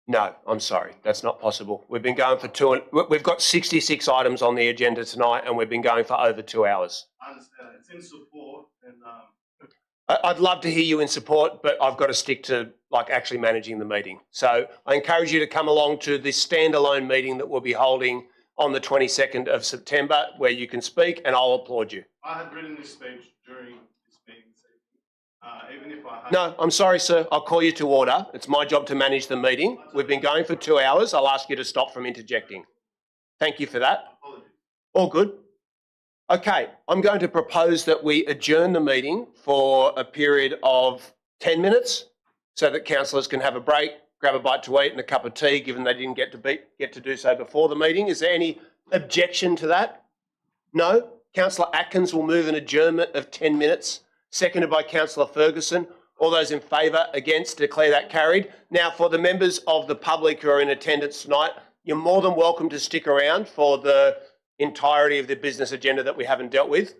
No, I'm sorry, that's not possible. We've been going for we've got 66 items on the agenda tonight and we've been going for over 2 hours. I understand that. It's in support and I'd love to hear you in support, but I've got to stick to actually managing the meeting. So I encourage you to come along to this standalone meeting that we'll be holding on the 22nd of September where you can speak and I'll applaud you. I had written this speech during this meeting this evening. Even if I had... No, I'm sorry, sir. I'll call you to order. It's my job to manage the meeting. We've been going for 2 hours. I'll ask you to stop from interjecting. Thank you for that. Apologies. All good. Okay, I'm going to propose that we adjourn the meeting for a period of 10 minutes so that councillors can have a break, grab a bite to eat and a cup of tea, given they didn't get to do so before the meeting. Is there any objection to that? No? Councillor Atkins will move an adjournment of 10 minutes, seconded by Councillor Ferguson. All those in favour, against, declare that carried. Now, for the members of the public who are in attendance tonight, you're more than welcome to stick around for the entirety of the business agenda that we haven't dealt with,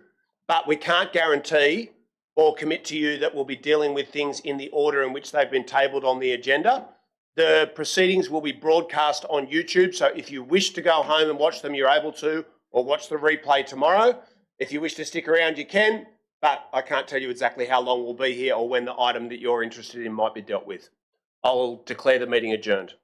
but we can't guarantee or commit to you that we'll be dealing with things in the order in which they've been tabled on the agenda. The proceedings will be broadcast on YouTube, so if you wish to go home and watch them, you're able to, or watch the replay tomorrow. If you wish to stick around, you can, but I can't tell you exactly how long we'll be here or when the item that you're interested in might be dealt with. I'll declare the meeting adjourned.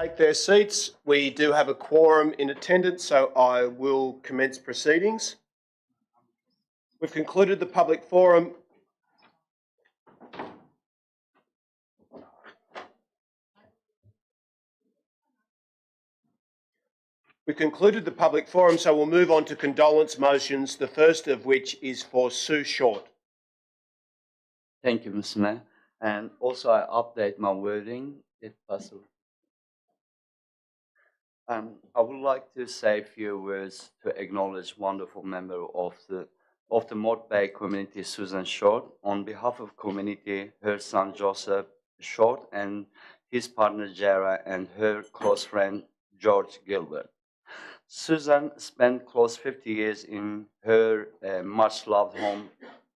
take their seats. We do have a quorum in attendance, so I will commence proceedings. We've concluded the public forum. We've concluded the public forum, so we'll move on to condolence motions, the first of which is for Sue Short. Thank you, Mr. Mayor. And also I update my wording if possible. I would like to say a few words to acknowledge wonderful member of the Moat Bay community, Susan Short. On behalf of community, her son Joseph Short and his partner Jara and her close friend George Gilbert. Susan spent close 50 years in her much loved home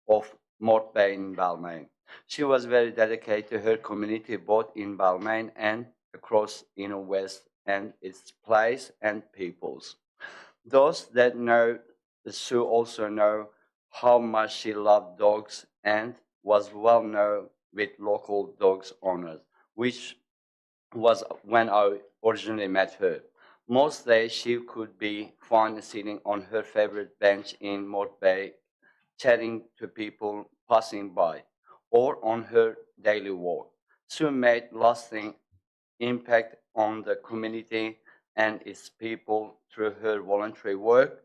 of Moat Bay in Balmain. She was very dedicated to her community both in Balmain and across Inner West and its place and peoples. Those that know Sue also know how much she loved dogs and was well known with local dogs owners, which was when I originally met her. Most days she could be found sitting on her favorite bench in Moat Bay, chatting to people passing by, or on her daily walk. Sue made lasting impact on the community and its people through her voluntary work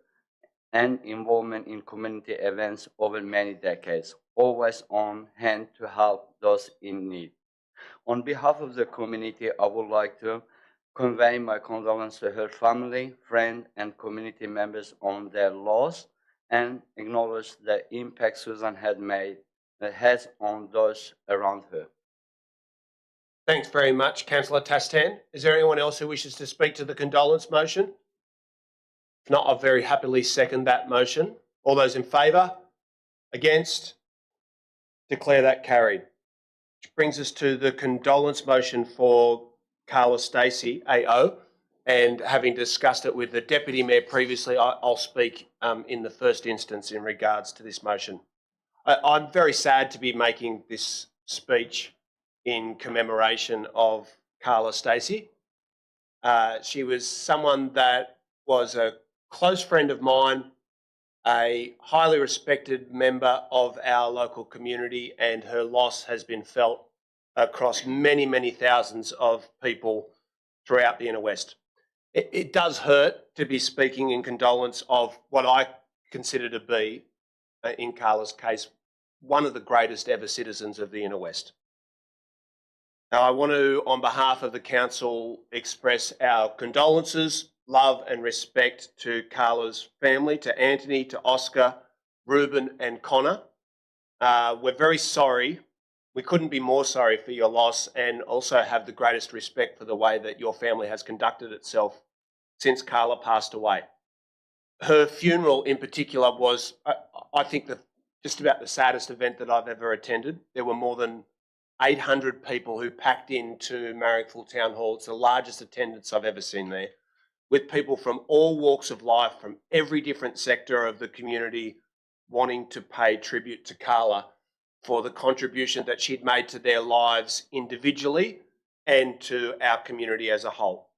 and involvement in community events over many decades, always on hand to help those in need. On behalf of the community, I would like to convey my condolence to her family, friends, and community members on their loss and acknowledge the impact Susan has on those around her. Thanks very much, Councillor Tastan. Is there anyone else who wishes to speak to the condolence motion? If not, I'll very happily second that motion. All those in favour? Against? Declare that carried. Which brings us to the condolence motion for Carla Stacey, AO, and having discussed it with the Deputy Mayor previously, I'll speak in the first instance in regards to this motion. I'm very sad to be making this speech in commemoration of Carla Stacey. She was someone that was a close friend of mine, a highly respected member of our local community, and her loss has been felt across many, many thousands of people throughout the Inner West. It does hurt to be speaking in condolence of what I consider to be, in Carla's case, one of the greatest ever citizens of the Inner West. Now, I want to, on behalf of the Council, express our condolences, love and respect to Carla's family, to Anthony, to Oscar, Ruben and Connor. We're very sorry. We couldn't be more sorry for your loss, and also have the greatest respect for the way that your family has conducted itself since Carla passed away. Her funeral in particular was, I think, just about the saddest event that I've ever attended. There were more than 800 people who packed into Marrickville Town Hall. It's the largest attendance I've ever seen there, with people from all walks of life, from every different sector of the community, wanting to pay tribute to Carla for the contribution that she'd made to their lives individually and to our community as a whole.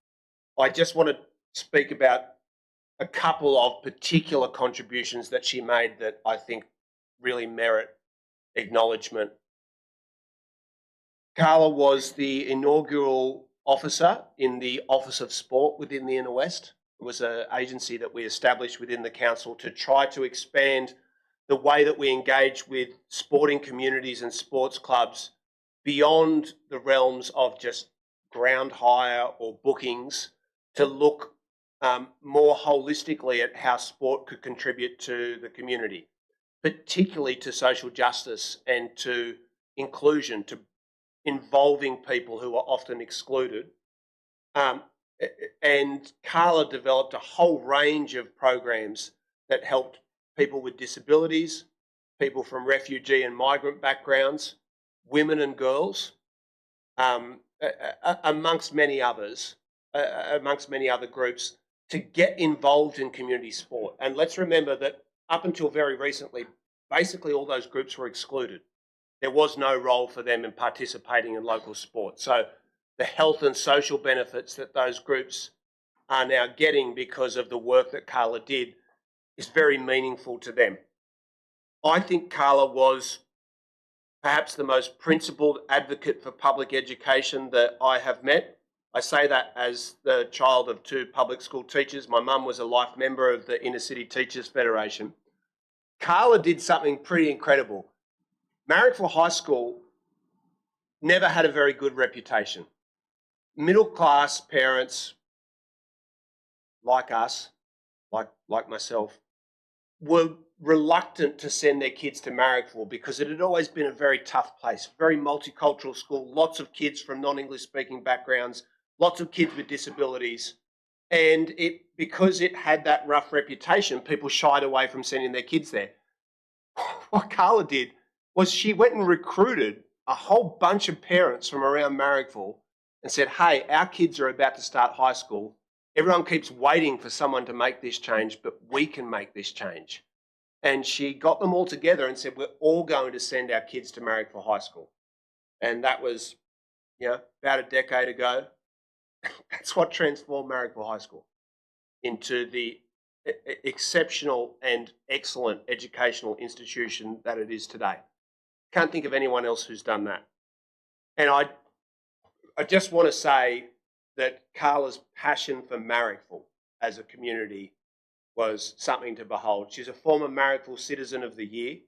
I just want to speak about a couple of particular contributions that she made that I think really merit acknowledgement. Carla was the inaugural officer in the Office of Sport within the Inner West. It was an agency that we established within the council to try to expand the way that we engage with sporting communities and sports clubs beyond the realms of just ground hire or bookings, to look more holistically at how sport could contribute to the community, particularly to social justice and to inclusion, to involving people who are often excluded. And Carla developed a whole range of programs that helped people with disabilities, people from refugee and migrant backgrounds, women and girls, amongst many others, amongst many other groups, to get involved in community sport. And let's remember that up until very recently, basically all those groups were excluded. There was no role for them in participating in local sport. So the health and social benefits that those groups are now getting because of the work that Carla did is very meaningful to them. I think Carla was perhaps the most principled advocate for public education that I have met. I say that as the child of 2 public school teachers. My mum was a life member of the Inner City Teachers Federation. Carla did something pretty incredible. Marrickville High School never had a very good reputation. Middle class parents like us, like myself, were reluctant to send their kids to Marrickville because it had always been a very tough place, very multicultural school, lots of kids from non-English speaking backgrounds, lots of kids with disabilities. And because it had that rough reputation, people shied away from sending their kids there. What Carla did was she went and recruited a whole bunch of parents from around Marrickville and said, hey, our kids are about to start high school. Everyone keeps waiting for someone to make this change, but we can make this change. And she got them all together and said, we're all going to send our kids to Marrickville High School. And that was, about a decade ago. That's what transformed Marrickville High School into the exceptional and excellent educational institution that it is today. Can't think of anyone else who's done that. And I just want to say that Carla's passion for Marrickville as a community was something to behold. She's a former Marrickville Citizen of the Year,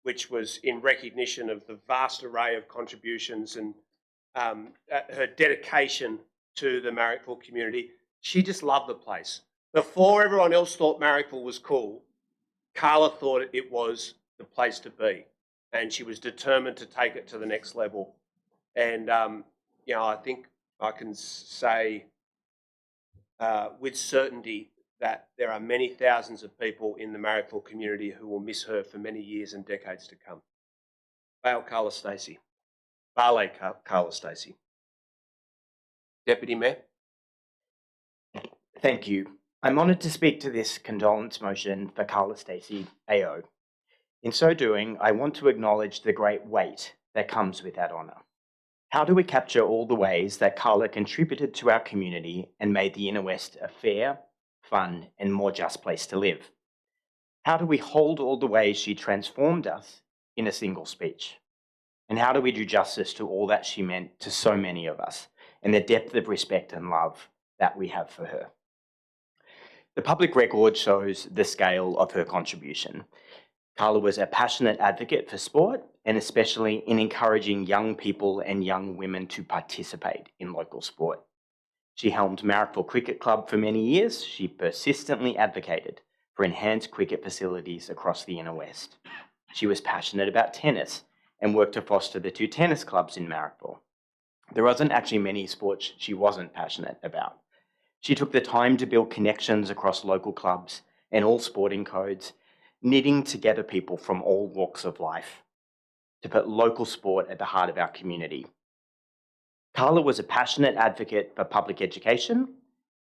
which was in recognition of the vast array of contributions and her dedication to the Marrickville community. She just loved the place. Before everyone else thought Marrickville was cool, Carla thought it was the place to be, and she was determined to take it to the next level. And I think I can say with certainty that there are many thousands of people in the Marrickville community who will miss her for many years and decades to come. Bail Carla Stacey. Bale Carla Stacey. Deputy Mayor. Thank you. I'm honoured to speak to this condolence motion for Carla Stacey AO. In so doing, I want to acknowledge the great weight that comes with that honour. How do we capture all the ways that Carla contributed to our community and made the Inner West a fair, fun and more just place to live? How do we hold all the ways she transformed us in a single speech? And how do we do justice to all that she meant to so many of us and the depth of respect and love that we have for her? The public record shows the scale of her contribution. Carla was a passionate advocate for sport and especially in encouraging young people and young women to participate in local sport. She helmed Marrickville Cricket Club for many years. She persistently advocated for enhanced cricket facilities across the Inner West. She was passionate about tennis and worked to foster the 2 tennis clubs in Marrickville. There wasn't actually many sports she wasn't passionate about. She took the time to build connections across local clubs and all sporting codes, knitting together people from all walks of life to put local sport at the heart of our community. Carla was a passionate advocate for public education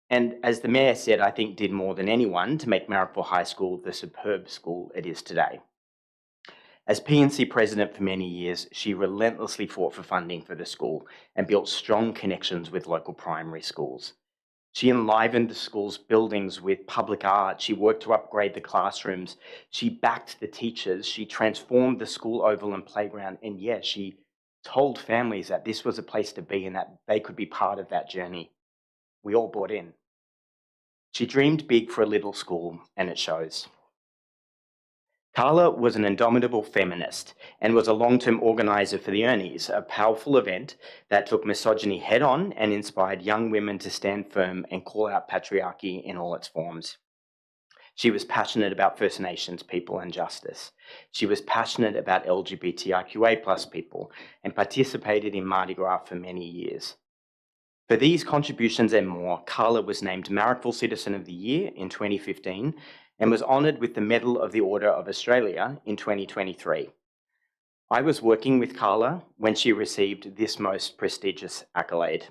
and, as the Mayor said, I think did more than anyone to make Marrickville High School the superb school it is today. As P&C President for many years, she relentlessly fought for funding for the school and built strong connections with local primary schools. She enlivened the school's buildings with public art. She worked to upgrade the classrooms. She backed the teachers. She transformed the school oval and playground. And yes, she told families that this was a place to be and that they could be part of that journey. We all bought in. She dreamed big for a little school, and it shows. Carla was an indomitable feminist and was a long-term organiser for the Ernies, a powerful event that took misogyny head-on and inspired young women to stand firm and call out patriarchy in all its forms. She was passionate about First Nations people and justice. She was passionate about LGBTIQA+ people and participated in Mardi Gras for many years. For these contributions and more, Carla was named Marrickville Citizen of the Year in 2015 and was honoured with the Medal of the Order of Australia in 2023. I was working with Carla when she received this most prestigious accolade.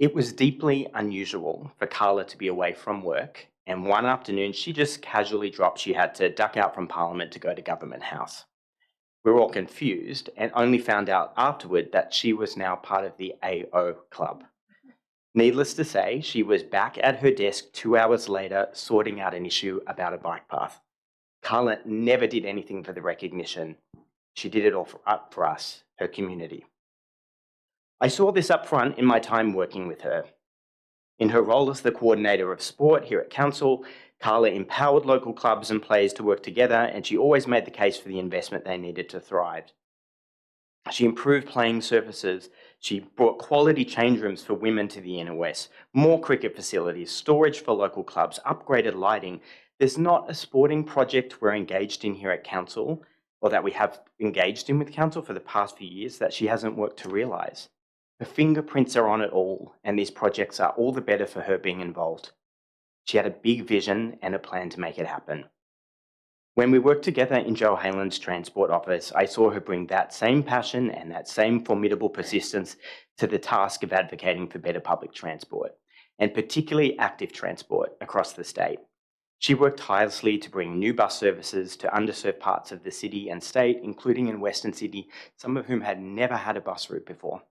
It was deeply unusual for Carla to be away from work, and one afternoon she just casually dropped she had to duck out from Parliament to go to Government House. We were all confused and only found out afterward that she was now part of the AO club. Needless to say, she was back at her desk 2 hours later sorting out an issue about a bike path. Carla never did anything for the recognition. She did it all up for us, her community. I saw this up front in my time working with her. In her role as the coordinator of sport here at Council, Carla empowered local clubs and players to work together, and she always made the case for the investment they needed to thrive. She improved playing surfaces. She brought quality change rooms for women to the Inner West, more cricket facilities, storage for local clubs, upgraded lighting. There's not a sporting project we're engaged in here at Council, or that we have engaged in with Council for the past few years, that she hasn't worked to realise. Her fingerprints are on it all, and these projects are all the better for her being involved. She had a big vision and a plan to make it happen. When we worked together in Joe Halen's transport office, I saw her bring that same passion and that same formidable persistence to the task of advocating for better public transport, and particularly active transport across the state. She worked tirelessly to bring new bus services to underserved parts of the city and state, including in Western Sydney, some of whom had never had a bus route before.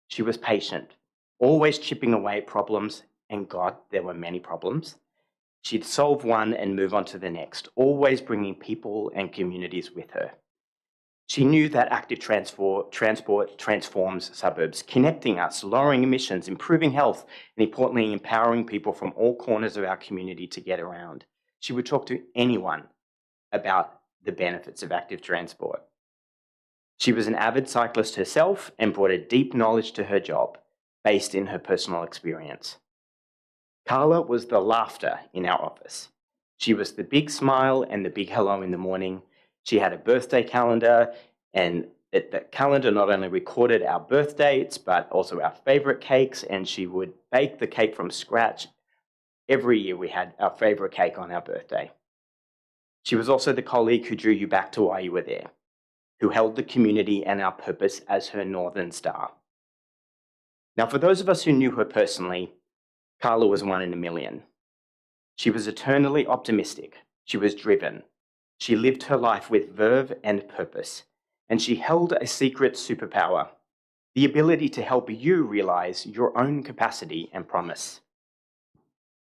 She was patient, always chipping away at problems, and God, there were many problems. She'd solve one and move on to the next, always bringing people and communities with her. She knew that active transport transforms suburbs, connecting us, lowering emissions, improving health, and importantly, empowering people from all corners of our community to get around. She would talk to anyone about the benefits of active transport. She was an avid cyclist herself and brought a deep knowledge to her job, based in her personal experience. Carla was the laughter in our office. She was the big smile and the big hello in the morning. She had a birthday calendar, and that calendar not only recorded our birth dates, but also our favourite cakes, and she would bake the cake from scratch. Every year we had our favourite cake on our birthday. She was also the colleague who drew you back to why you were there, who held the community and our purpose as her Northern Star. Now, for those of us who knew her personally, Carla was one in a million. She was eternally optimistic. She was driven. She lived her life with verve and purpose, and she held a secret superpower, the ability to help you realize your own capacity and promise.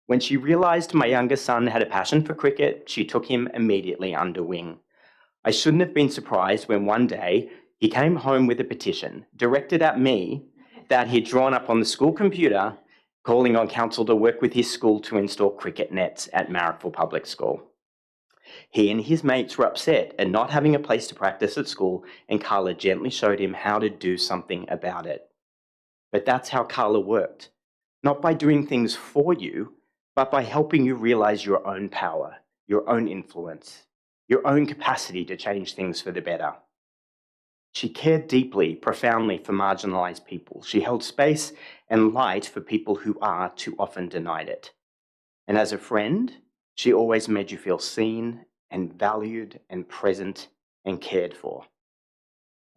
When she realized my younger son had a passion for cricket, she took him immediately under wing. I shouldn't have been surprised when one day he came home with a petition directed at me that he'd drawn up on the school computer, calling on council to work with his school to install cricket nets at Marrickville Public School. He and his mates were upset at not having a place to practice at school, and Carla gently showed him how to do something about it. But that's how Carla worked, not by doing things for you, but by helping you realize your own power, your own influence, your own capacity to change things for the better. She cared deeply, profoundly for marginalized people. She held space and light for people who are too often denied it. And as a friend, she always made you feel seen and valued and present and cared for.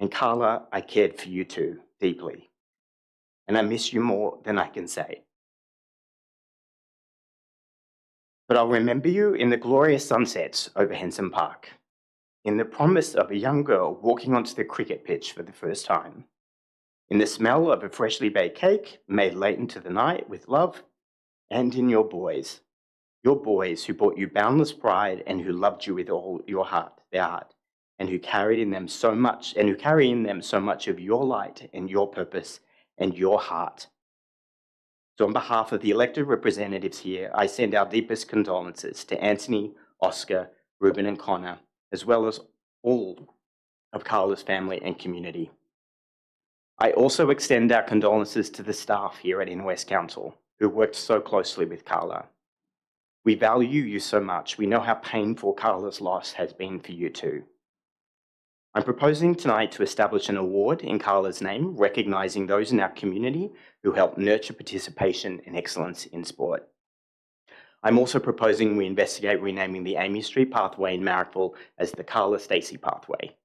And Carla, I cared for you too, deeply. And I miss you more than I can say. But I'll remember you in the glorious sunsets over Henson Park, in the promise of a young girl walking onto the cricket pitch for the first time, in the smell of a freshly baked cake made late into the night with love, and in your boys who brought you boundless pride and who loved you with all their heart, and who carry in them so much of your light and your purpose and your heart. So on behalf of the elected representatives here, I send our deepest condolences to Anthony, Oscar, Ruben and Connor, as well as all of Carla's family and community. I also extend our condolences to the staff here at Inner West Council, who worked so closely with Carla. We value you so much. We know how painful Carla's loss has been for you too. I'm proposing tonight to establish an award in Carla's name, recognising those in our community who help nurture participation and excellence in sport. I'm also proposing we investigate renaming the Amy Street pathway in Marrickville as the Carla Stacey pathway.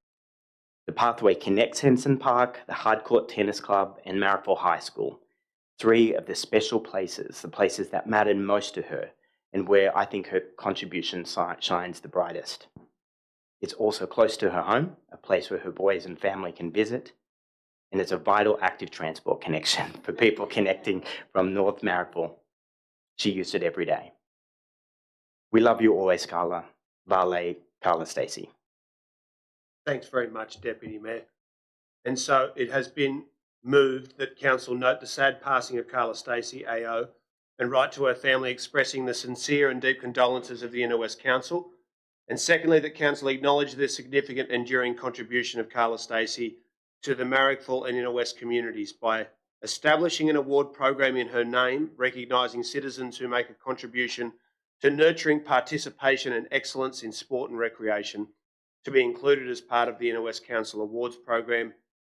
The pathway connects Henson Park, the Hardcourt Tennis Club and Marrickville High School, three of the special places, the places that mattered most to her and where I think her contribution shines the brightest. It's also close to her home, a place where her boys and family can visit, and it's a vital active transport connection for people connecting from North Marrickville. She used it every day. We love you always, Carla. Vale, Carla Stacey. Thanks very much, Deputy Mayor. And so it has been moved that Council note the sad passing of Carla Stacey, AO, and write to her family expressing the sincere and deep condolences of the Inner West Council. And secondly, that Council acknowledge the significant enduring contribution of Carla Stacey to the Marrickville and Inner West communities by establishing an award program in her name, recognising citizens who make a contribution to nurturing participation and excellence in sport and recreation, to be included as part of the Inner West Council Awards program,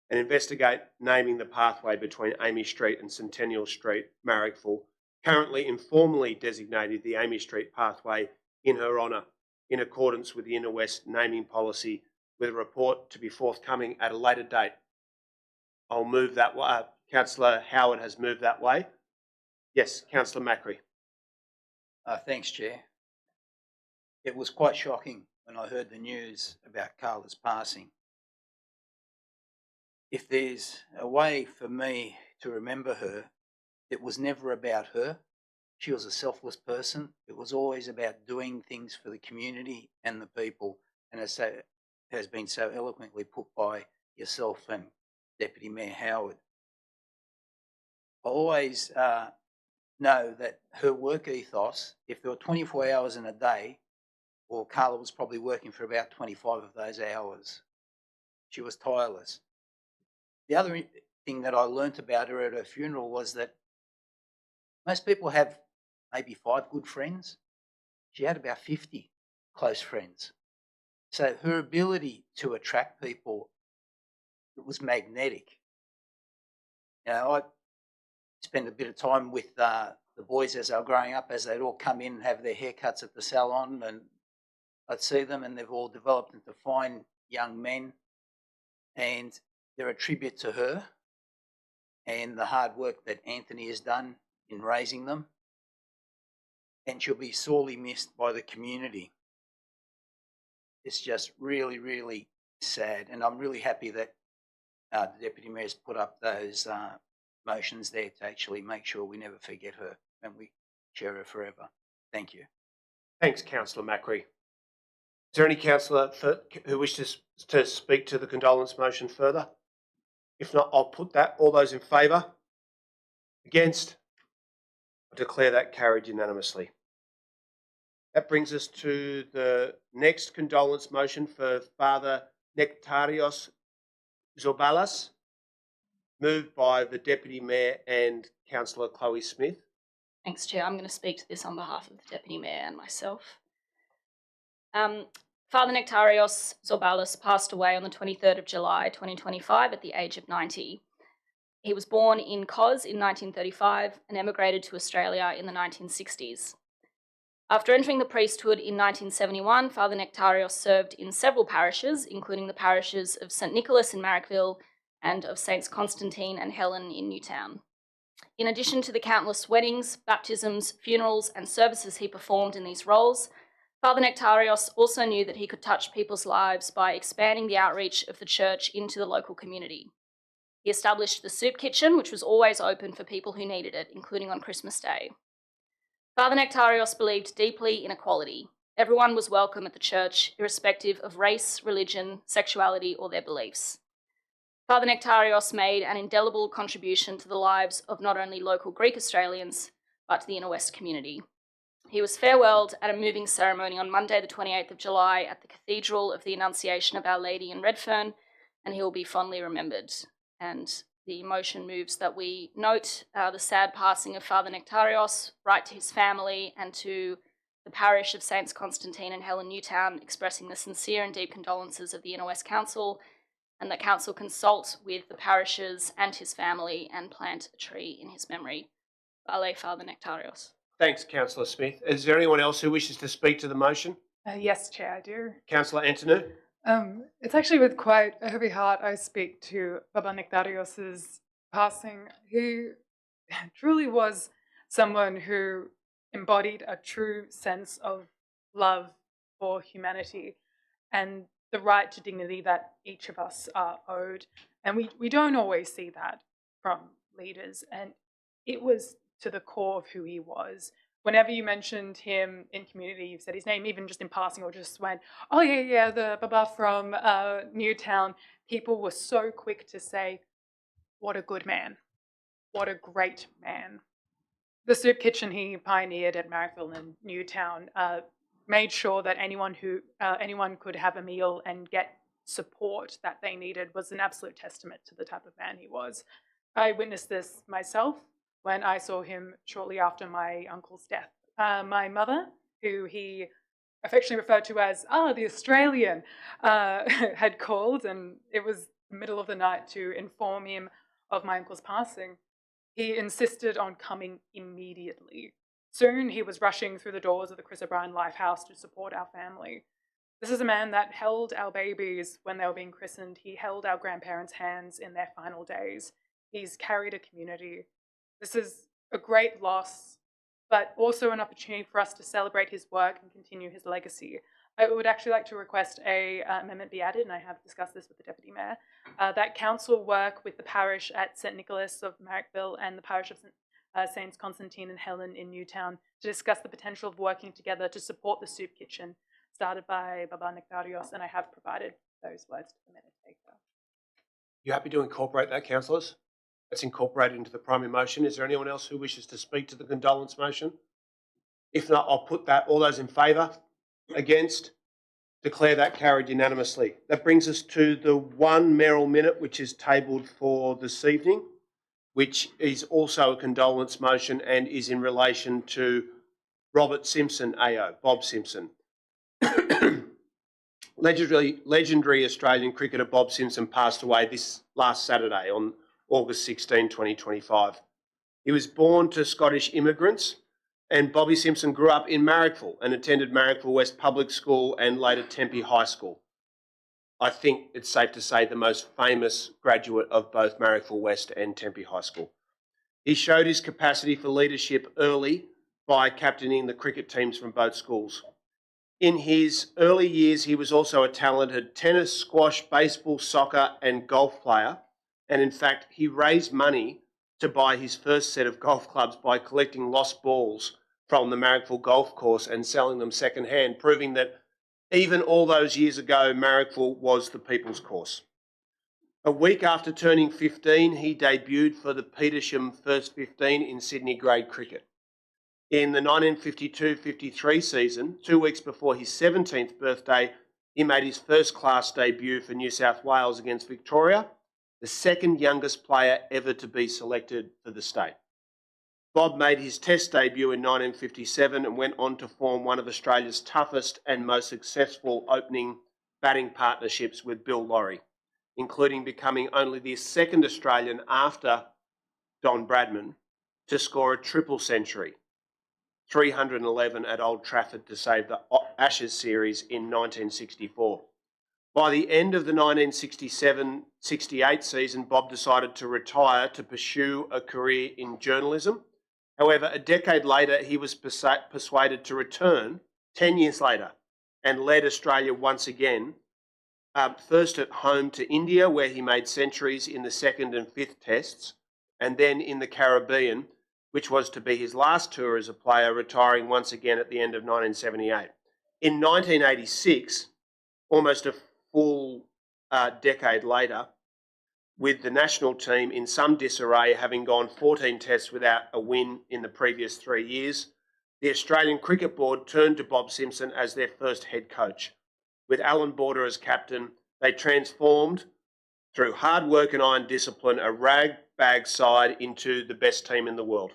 and investigate naming the pathway between Amy Street and Centennial Street, Marrickville, currently informally designated the Amy Street pathway in her honour, in accordance with the Inner West naming policy, with a report to be forthcoming at a later date. I'll move that way. Councillor Howard has moved that way. Yes, Councillor Macri. Thanks, Chair. It was quite shocking when I heard the news about Carla's passing. If there's a way for me to remember her, it was never about her. She was a selfless person. It was always about doing things for the community and the people, and as has been so eloquently put by yourself and Deputy Mayor Howard. I always know that her work ethos, if there were 24 hours in a day, well, Carla was probably working for about 25 of those hours. She was tireless. The other thing that I learnt about her at her funeral was that most people have maybe 5 good friends. She had about 50 close friends. So her ability to attract people, it was magnetic. You know, I spent a bit of time with the boys as they were growing up, as they'd all come in and have their haircuts at the salon, and I'd see them and they've all developed into fine young men, and they're a tribute to her and the hard work that Anthony has done in raising them, and she'll be sorely missed by the community. It's just really, really sad, and I'm really happy that the Deputy Mayor's put up those motions there to actually make sure we never forget her and we share her forever. Thank you. Thanks, Councillor Macri. Is there any councillor who wishes to speak to the condolence motion further? If not, I'll put that. All those in favour? Against? I declare that carried unanimously. That brings us to the next condolence motion for Father Nektarios Zorbalas, moved by the Deputy Mayor and Councillor Chloe Smith. Thanks, Chair. I'm going to speak to this on behalf of the Deputy Mayor and myself. Father Nektarios Zorbalas passed away on the 23rd of July 2025 at the age of 90. He was born in Kos in 1935 and emigrated to Australia in the 1960s. After entering the priesthood in 1971, Father Nektarios served in several parishes, including the parishes of St Nicholas in Marrickville and of Saints Constantine and Helen in Newtown. In addition to the countless weddings, baptisms, funerals, and services he performed in these roles, Father Nektarios also knew that he could touch people's lives by expanding the outreach of the church into the local community. He established the soup kitchen, which was always open for people who needed it, including on Christmas Day. Father Nektarios believed deeply in equality. Everyone was welcome at the church, irrespective of race, religion, sexuality, or their beliefs. Father Nektarios made an indelible contribution to the lives of not only local Greek Australians, but the Inner West community. He was farewelled at a moving ceremony on Monday, the 28th of July at the Cathedral of the Annunciation of Our Lady in Redfern, and he will be fondly remembered. And the motion moves that we note the sad passing of Father Nektarios, write to his family and to the parish of Saints Constantine and Helen Newtown, expressing the sincere and deep condolences of the Inner West Council, and that Council consult with the parishes and his family and plant a tree in his memory. Vale, Father Nektarios. Thanks, Councillor Smith. Is there anyone else who wishes to speak to the motion? Yes, Chair, I do. Councillor Antonou? It's actually with quite a heavy heart I speak to Baba Nektarios's passing. He truly was someone who embodied a true sense of love for humanity. And the right to dignity that each of us are owed. And we don't always see that from leaders. And it was to the core of who he was. Whenever you mentioned him in community, you've said his name, even just in passing, or just went, oh yeah, the Baba from Newtown. People were so quick to say, what a good man. What a great man. The soup kitchen he pioneered at Marrickville and Newtown made sure that anyone could have a meal and get support that they needed was an absolute testament to the type of man he was. I witnessed this myself when I saw him shortly after my uncle's death. My mother, who he affectionately referred to as the Australian, had called, and it was the middle of the night, to inform him of my uncle's passing. He insisted on coming immediately. Soon he was rushing through the doors of the Chris O'Brien Lifehouse to support our family. This is a man that held our babies when they were being christened. He held our grandparents' hands in their final days. He's carried a community. This is a great loss, but also an opportunity for us to celebrate his work and continue his legacy. I would actually like to request a amendment be added, and I have discussed this with the Deputy Mayor, that council work with the parish at St Nicholas of Marrickville and the parish of Saints Constantine and Helen in Newtown to discuss the potential of working together to support the soup kitchen started by Baba Nektarios, and I have provided those words to the minute taker. You happy to incorporate that, councillors? That's incorporated into the primary motion. Is there anyone else who wishes to speak to the condolence motion? If not, I'll put that. All those in favour? Against? Declare that carried unanimously. That brings us to the one mayoral minute which is tabled for this evening, which is also a condolence motion and is in relation to Robert Simpson AO, Bob Simpson. Legendary Australian cricketer Bob Simpson passed away this last Saturday on August 16, 2025. He was born to Scottish immigrants, and Bobby Simpson grew up in Marrickville and attended Marrickville West Public School and later Tempe High School. I think it's safe to say the most famous graduate of both Marrickville West and Tempe High School. He showed his capacity for leadership early by captaining the cricket teams from both schools. In his early years, he was also a talented tennis, squash, baseball, soccer and golf player. And in fact, he raised money to buy his first set of golf clubs by collecting lost balls from the Marrickville golf course and selling them secondhand, proving that even all those years ago, Marrickville was the people's course. A week after turning 15, he debuted for the Petersham First 15 in Sydney grade cricket. In the 1952-53 season, 2 weeks before his 17th birthday, he made his first class debut for New South Wales against Victoria, the second youngest player ever to be selected for the state. Bob made his Test debut in 1957 and went on to form one of Australia's toughest and most successful opening batting partnerships with Bill Lawry, including becoming only the second Australian after Don Bradman to score a triple century, 311 at Old Trafford to save the Ashes series in 1964. By the end of the 1967-68 season, Bob decided to retire to pursue a career in journalism. However, a decade later, he was persuaded to return 10 years later and led Australia once again, first at home to India, where he made centuries in the second and fifth tests, and then in the Caribbean, which was to be his last tour as a player, retiring once again at the end of 1978. In 1986, almost a full decade later, with the national team in some disarray, having gone 14 tests without a win in the previous 3 years, the Australian Cricket Board turned to Bob Simpson as their first head coach. With Alan Border as captain, they transformed, through hard work and iron discipline, a rag-bag side into the best team in the world.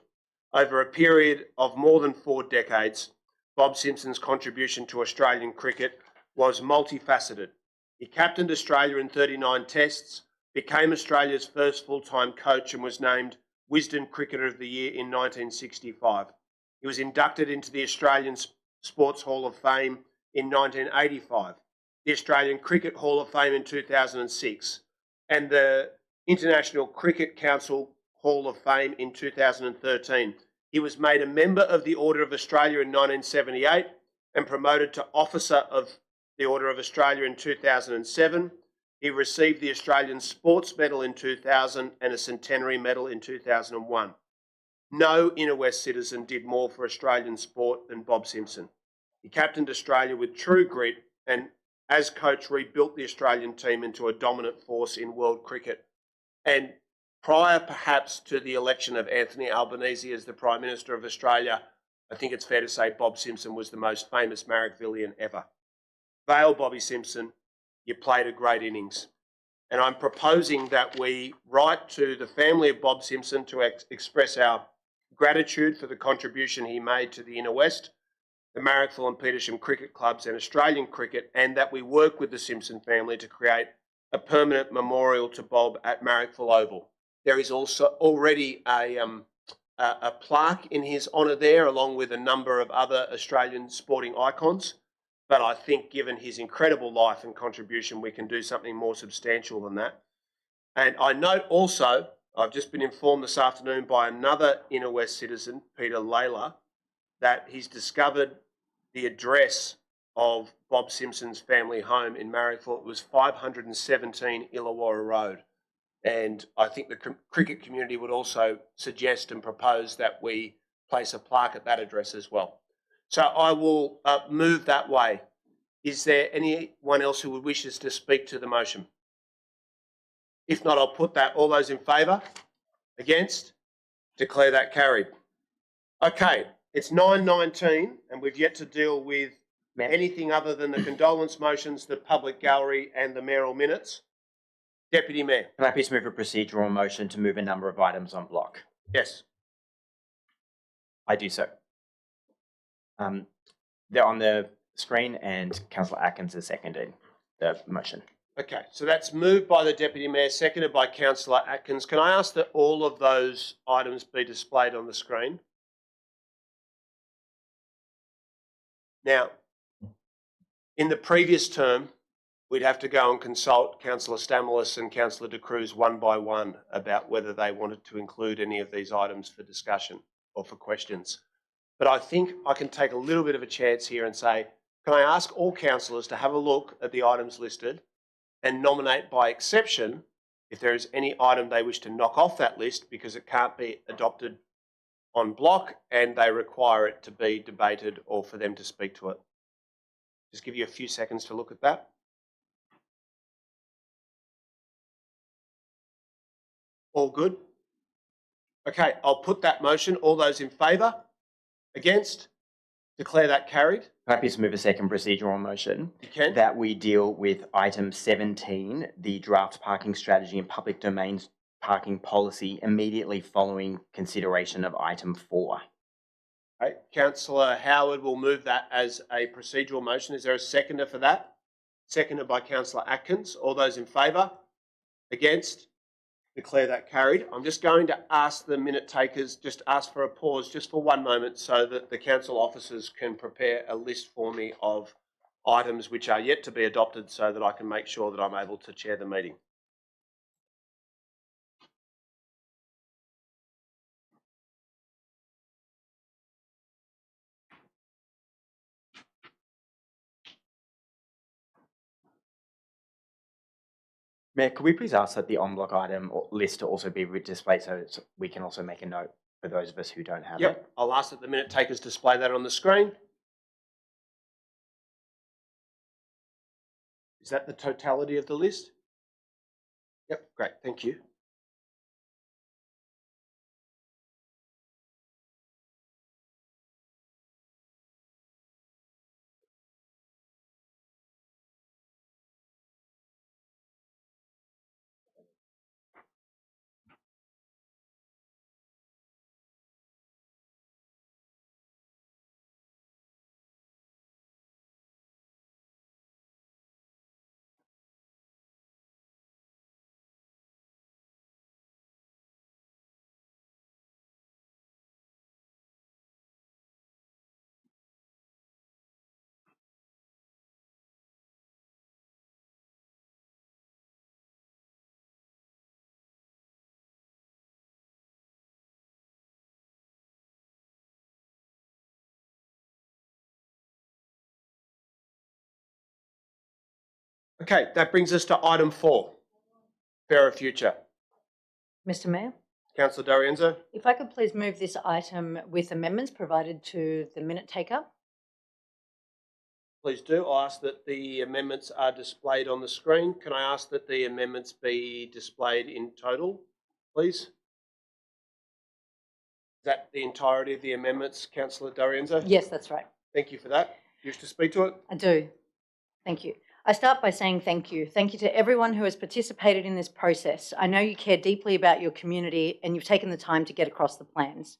Over a period of more than 4 decades, Bob Simpson's contribution to Australian cricket was multifaceted. He captained Australia in 39 tests, became Australia's first full-time coach and was named Wisden Cricketer of the Year in 1965. He was inducted into the Australian Sports Hall of Fame in 1985, the Australian Cricket Hall of Fame in 2006, and the International Cricket Council Hall of Fame in 2013. He was made a member of the Order of Australia in 1978 and promoted to Officer of the Order of Australia in 2007. He received the Australian Sports Medal in 2000 and a Centenary Medal in 2001. No Inner West citizen did more for Australian sport than Bob Simpson. He captained Australia with true grit and, as coach, rebuilt the Australian team into a dominant force in world cricket. And prior perhaps to the election of Anthony Albanese as the Prime Minister of Australia, I think it's fair to say Bob Simpson was the most famous Marrickvillian ever. Vale Bobby Simpson, you played a great innings. And I'm proposing that we write to the family of Bob Simpson to express our gratitude for the contribution he made to the Inner West, the Marrickville and Petersham cricket clubs and Australian cricket, and that we work with the Simpson family to create a permanent memorial to Bob at Marrickville Oval. There is also already a plaque in his honour there, along with a number of other Australian sporting icons. But I think given his incredible life and contribution, we can do something more substantial than that. And I note also, I've just been informed this afternoon by another Inner West citizen, Peter Layla, that he's discovered the address of Bob Simpson's family home in Marrickville. It was 517 Illawarra Road. And I think the cricket community would also suggest and propose that we place a plaque at that address as well. So I will move that way. Is there anyone else who would wish us to speak to the motion? If not, I'll put that. All those in favour? Against? Declare that carried. Okay, it's 9:19 and we've yet to deal with anything other than the condolence motions, the public gallery and the mayoral minutes. Deputy Mayor. Can I please move a procedural motion to move a number of items on block? Yes. I do so. They're on the screen and Councillor Atkins has seconded the motion. Okay, so that's moved by the Deputy Mayor, seconded by Councillor Atkins. Can I ask that all of those items be displayed on the screen? Now, in the previous term, we'd have to go and consult Councillor Stamalis and Councillor De Cruz one by one about whether they wanted to include any of these items for discussion or for questions. But I think I can take a little bit of a chance here and say, can I ask all councillors to have a look at the items listed and nominate by exception if there is any item they wish to knock off that list because it can't be adopted on block and they require it to be debated or for them to speak to it. Just give you a few seconds to look at that. All good? Okay, I'll put that motion. All those in favour? Against? Declare that carried. Can I please move a second procedural motion? You can. That we deal with item 17, the draft parking strategy and public domain parking policy, immediately following consideration of item 4. Okay, Councillor Howard will move that as a procedural motion. Is there a seconder for that? Seconded by Councillor Atkins. All those in favour? Against? Declare that carried. I'm just going to ask the minute takers, just ask for a pause just for one moment so that the council officers can prepare a list for me of items which are yet to be adopted so that I can make sure that I'm able to chair the meeting. Mayor, could we please ask that the on-block item or list to also be displayed so we can also make a note for those of us who don't have it? Yep, I'll ask that the minute takers display that on the screen. Is that the totality of the list? Yep, great, thank you. Okay, that brings us to item 4, Fairer Future. Mr. Mayor, Councillor D'Arienzo. if I could please move this item with amendments provided to the minute taker. Please do. I ask that the amendments are displayed on the screen. Can I ask that the amendments be displayed in total, please? Is that the entirety of the amendments, Councillor D'Arienzo? Yes, that's right. Thank you for that. You wish to speak to it? I do. Thank you. I start by saying thank you. Thank you to everyone who has participated in this process. I know you care deeply about your community and you've taken the time to get across the plans,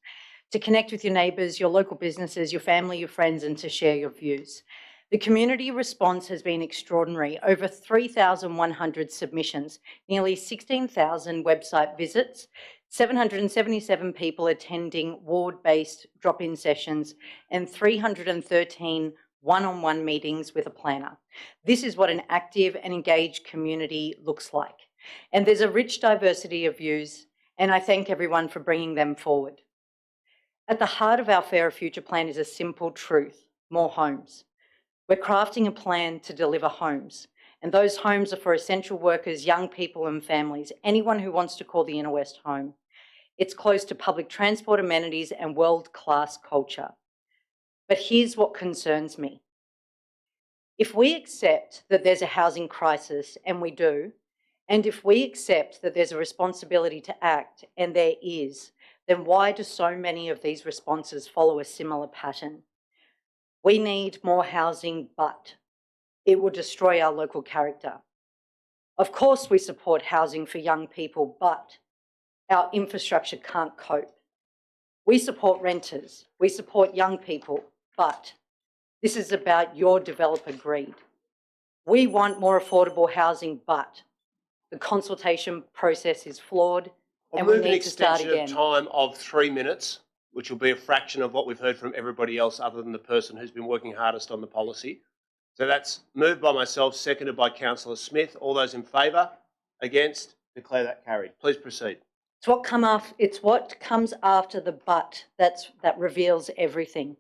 to connect with your neighbours, your local businesses, your family, your friends, and to share your views. The community response has been extraordinary. Over 3,100 submissions, nearly 16,000 website visits, 777 people attending ward-based drop-in sessions, and 313 one-on-one meetings with a planner. This is what an active and engaged community looks like. And there's a rich diversity of views, and I thank everyone for bringing them forward. At the heart of our Fairer Future plan is a simple truth: more homes. We're crafting a plan to deliver homes, and those homes are for essential workers, young people and families, anyone who wants to call the Inner West home. It's close to public transport amenities and world-class culture. But here's what concerns me. If we accept that there's a housing crisis, and we do, and if we accept that there's a responsibility to act, and there is, then why do so many of these responses follow a similar pattern? We need more housing, but it will destroy our local character. Of course, we support housing for young people, but our infrastructure can't cope. We support renters, we support young people, but this is about your developer greed. We want more affordable housing, but the consultation process is flawed and we need to start again. Move an extension of time of 3 minutes, which will be a fraction of what we've heard from everybody else other than the person who's been working hardest on the policy. So that's moved by myself, seconded by Councillor Smith. All those in favour? Against? Declare that carried. Please proceed. It's what comes after the but that reveals everything.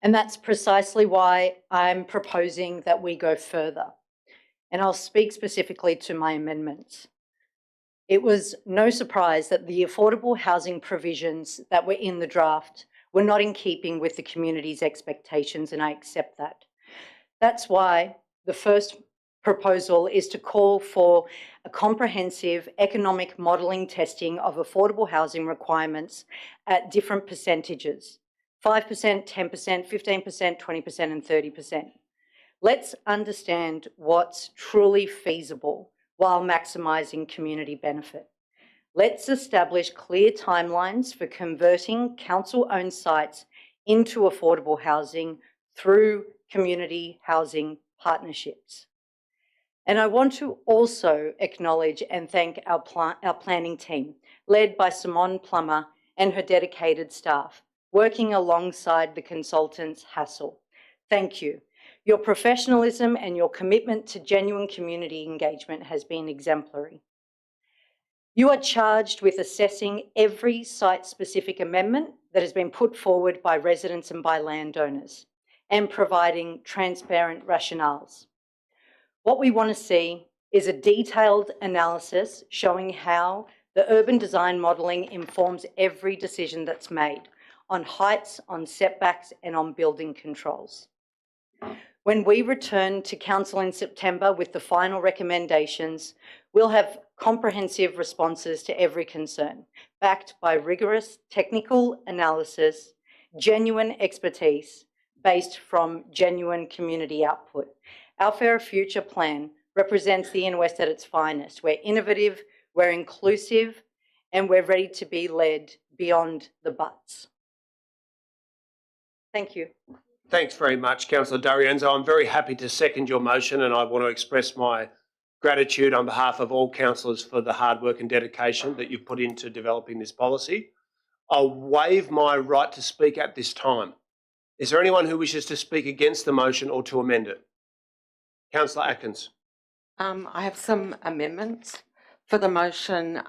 And that's precisely why I'm proposing that we go further. And I'll speak specifically to my amendments. It was no surprise that the affordable housing provisions that were in the draft were not in keeping with the community's expectations, and I accept that. That's why the first proposal is to call for a comprehensive economic modelling testing of affordable housing requirements at different percentages: 5%, 10%, 15%, 20% and 30%. Let's understand what's truly feasible while maximising community benefit. Let's establish clear timelines for converting council-owned sites into affordable housing through community housing partnerships. And I want to also acknowledge and thank our planning team, led by Simone Plummer and her dedicated staff, working alongside the consultants Hassel. Thank you. Your professionalism and your commitment to genuine community engagement has been exemplary. You are charged with assessing every site-specific amendment that has been put forward by residents and by landowners, and providing transparent rationales. What we want to see is a detailed analysis showing how the urban design modelling informs every decision that's made on heights, on setbacks, and on building controls. When we return to Council in September with the final recommendations, we'll have comprehensive responses to every concern, backed by rigorous technical analysis, genuine expertise, based from genuine community output. Our Fairer Future plan represents the Inner West at its finest. We're innovative, we're inclusive, and we're ready to be led beyond the buts. Thank you. Thanks very much, Councillor D'Arienzo. I'm very happy to second your motion, and I want to express my gratitude on behalf of all councillors for the hard work and dedication that you've put into developing this policy. I'll waive my right to speak at this time. Is there anyone who wishes to speak against the motion or to amend it? Councillor Atkins. I have some amendments for the motion.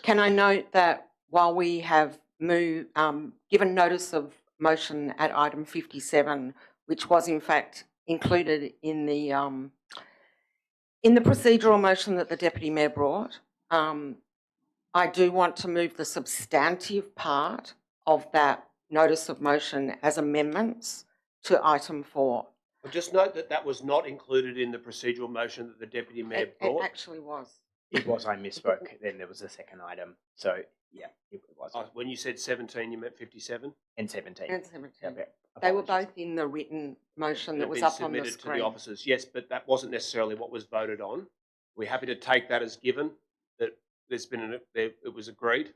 Can I note that while we have given notice of motion at item 57, which was in fact included in the In the procedural motion that the Deputy Mayor brought, I do want to move the substantive part of that notice of motion as amendments to item 4. Well, just note that that was not included in the procedural motion that the Deputy Mayor brought. It actually was. It was, I misspoke. Then there was a second item. So, yeah, it was. When you said 17, you meant 57? And 17. And 17. Okay. They were both in the written motion that was up on the submitted screen. to the officers, yes, but that wasn't necessarily what was voted on. We're happy to take that as given, that there's been it was agreed.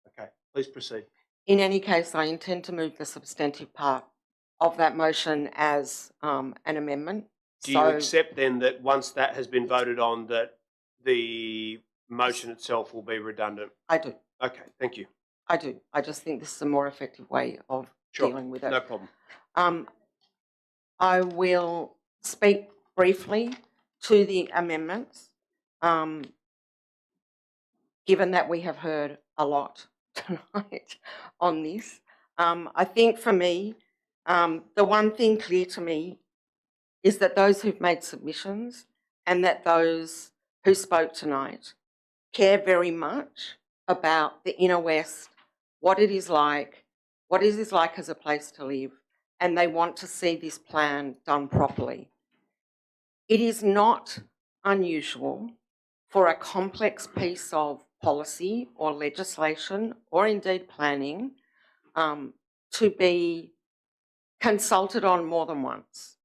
Okay, please proceed. In any case, I intend to move the substantive part of that motion as an amendment. Do you accept then that once that has been voted on, that the motion itself will be redundant? I do. Okay, thank you. I do. I just think this is a more effective way of dealing with it. No problem. I will speak briefly to the amendments, given that we have heard a lot tonight on this. I think for me, the one thing clear to me is that those who've made submissions and that those who spoke tonight care very much about the Inner West, what it is like as a place to live, and they want to see this plan done properly. It is not unusual for a complex piece of policy or legislation or indeed planning to be consulted on more than once.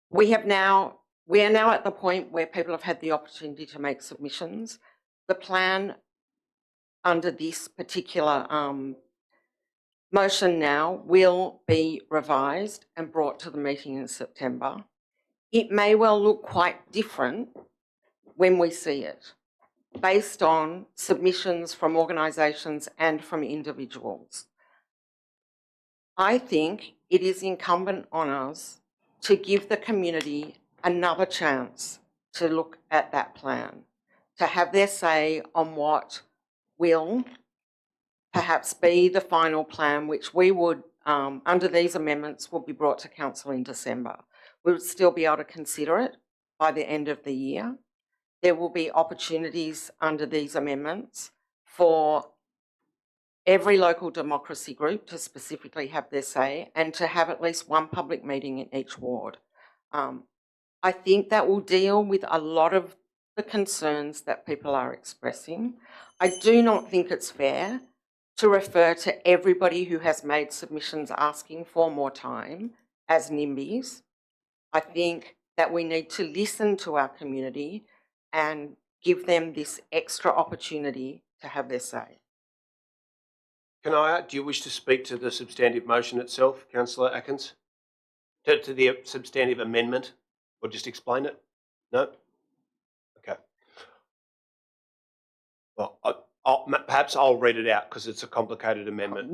We are now at the point where people have had the opportunity to make submissions. The plan under this particular motion now will be revised and brought to the meeting in September. It may well look quite different when we see it, based on submissions from organisations and from individuals. I think it is incumbent on us to give the community another chance to look at that plan, to have their say on what will perhaps be the final plan, which we would, under these amendments, will be brought to Council in December. We would still be able to consider it by the end of the year. There will be opportunities under these amendments for every local democracy group to specifically have their say and to have at least one public meeting in each ward. I think that will deal with a lot of the concerns that people are expressing. I do not think it's fair to refer to everybody who has made submissions asking for more time as NIMBYs. I think that we need to listen to our community and give them this extra opportunity to have their say. Do you wish to speak to the substantive motion itself, Councillor Atkins? To the substantive amendment, or just explain it? No? Okay. Well, perhaps I'll read it out because it's a complicated amendment.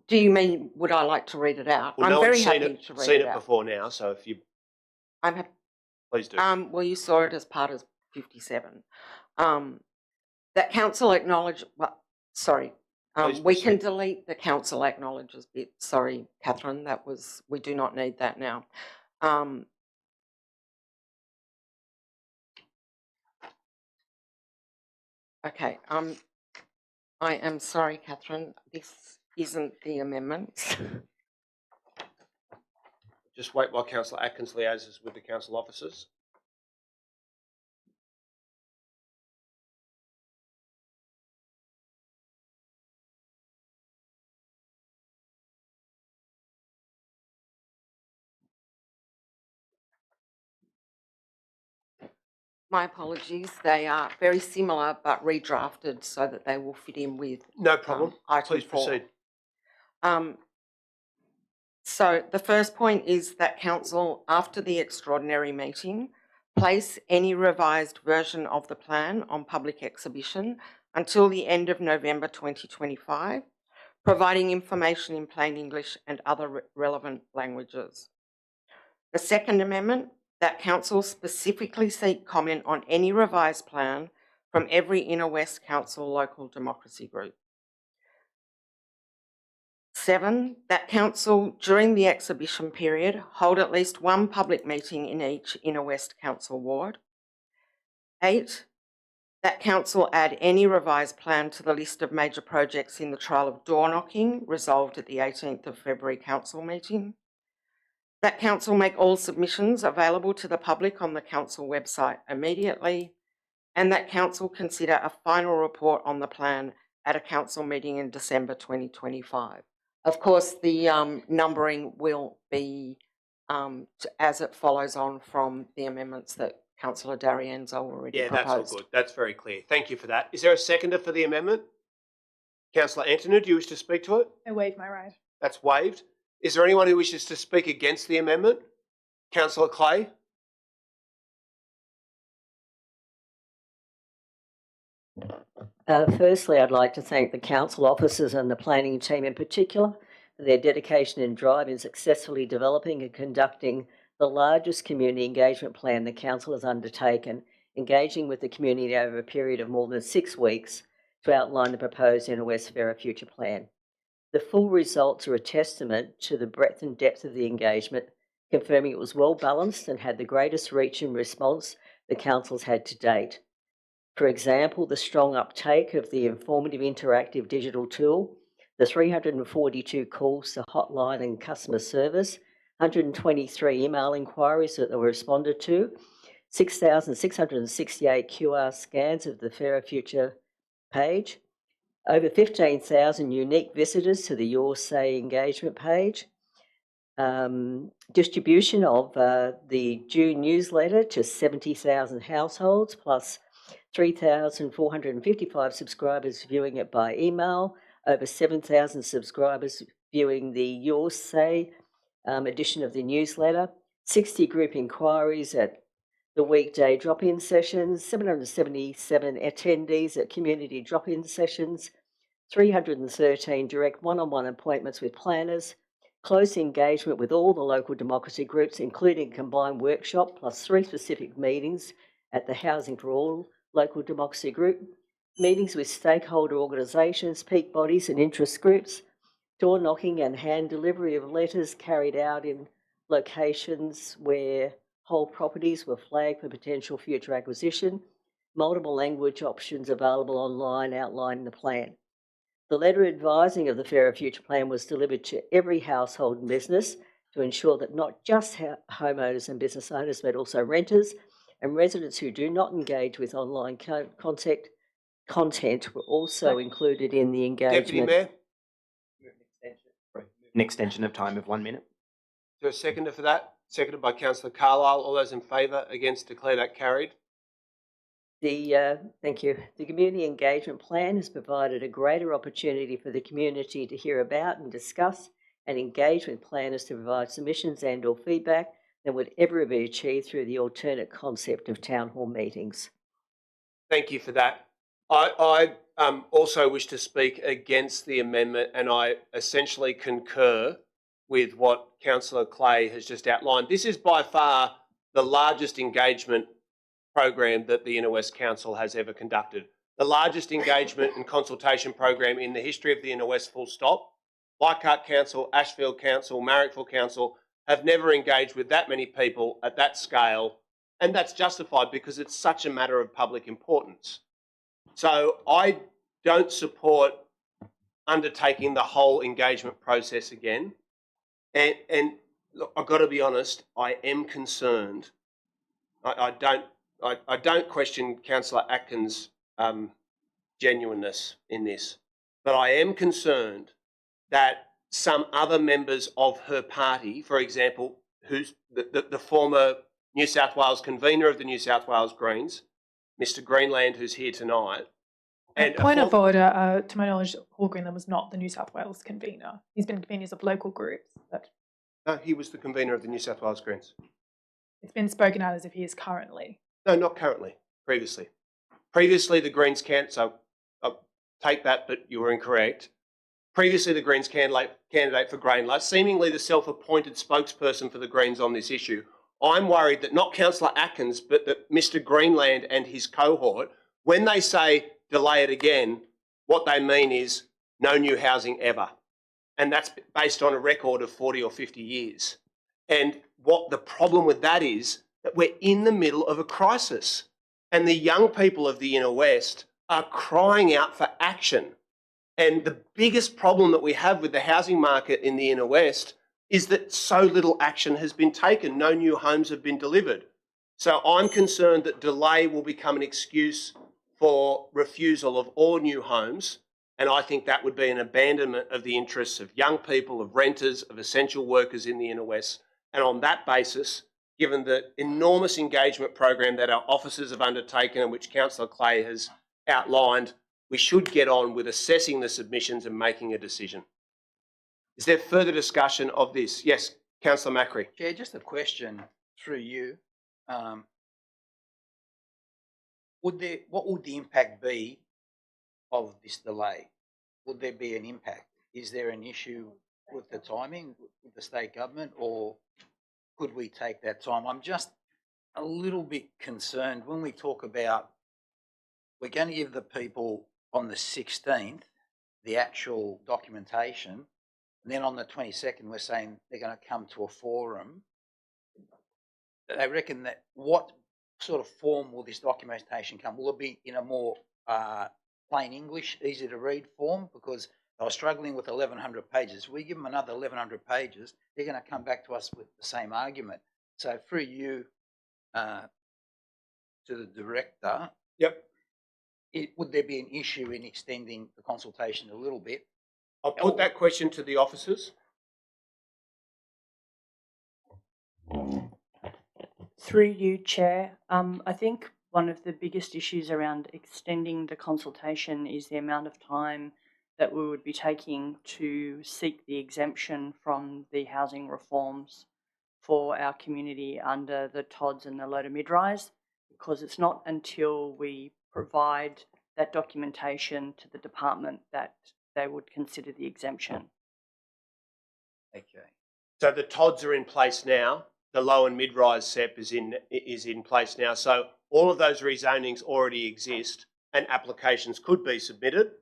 Do you mean, would I like to read it out? Well, I'm no very one's happy to read it seen it out. before now, so if you... I'm happy. Please do. Well, you saw it as part of 57. That council acknowledge, sorry, we can delete the council acknowledges bit. Sorry, Catherine, we do not need that now. Okay, I am sorry, Catherine, this isn't the amendment. Just wait while Councillor Atkins liaises with the council officers. My apologies, they are very similar but redrafted so that they will fit in with No problem. item Please 4. proceed. So the first point is that council, after the extraordinary meeting, place any revised version of the plan on public exhibition until the end of November 2025, providing information in plain English and other relevant languages. The second amendment, that council specifically seek comment on any revised plan from every Inner West Council local democracy group. 7, that council, during the exhibition period, hold at least one public meeting in each Inner West Council ward. 8, that council add any revised plan to the list of major projects in the trial of door knocking, resolved at the 18th of February council meeting. That council make all submissions available to the public on the council website immediately, and that council consider a final report on the plan at a council meeting in December 2025. Of course, the numbering will be as it follows on from the amendments that Councillor Darienne's already proposed. Yeah, that's all good. That's very clear. Thank you for that. Is there a seconder for the amendment? Councillor Antonin, do you wish to speak to it? I waive my right. That's waived. Is there anyone who wishes to speak against the amendment? Councillor Clay? Firstly, I'd like to thank the council officers and the planning team in particular for their dedication and drive in successfully developing and conducting the largest community engagement plan the council has undertaken, engaging with the community over a period of more than 6 weeks to outline the proposed Inner West Fairer Future Plan. The full results are a testament to the breadth and depth of the engagement, confirming it was well balanced and had the greatest reach and response the council's had to date. For example, the strong uptake of the informative interactive digital tool, the 342 calls to hotline and customer service, 123 email inquiries that were responded to, 6,668 QR scans of the Fairer Future page, over 15,000 unique visitors to the Your Say engagement page, distribution of the June newsletter to 70,000 households, plus 3,455 subscribers viewing it by email, over 7,000 subscribers viewing the Your Say edition of the newsletter, 60 group inquiries at the weekday drop-in sessions, 777 attendees at community drop-in sessions, 313 direct one-on-one appointments with planners, close engagement with all the local democracy groups, including a combined workshop, plus 3 specific meetings at the Housing for All local democracy group, meetings with stakeholder organisations, peak bodies and interest groups, door knocking and hand delivery of letters carried out in locations where whole properties were flagged for potential future acquisition, multiple language options available online outlining the plan. The letter advising of the Fairer Future Plan was delivered to every household and business to ensure that not just homeowners and business owners, but also renters and residents who do not engage with online content were also included in the engagement. Deputy Mayor? An extension of time of 1 minute. Is there a seconder for that? Seconded by Councillor Carlisle. All those in favour? Against? Declare that carried. Thank you. The Community Engagement Plan has provided a greater opportunity for the community to hear about and discuss and engage with planners to provide submissions and or feedback than would ever be achieved through the alternate concept of town hall meetings. Thank you for that. I also wish to speak against the amendment, and I essentially concur with what Councillor Clay has just outlined. This is by far the largest engagement program that the Inner West Council has ever conducted. The largest engagement and consultation program in the history of the Inner West, full stop. Leichhardt Council, Ashfield Council, Marrickville Council have never engaged with that many people at that scale, and that's justified because it's such a matter of public importance. So I don't support undertaking the whole engagement process again. And look, I've got to be honest, I am concerned. I don't question Councillor Atkins' genuineness in this, but I am concerned that some other members of her party, for example, who's the former New South Wales convener of the New South Wales Greens, Mr Greenland, who's here tonight. And point of order, to my knowledge, Paul Greenland was not the New South Wales convener. He's been conveners of local groups. But no, he was the convener of the New South Wales Greens. It's been spoken out as if he is currently. No, not currently. Previously. Previously, the Greens can't, so I'll take that, but you were incorrect. Previously, the Greens candidate for Greenland, seemingly the self-appointed spokesperson for the Greens on this issue. I'm worried that not Councillor Atkins, but that Mr Greenland and his cohort, when they say delay it again, what they mean is no new housing ever. And that's based on a record of 40 or 50 years. And what the problem with that is that we're in the middle of a crisis. And the young people of the Inner West are crying out for action. And the biggest problem that we have with the housing market in the Inner West is that so little action has been taken. No new homes have been delivered. So I'm concerned that delay will become an excuse for refusal of all new homes. And I think that would be an abandonment of the interests of young people, of renters, of essential workers in the Inner West. And on that basis, given the enormous engagement program that our officers have undertaken and which Councillor Clay has outlined, we should get on with assessing the submissions and making a decision. Is there further discussion of this? Yes, Councillor Macri. Chair, just a question through you. What would the impact be of this delay? Would there be an impact? Is there an issue with the timing with the state government, or could we take that time? I'm just a little bit concerned when we talk about we're going to give the people on the 16th the actual documentation, and then on the 22nd we're saying they're going to come to a forum. They reckon that what sort of form will this documentation come? Will it be in a more plain English, easy to read form? Because I was struggling with 1,100 pages. We give them another 1,100 pages, they're going to come back to us with the same argument. So through you to the director, yep. Would there be an issue in extending the consultation a little bit? I'll put that question to the officers. Through you, Chair, I think one of the biggest issues around extending the consultation is the amount of time that we would be taking to seek the exemption from the housing reforms for our community under the TODs and the low to mid-rise, because it's not until we provide that documentation to the department that they would consider the exemption. Okay. So the TODs are in place now. The low and mid-rise SEP is in place now. So all of those rezonings already exist and applications could be submitted.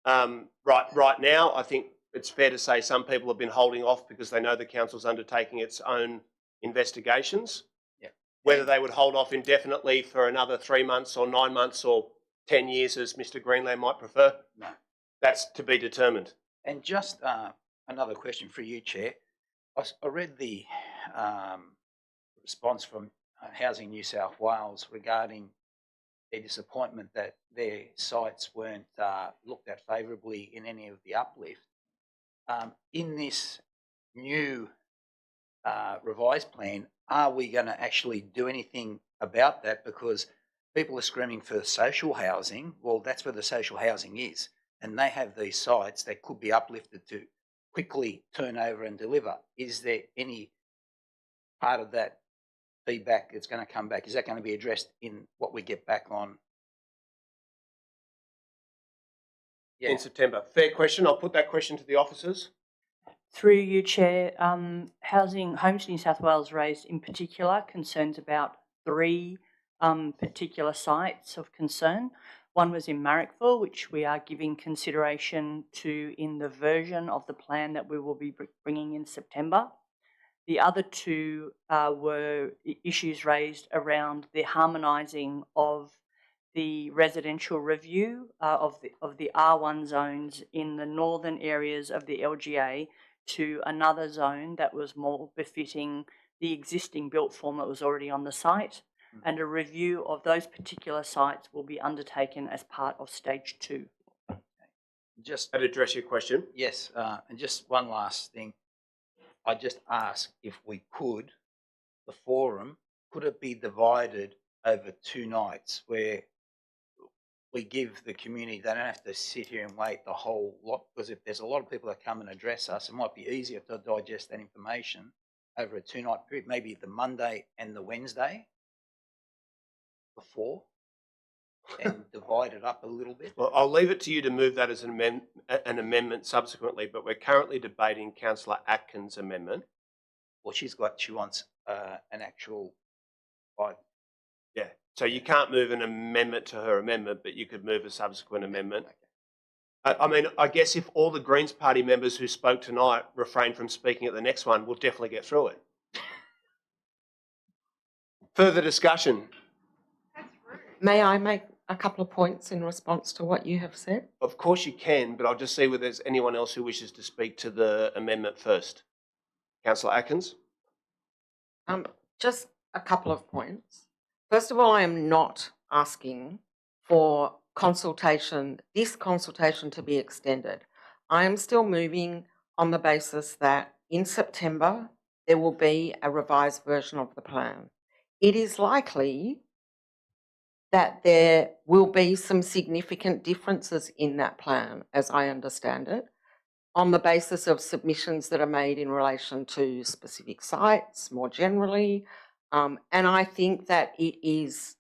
Right now, I think it's fair to say some people have been holding off because they know the council's undertaking its own investigations. Yeah. Whether they would hold off indefinitely for another 3 months or 9 months or 10 years, as Mr. Greenland might prefer, no, that's to be determined. And just another question for you, Chair. I read the response from Housing New South Wales regarding their disappointment that their sites weren't looked at favourably in any of the uplift. In this new revised plan, are we going to actually do anything about that? Because people are screaming for social housing. Well, that's where the social housing is. And they have these sites that could be uplifted to quickly turn over and deliver. Is there any part of that feedback that's going to come back? Is that going to be addressed in what we get back on? Yeah. In September. Fair question. I'll put that question to the officers. Through you, Chair, Homes New South Wales raised in particular concerns about 3 particular sites of concern. One was in Marrickville, which we are giving consideration to in the version of the plan that we will be bringing in September. The other 2 were issues raised around the harmonising of the residential review of the R1 zones in the northern areas of the LGA to another zone that was more befitting the existing built form that was already on the site. And a review of those particular sites will be undertaken as part of stage 2. Just that address your question? Yes, and just one last thing. I just asked if we could, the forum, could it be divided over 2 nights where we give the community, they don't have to sit here and wait the whole lot, because if there's a lot of people that come and address us, it might be easier to digest that information over a 2-night period, maybe the Monday and the Wednesday before, and divide it up a little bit. Well, I'll leave it to you to move that as an amendment subsequently, but we're currently debating Councillor Atkins' amendment. Well, she wants an actual 5. Yeah, so you can't move an amendment to her amendment, but you could move a subsequent amendment. I mean, I guess if all the Greens Party members who spoke tonight refrain from speaking at the next one, we'll definitely get through it. Further discussion? May I make a couple of points in response to what you have said? Of course you can, but I'll just see whether there's anyone else who wishes to speak to the amendment first. Councillor Atkins? Just a couple of points. First of all, I am not asking for this consultation to be extended. I am still moving on the basis that in September there will be a revised version of the plan. It is likely that there will be some significant differences in that plan, as I understand it, on the basis of submissions that are made in relation to specific sites more generally. And I think that it is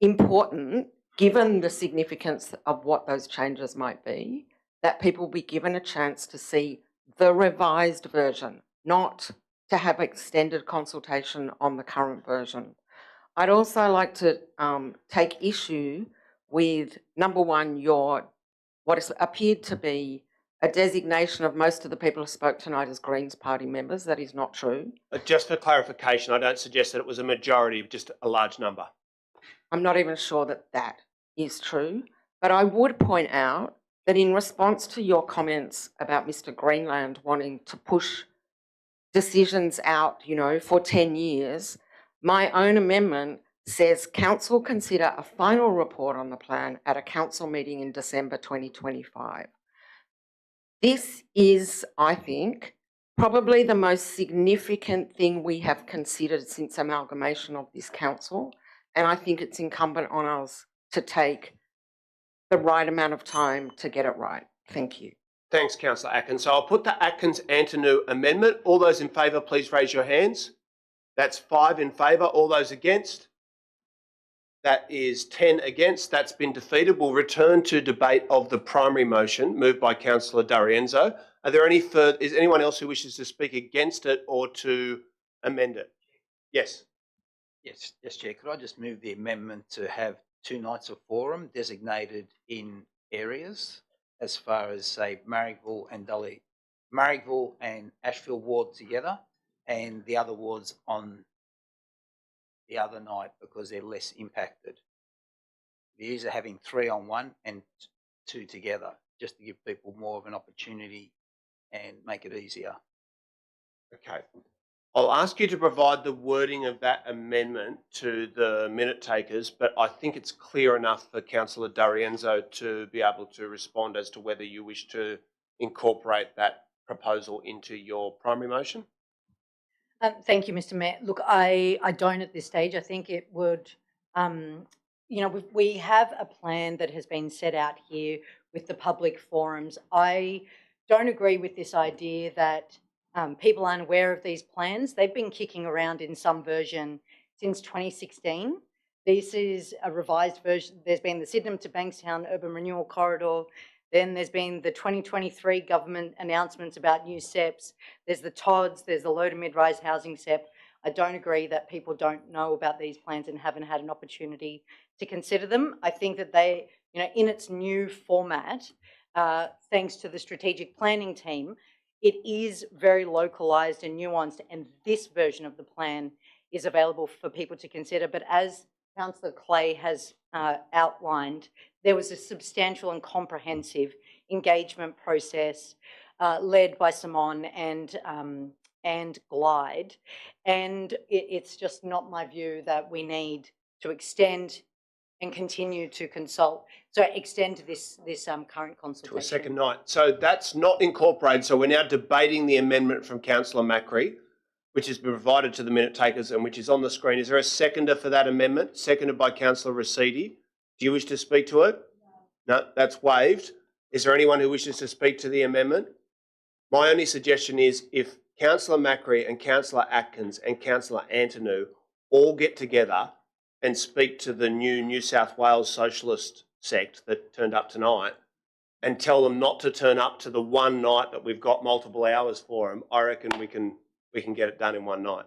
important, given the significance of what those changes might be, that people be given a chance to see the revised version, not to have extended consultation on the current version. I'd also like to take issue with, number one, what has appeared to be a designation of most of the people who spoke tonight as Greens Party members. That is not true. Just for clarification, I don't suggest that it was a majority, just a large number. I'm not even sure that that is true. But I would point out that in response to your comments about Mr. Greenland wanting to push decisions out, for 10 years, my own amendment says council consider a final report on the plan at a council meeting in December 2025. This is, I think, probably the most significant thing we have considered since amalgamation of this council, and I think it's incumbent on us to take the right amount of time to get it right. Thank you. Thanks, Councillor Atkins. So I'll put the Atkins-Antonou amendment. All those in favour, please raise your hands. That's 5 in favour. All those against? That is 10 against. That's been defeated. We'll return to debate of the primary motion moved by Councillor D'Arienzo. Are there any further? Is anyone else who wishes to speak against it or to amend it? Yes. Yes, Chair. Could I just move the amendment to have 2 nights of forum designated in areas as far as, say, Marrickville and Ashfield ward together, and the other wards on the other night because they're less impacted. The ease of having 3 on one and 2 together, just to give people more of an opportunity and make it easier. Okay. I'll ask you to provide the wording of that amendment to the minute takers, but I think it's clear enough for Councillor D'Arienzo to be able to respond as to whether you wish to incorporate that proposal into your primary motion. Thank you, Mr. Mayor. Look, I don't at this stage. I think it would, we have a plan that has been set out here with the public forums. I don't agree with this idea that people aren't aware of these plans. They've been kicking around in some version since 2016. This is a revised version. There's been the Sydenham to Bankstown Urban Renewal Corridor. Then there's been the 2023 government announcements about new SEPs. There's the TODs, there's the low to mid-rise housing SEP. I don't agree that people don't know about these plans and haven't had an opportunity to consider them. I think that they, in its new format, thanks to the strategic planning team, it is very localised and nuanced, and this version of the plan is available for people to consider. But as Councillor Clay has outlined, there was a substantial and comprehensive engagement process led by Simon and Glide, and it's just not my view that we need to extend and continue to consult. So extend this current consultation to a second night. So that's not incorporated. So we're now debating the amendment from Councillor Macri, which has been provided to the minute takers and which is on the screen. Is there a seconder for that amendment? Seconded by Councillor Racidi. Do you wish to speak to it? No, that's waived. Is there anyone who wishes to speak to the amendment? My only suggestion is if Councillor Macri and Councillor Atkins and Councillor Antonou all get together and speak to the New South Wales Socialist sect that turned up tonight and tell them not to turn up to the one night that we've got multiple hours for them, I reckon we can get it done in one night.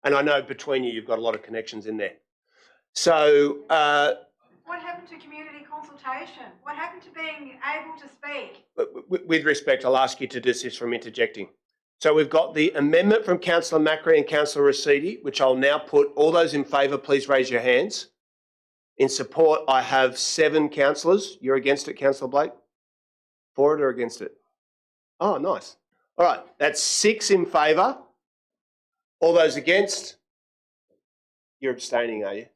And I know between you've got a lot of connections in there. So What happened to community consultation? What happened to being able to speak? With respect, I'll ask you to desist from interjecting. So we've got the amendment from Councillor Macri and Councillor Racidi, which I'll now put. All those in favour, please raise your hands. In support, I have 7 councillors. You're against it, Councillor Blake? For it or against it? Oh, nice. All right, that's 6 in favour. All those against? You're abstaining, are you?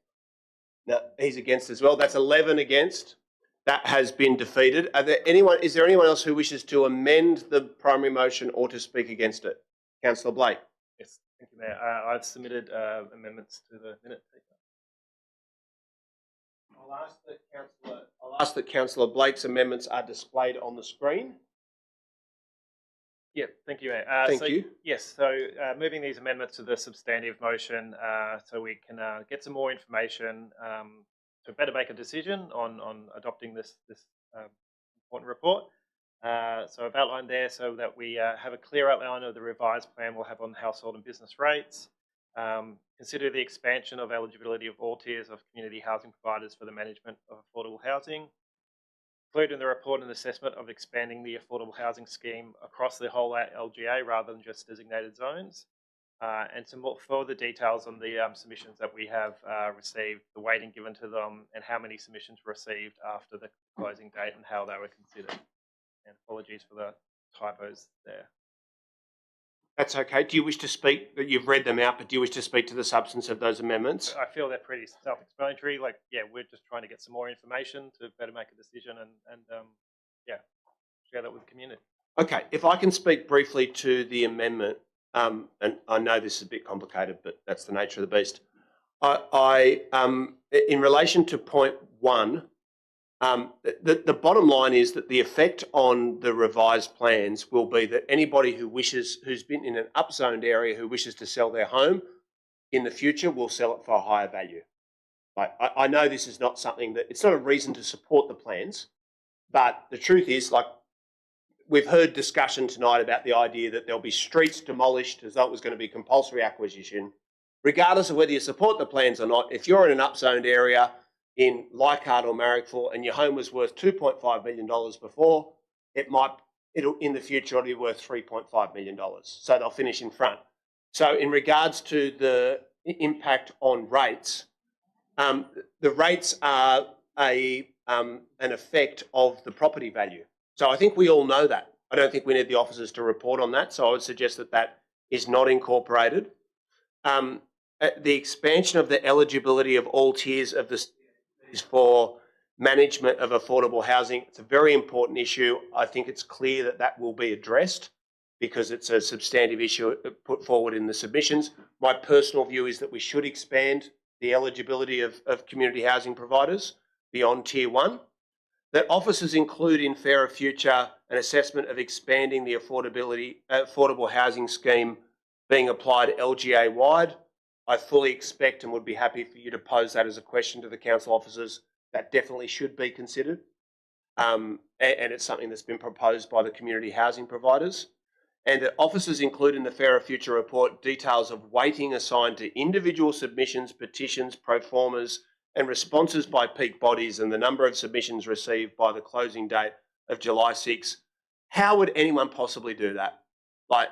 No, he's against as well. That's 11 against. That has been defeated. Is there anyone else who wishes to amend the primary motion or to speak against it? Councillor Blake. Yes, thank you, Mayor. I've submitted amendments to the minute. I'll ask that Councillor Blake's amendments are displayed on the screen. Yeah, thank you, Mayor. Thank you. Yes, so moving these amendments to the substantive motion so we can get some more information to better make a decision on adopting this important report. So I've outlined there so that we have a clear outline of the revised plan we'll have on household and business rates. Consider the expansion of eligibility of all tiers of community housing providers for the management of affordable housing. Include in the report an assessment of expanding the affordable housing scheme across the whole LGA rather than just designated zones. And some more further details on the submissions that we have received, the weighting given to them, and how many submissions were received after the closing date and how they were considered. And apologies for the typos there. That's okay. Do you wish to speak? You've read them out, but do you wish to speak to the substance of those amendments? I feel they're pretty self-explanatory. Like, yeah, we're just trying to get some more information to better make a decision and yeah, share that with the community. Okay, if I can speak briefly to the amendment, and I know this is a bit complicated, but that's the nature of the beast. In relation to point 1, the bottom line is that the effect on the revised plans will be that anybody who's been in an upzoned area who wishes to sell their home in the future will sell it for a higher value. I know this is not something that, it's not a reason to support the plans, but the truth is, like, we've heard discussion tonight about the idea that there'll be streets demolished as though it was going to be compulsory acquisition. Regardless of whether you support the plans or not, if you're in an upzoned area in Leichhardt or Marrickville and your home was worth $2.5 million before, it'll in the future it'll be worth $3.5 million. So they'll finish in front. So in regards to the impact on rates, the rates are an effect of the property value. So I think we all know that. I don't think we need the officers to report on that. So I would suggest that that is not incorporated. The expansion of the eligibility of all tiers of the is for management of affordable housing. It's a very important issue. I think it's clear that that will be addressed because it's a substantive issue put forward in the submissions. My personal view is that we should expand the eligibility of community housing providers beyond Tier 1. That officers include in Fairer Future an assessment of expanding the affordable housing scheme being applied LGA-wide. I fully expect and would be happy for you to pose that as a question to the council officers. That definitely should be considered. And it's something that's been proposed by the community housing providers. And that officers include in the Fairer Future report details of weighting assigned to individual submissions, petitions, pro formas, and responses by peak bodies and the number of submissions received by the closing date of July 6. How would anyone possibly do that? Like,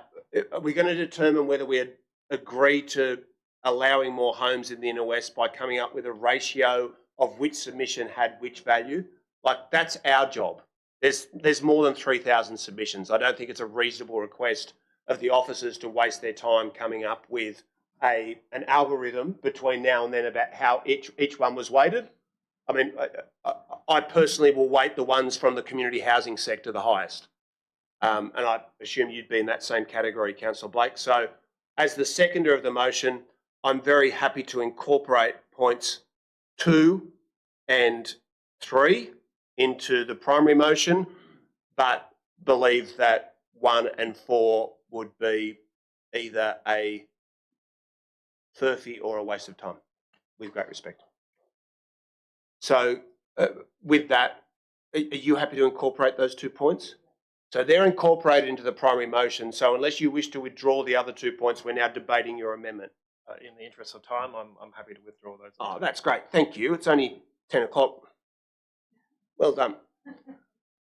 are we going to determine whether we agree to allowing more homes in the inner west by coming up with a ratio of which submission had which value? Like, that's our job. There's more than 3,000 submissions. I don't think it's a reasonable request of the officers to waste their time coming up with an algorithm between now and then about how each one was weighted. I mean, I personally will weight the ones from the community housing sector the highest. And I assume you'd be in that same category, Councillor Blake. So as the seconder of the motion, I'm very happy to incorporate points 2 and 3 into the primary motion, but believe that 1 and 4 would be either a furphy or a waste of time, with great respect. So with that, are you happy to incorporate those 2 points? So they're incorporated into the primary motion. So unless you wish to withdraw the other 2 points, we're now debating your amendment. In the interest of time, I'm happy to withdraw those. Oh, that's great. Thank you. It's only 10 o'clock. Well done.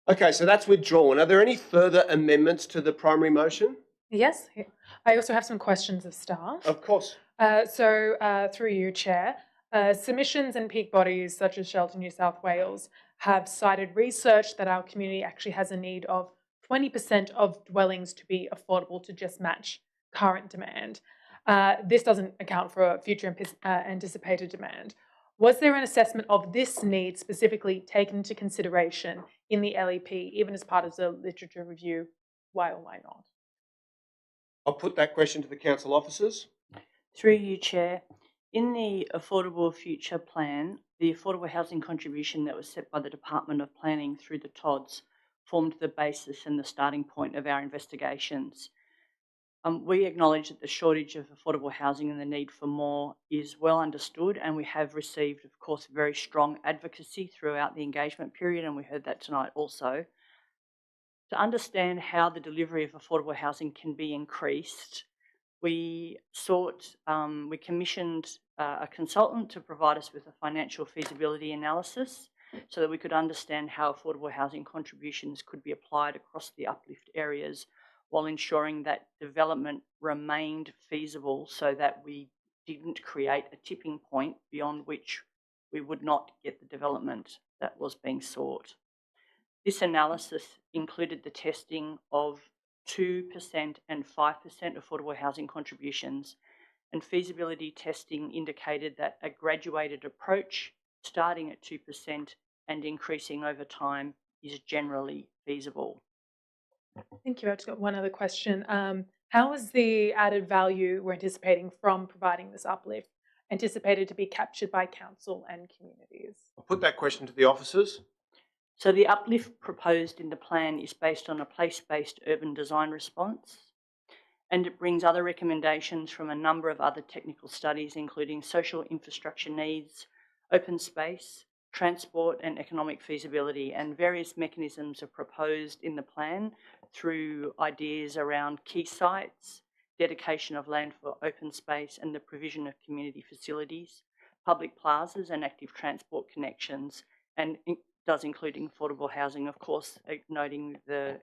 Okay, so that's withdrawn. Are there any further amendments to the primary motion? Yes, I also have some questions of staff. Of course. Through you, Chair, submissions and peak bodies such as Shelter New South Wales have cited research that our community actually has a need of 20% of dwellings to be affordable to just match current demand. This doesn't account for future anticipated demand. Was there an assessment of this need specifically taken into consideration in the LEP, even as part of the literature review? Why or why not? I'll put that question to the council officers. Through you, Chair. In the Affordable Future Plan, the affordable housing contribution that was set by the Department of Planning through the TODs formed the basis and the starting point of our investigations. We acknowledge that the shortage of affordable housing and the need for more is well understood, and we have received, of course, very strong advocacy throughout the engagement period, and we heard that tonight also. To understand how the delivery of affordable housing can be increased, we commissioned a consultant to provide us with a financial feasibility analysis so that we could understand how affordable housing contributions could be applied across the uplift areas while ensuring that development remained feasible so that we didn't create a tipping point beyond which we would not get the development that was being sought. This analysis included the testing of 2% and 5% affordable housing contributions, and feasibility testing indicated that a graduated approach starting at 2% and increasing over time is generally feasible. Thank you. I've just got one other question. How is the added value we're anticipating from providing this uplift anticipated to be captured by council and communities? I'll put that question to the officers. So the uplift proposed in the plan is based on a place-based urban design response, and it brings other recommendations from a number of other technical studies, including social infrastructure needs, open space, transport and economic feasibility, and various mechanisms are proposed in the plan through ideas around key sites, dedication of land for open space and the provision of community facilities, public plazas and active transport connections, and it does include affordable housing, of course, noting the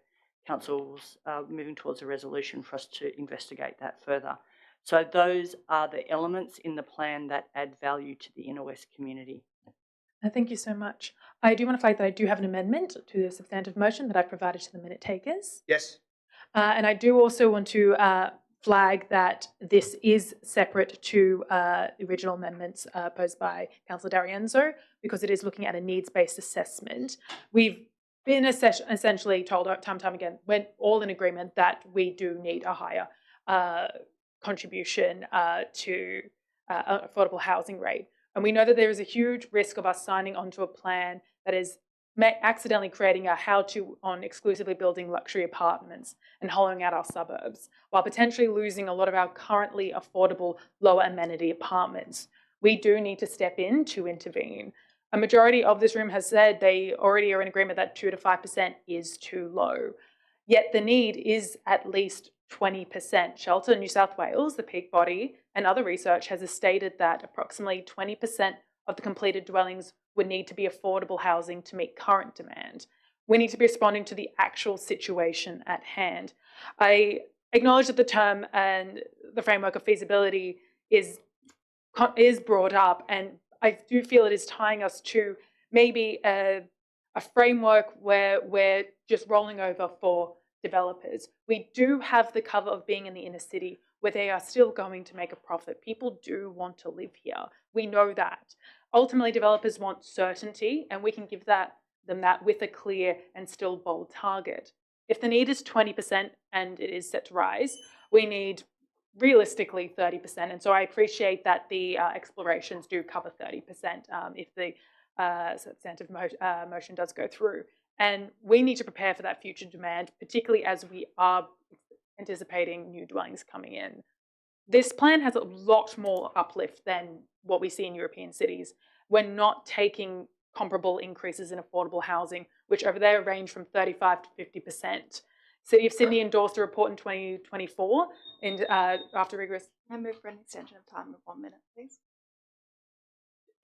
council's moving towards a resolution for us to investigate that further. So those are the elements in the plan that add value to the Inner West community. Thank you so much. I do want to flag that I do have an amendment to the substantive motion that I've provided to the minute takers. Yes. And I do also want to flag that this is separate to the original amendments posed by Councillor D'Arienzo, because it is looking at a needs-based assessment. We've been essentially told time and time again, we're all in agreement that we do need a higher contribution to affordable housing rate. And we know that there is a huge risk of us signing onto a plan that is accidentally creating a how-to on exclusively building luxury apartments and hollowing out our suburbs, while potentially losing a lot of our currently affordable lower amenity apartments. We do need to step in to intervene. A majority of this room has said they already are in agreement that 2 to 5% is too low. Yet the need is at least 20%. Shelter New South Wales, the peak body, and other research has stated that approximately 20% of the completed dwellings would need to be affordable housing to meet current demand. We need to be responding to the actual situation at hand. I acknowledge that the term and the framework of feasibility is brought up, and I do feel it is tying us to maybe a framework where we're just rolling over for developers. We do have the cover of being in the inner city where they are still going to make a profit. People do want to live here. We know that. Ultimately, developers want certainty, and we can give them that with a clear and still bold target. If the need is 20% and it is set to rise, we need realistically 30%. And so I appreciate that the explorations do cover 30% if the substantive motion does go through. And we need to prepare for that future demand, particularly as we are anticipating new dwellings coming in. This plan has a lot more uplift than what we see in European cities. We're not taking comparable increases in affordable housing, which over there range from 35 to 50%. City of Sydney endorsed a report in 2024 after rigorous... I move for an extension of time of 1 minute, please.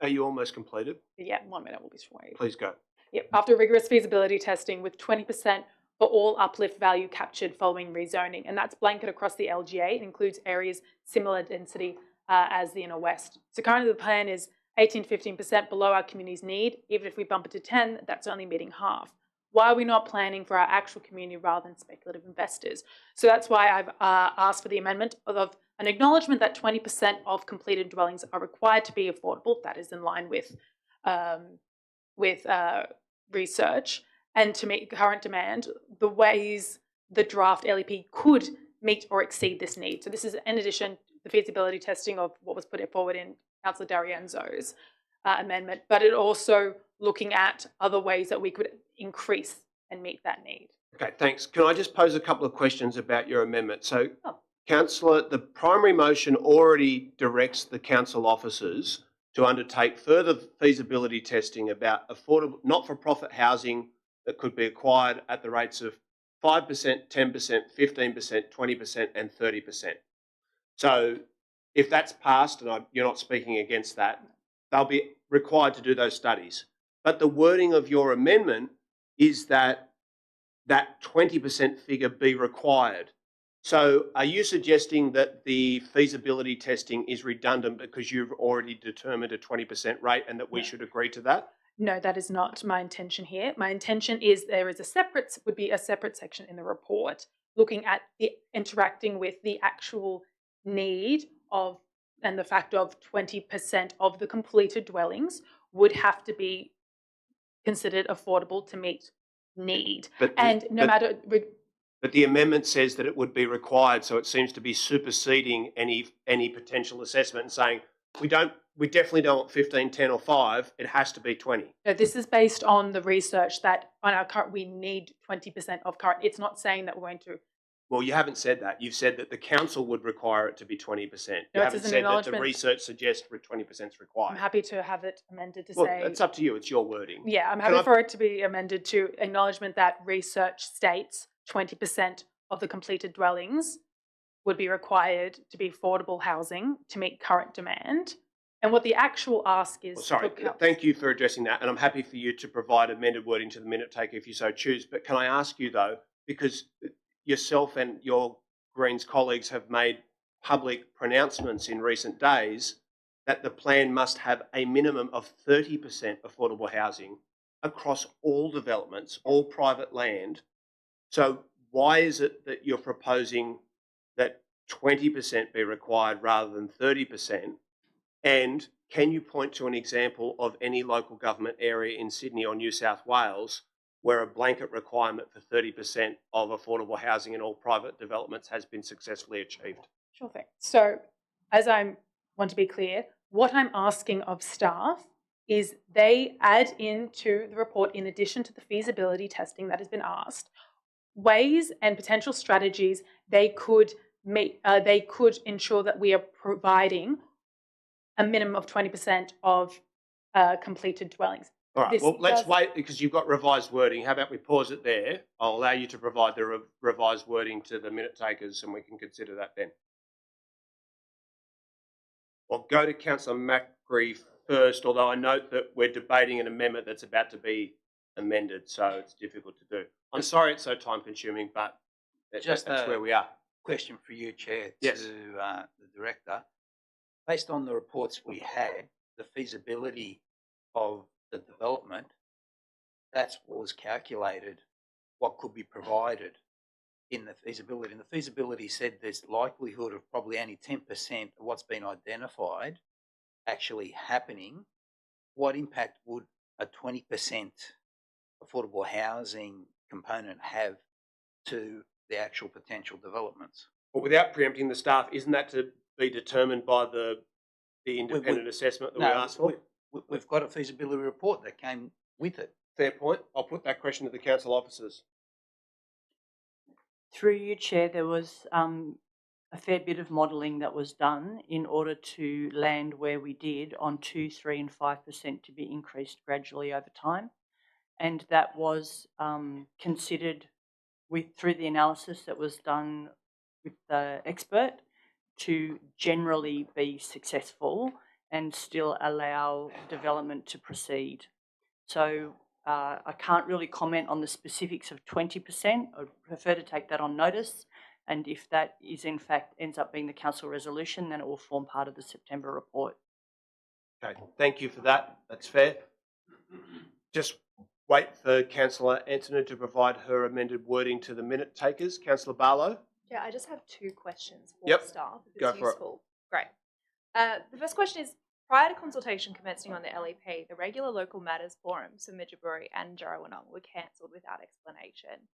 Are you almost completed? Yeah, 1 minute will be swayed. Please go. Yep. After rigorous feasibility testing with 20% for all uplift value captured following rezoning, and that's blanket across the LGA. It includes areas similar density as the Inner West. So currently the plan is 18 to 15% below our community's need. Even if we bump it to 10, that's only meeting half. Why are we not planning for our actual community rather than speculative investors? So that's why I've asked for the amendment of an acknowledgement that 20% of completed dwellings are required to be affordable. That is in line with research, and to meet current demand, the ways the draft LEP could meet or exceed this need. So this is in addition to the feasibility testing of what was put forward in Councillor D'Arienzo's amendment, but it also looking at other ways that we could increase and meet that need. Okay, thanks. Can I just pose a couple of questions about your amendment? So, Councillor, the primary motion already directs the council officers to undertake further feasibility testing about affordable, not-for-profit housing that could be acquired at the rates of 5%, 10%, 15%, 20% and 30%. So if that's passed, and you're not speaking against that, they'll be required to do those studies. But the wording of your amendment is that that 20% figure be required. So are you suggesting that the feasibility testing is redundant because you've already determined a 20% rate and that we should agree to that? No, that is not my intention here. My intention is there is a separate section in the report looking at the interacting with the actual need of and the fact of 20% of the completed dwellings would have to be considered affordable to meet need. But the amendment says that it would be required, so it seems to be superseding any potential assessment and saying we definitely don't want 15, 10 or 5, it has to be 20. No, this is based on the research that on our current we need 20% of current. It's not saying that we're going to. Well, you haven't said that. You've said that the council would require it to be 20%. No, you haven't said that the research suggests 20% is required. I'm happy to have it amended to well, say. It's up to you. It's your wording. Yeah, I'm happy for it to be amended to acknowledgement that research states 20% of the completed dwellings would be required to be affordable housing to meet current demand. And what the actual ask is... Well, sorry, thank you for addressing that. And I'm happy for you to provide amended wording to the minute taker if you so choose. But can I ask you, though, because yourself and your Greens colleagues have made public pronouncements in recent days that the plan must have a minimum of 30% affordable housing across all developments, all private land. So why is it that you're proposing that 20% be required rather than 30%? And can you point to an example of any local government area in Sydney or New South Wales where a blanket requirement for 30% of affordable housing in all private developments has been successfully achieved? Sure thing. So as I want to be clear, what I'm asking of staff is they add into the report, in addition to the feasibility testing that has been asked, ways and potential strategies they could ensure that we are providing a minimum of 20% of completed dwellings. All right, well, let's wait because you've got revised wording. How about we pause it there? I'll allow you to provide the revised wording to the minute takers and we can consider that then. I'll go to Councillor Macri first, although I note that we're debating an amendment that's about to be amended, so it's difficult to do. I'm sorry it's so time-consuming, but that's where we are. Question for you, Chair, yes. to the Director. Based on the reports we had, the feasibility of the development, that's what was calculated, what could be provided in the feasibility. And the feasibility said there's likelihood of probably only 10% of what's been identified actually happening. What impact would a 20% affordable housing component have to the actual potential developments? Well, without preempting the staff, isn't that to be determined by the independent assessment that we asked for? We've got a feasibility report that came with it. Fair point. I'll put that question to the council officers. Through you, Chair, there was a fair bit of modelling that was done in order to land where we did on 2%, 3% and 5% to be increased gradually over time. And that was considered through the analysis that was done with the expert to generally be successful and still allow development to proceed. So I can't really comment on the specifics of 20%. I'd prefer to take that on notice. And if that is in fact ends up being the council resolution, then it will form part of the September report. Okay, thank you for that. That's fair. Just wait for Councillor Antonin to provide her amended wording to the minute takers. Councillor Barlow? Yeah, I just have 2 questions for staff, if it's useful. Great. The first question is, prior to consultation commencing on the LEP, the regular local matters forums for Midgebury and Jarrawanong were cancelled without explanation.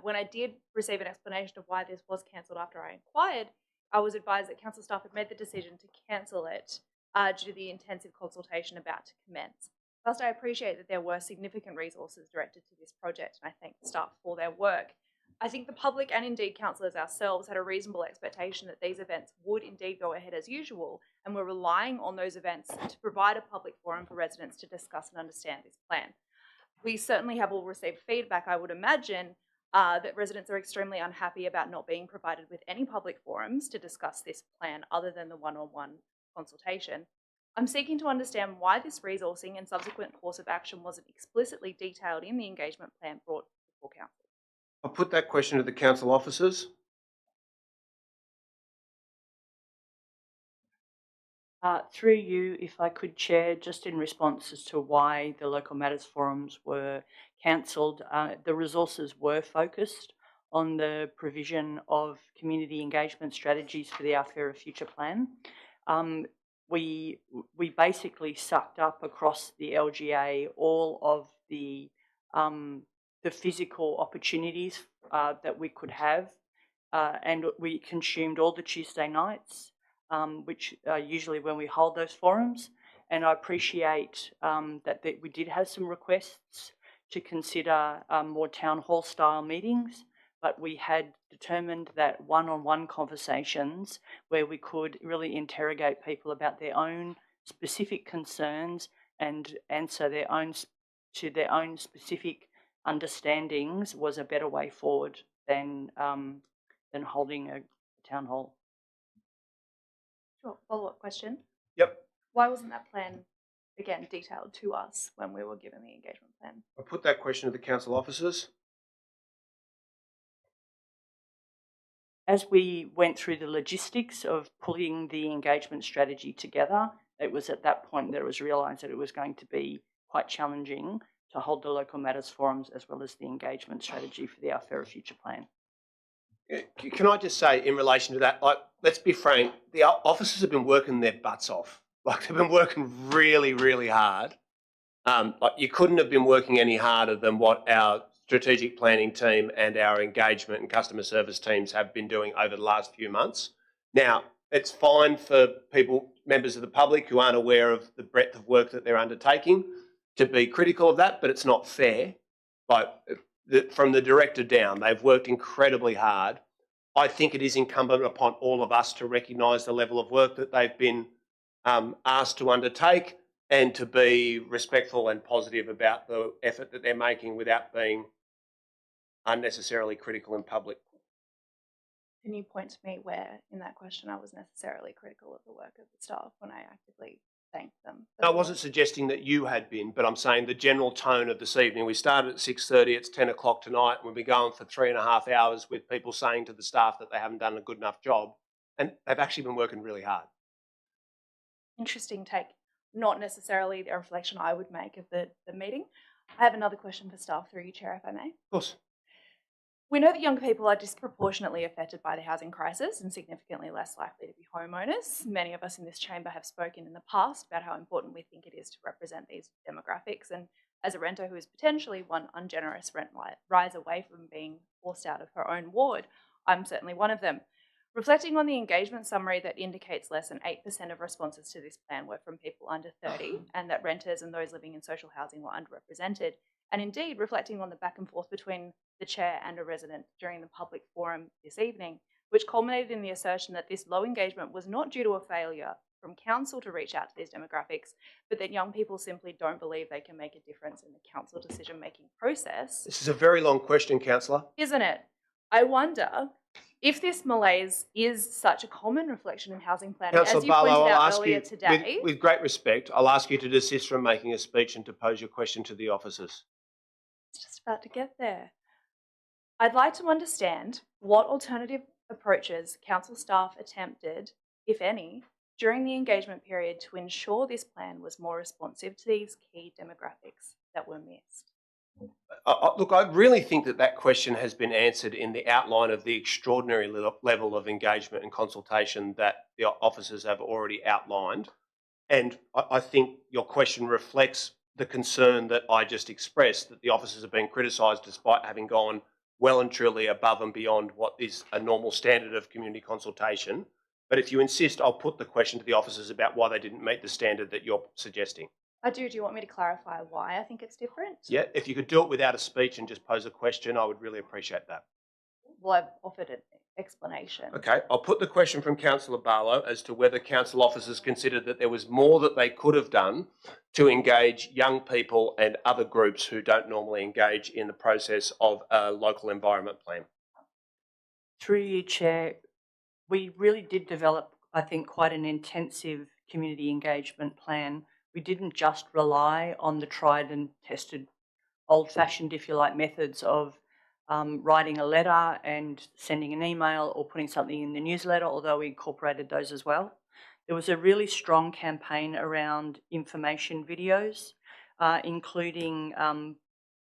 When I did receive an explanation of why this was cancelled after I inquired, I was advised that council staff had made the decision to cancel it due to the intensive consultation about to commence. Whilst I appreciate that there were significant resources directed to this project, and I thank the staff for their work, I think the public and indeed councillors ourselves had a reasonable expectation that these events would indeed go ahead as usual, and were relying on those events to provide a public forum for residents to discuss and understand this plan. We certainly have all received feedback, I would imagine, that residents are extremely unhappy about not being provided with any public forums to discuss this plan other than the one-on-one consultation. I'm seeking to understand why this resourcing and subsequent course of action wasn't explicitly detailed in the engagement plan brought before council. I'll put that question to the council officers. Through you, if I could, Chair, just in response as to why the local matters forums were cancelled, the resources were focused on the provision of community engagement strategies for the Our Fairer Future plan. We basically sucked up across the LGA all of the physical opportunities that we could have, and we consumed all the Tuesday nights, which are usually when we hold those forums. And I appreciate that we did have some requests to consider more town hall style meetings, but we had determined that one-on-one conversations where we could really interrogate people about their own specific concerns and answer their own specific understandings was a better way forward than holding a town hall. Sure. Follow-up question. Yep. Why wasn't that plan, again, detailed to us when we were given the engagement plan? I'll put that question to the council officers. As we went through the logistics of pulling the engagement strategy together, it was at that point that it was realised that it was going to be quite challenging to hold the local matters forums as well as the engagement strategy for the Our Fairer Future plan. Can I just say in relation to that, like, let's be frank, the officers have been working their butts off. Like, they've been working really, really hard. Like, you couldn't have been working any harder than what our strategic planning team and our engagement and customer service teams have been doing over the last few months. Now, it's fine for people, members of the public who aren't aware of the breadth of work that they're undertaking, to be critical of that, but it's not fair. Like, from the director down, they've worked incredibly hard. I think it is incumbent upon all of us to recognise the level of work that they've been asked to undertake and to be respectful and positive about the effort that they're making without being unnecessarily critical in public. Can you point to me where in that question I was necessarily critical of the work of the staff when I actively thanked them? I wasn't suggesting that you had been, but I'm saying the general tone of this evening. We started at 6:30, it's 10 o'clock tonight, and we'll be going for 3.5 hours with people saying to the staff that they haven't done a good enough job, and they've actually been working really hard. Interesting take. Not necessarily a reflection I would make of the meeting. I have another question for staff through you, Chair, if I may. Of course. We know that young people are disproportionately affected by the housing crisis and significantly less likely to be homeowners. Many of us in this chamber have spoken in the past about how important we think it is to represent these demographics, and as a renter who is potentially one ungenerous rent rise away from being forced out of her own ward, I'm certainly one of them. Reflecting on the engagement summary that indicates less than 8% of responses to this plan were from people under 30 and that renters and those living in social housing were underrepresented, and indeed reflecting on the back and forth between the chair and a resident during the public forum this evening, which culminated in the assertion that this low engagement was not due to a failure from council to reach out to these demographics, but that young people simply don't believe they can make a difference in the council decision-making process. This is a very long question, councillor. Isn't it? I wonder If this malaise is such a common reflection in housing planning, Councillor as you pointed Barlow, I'll out ask earlier you, today, with great respect, I'll ask you to desist from making a speech and to pose your question to the officers. just about to get there. I'd like to understand what alternative approaches council staff attempted, if any, during the engagement period to ensure this plan was more responsive to these key demographics that were missed. Look, I really think that that question has been answered in the outline of the extraordinary level of engagement and consultation that the officers have already outlined. And I think your question reflects the concern that I just expressed, that the officers have been criticised despite having gone well and truly above and beyond what is a normal standard of community consultation. But if you insist, I'll put the question to the officers about why they didn't meet the standard that you're suggesting. I do. Do you want me to clarify why I think it's different? Yeah, if you could do it without a speech and just pose a question, I would really appreciate that. Well, I've offered an explanation. Okay, I'll put the question from Councillor Barlow as to whether council officers considered that there was more that they could have done to engage young people and other groups who don't normally engage in the process of a local environment plan. Through you, Chair, we really did develop, I think, quite an intensive community engagement plan. We didn't just rely on the tried and tested, old-fashioned, if you like, methods of writing a letter and sending an email or putting something in the newsletter, although we incorporated those as well. There was a really strong campaign around information videos, including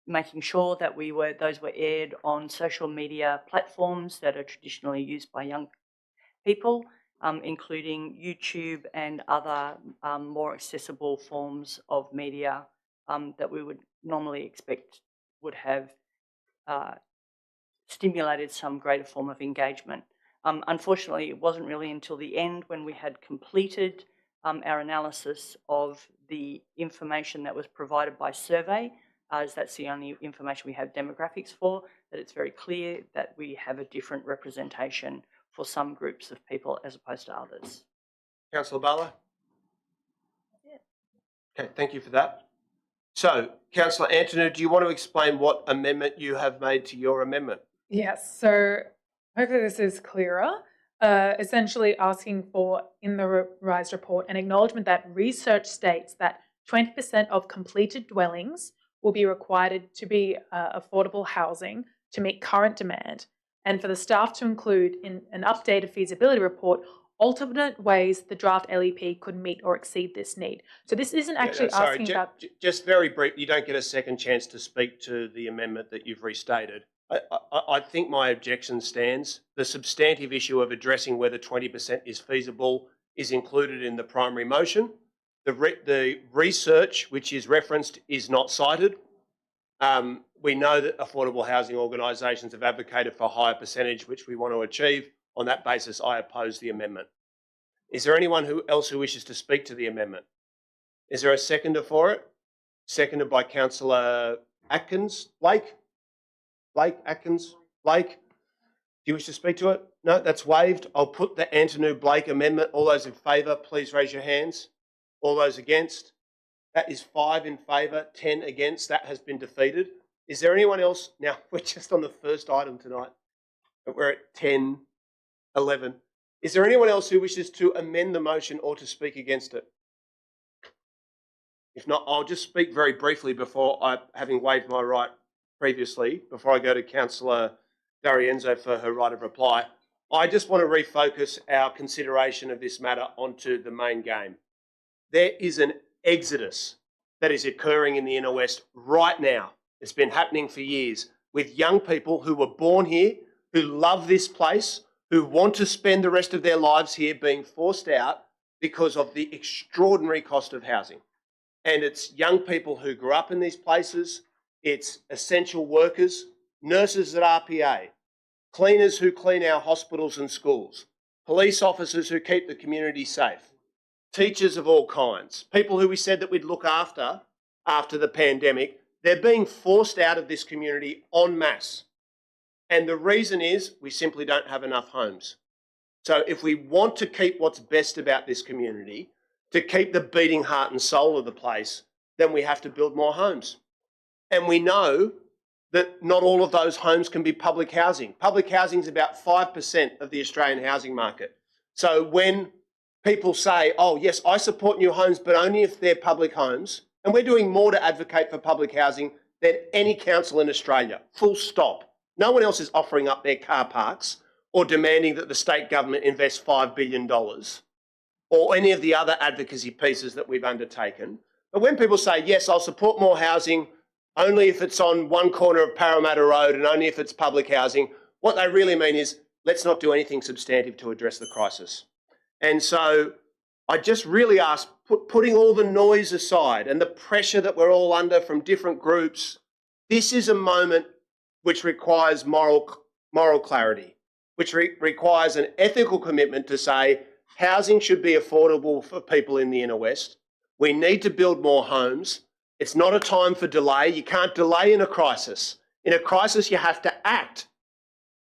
making sure that those were aired on social media platforms that are traditionally used by young people, including YouTube and other more accessible forms of media that we would normally expect would have stimulated some greater form of engagement. Unfortunately, it wasn't really until the end, when we had completed our analysis of the information that was provided by survey, as that's the only information we have demographics for, that it's very clear that we have a different representation for some groups of people as opposed to others. Councillor Barlow? Okay, thank you for that. So, Councillor Antonou, do you want to explain what amendment you have made to your amendment? Yes, so hopefully this is clearer. Essentially asking for, in the revised report, an acknowledgement that research states that 20% of completed dwellings will be required to be affordable housing to meet current demand, and for the staff to include in an updated feasibility report alternate ways the draft LEP could meet or exceed this need. So this isn't actually asking about... Just very brief, you don't get a second chance to speak to the amendment that you've restated. I think my objection stands. The substantive issue of addressing whether 20% is feasible is included in the primary motion. The research which is referenced is not cited. We know that affordable housing organisations have advocated for a higher percentage, which we want to achieve. On that basis, I oppose the amendment. Is there anyone else who wishes to speak to the amendment? Is there a seconder for it? Seconded by Councillor Atkins. Blake? Atkins? Blake? Do you wish to speak to it? No, that's waived. I'll put the Antonou Blake amendment. All those in favour, please raise your hands. All those against? That is 5 in favour, 10 against. That has been defeated. Is there anyone else? Now, we're just on the first item tonight. We're at 10, 11. Is there anyone else who wishes to amend the motion or to speak against it? If not, I'll just speak very briefly before having waived my right previously, before I go to Councillor D'Arienzo for her right of reply. I just want to refocus our consideration of this matter onto the main game. There is an exodus that is occurring in the Inner West right now. It's been happening for years with young people who were born here, who love this place, who want to spend the rest of their lives here, being forced out because of the extraordinary cost of housing. And it's young people who grew up in these places, it's essential workers, nurses at RPA, cleaners who clean our hospitals and schools, police officers who keep the community safe, teachers of all kinds, people who we said that we'd look after the pandemic. They're being forced out of this community en masse. And the reason is we simply don't have enough homes. So if we want to keep what's best about this community, to keep the beating heart and soul of the place, then we have to build more homes. And we know that not all of those homes can be public housing. Public housing is about 5% of the Australian housing market. So when people say, oh, yes, I support new homes, but only if they're public homes, and we're doing more to advocate for public housing than any council in Australia, full stop. No one else is offering up their car parks or demanding that the state government invest $5 billion or any of the other advocacy pieces that we've undertaken. But when people say, yes, I'll support more housing only if it's on one corner of Parramatta Road and only if it's public housing, what they really mean is let's not do anything substantive to address the crisis. And so I just really ask, putting all the noise aside and the pressure that we're all under from different groups, this is a moment which requires moral clarity, which requires an ethical commitment to say housing should be affordable for people in the inner west. We need to build more homes. It's not a time for delay. You can't delay in a crisis. In a crisis, you have to act.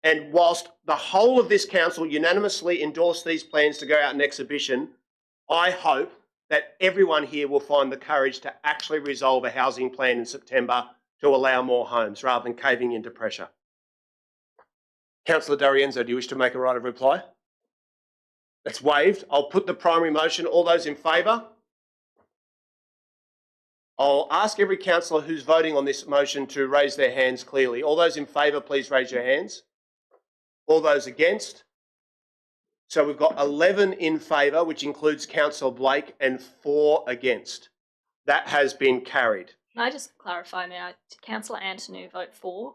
And whilst the whole of this council unanimously endorsed these plans to go out in exhibition, I hope that everyone here will find the courage to actually resolve a housing plan in September to allow more homes rather than caving into pressure. Councillor D'Arienzo, do you wish to make a right of reply? That's waived. I'll put the primary motion. All those in favour? I'll ask every councillor who's voting on this motion to raise their hands clearly. All those in favour, please raise your hands. All those against? So we've got 11 in favour, which includes Councillor Blake, and 4 against. That has been carried. Can I just clarify now? Did Councillor Antonou vote for?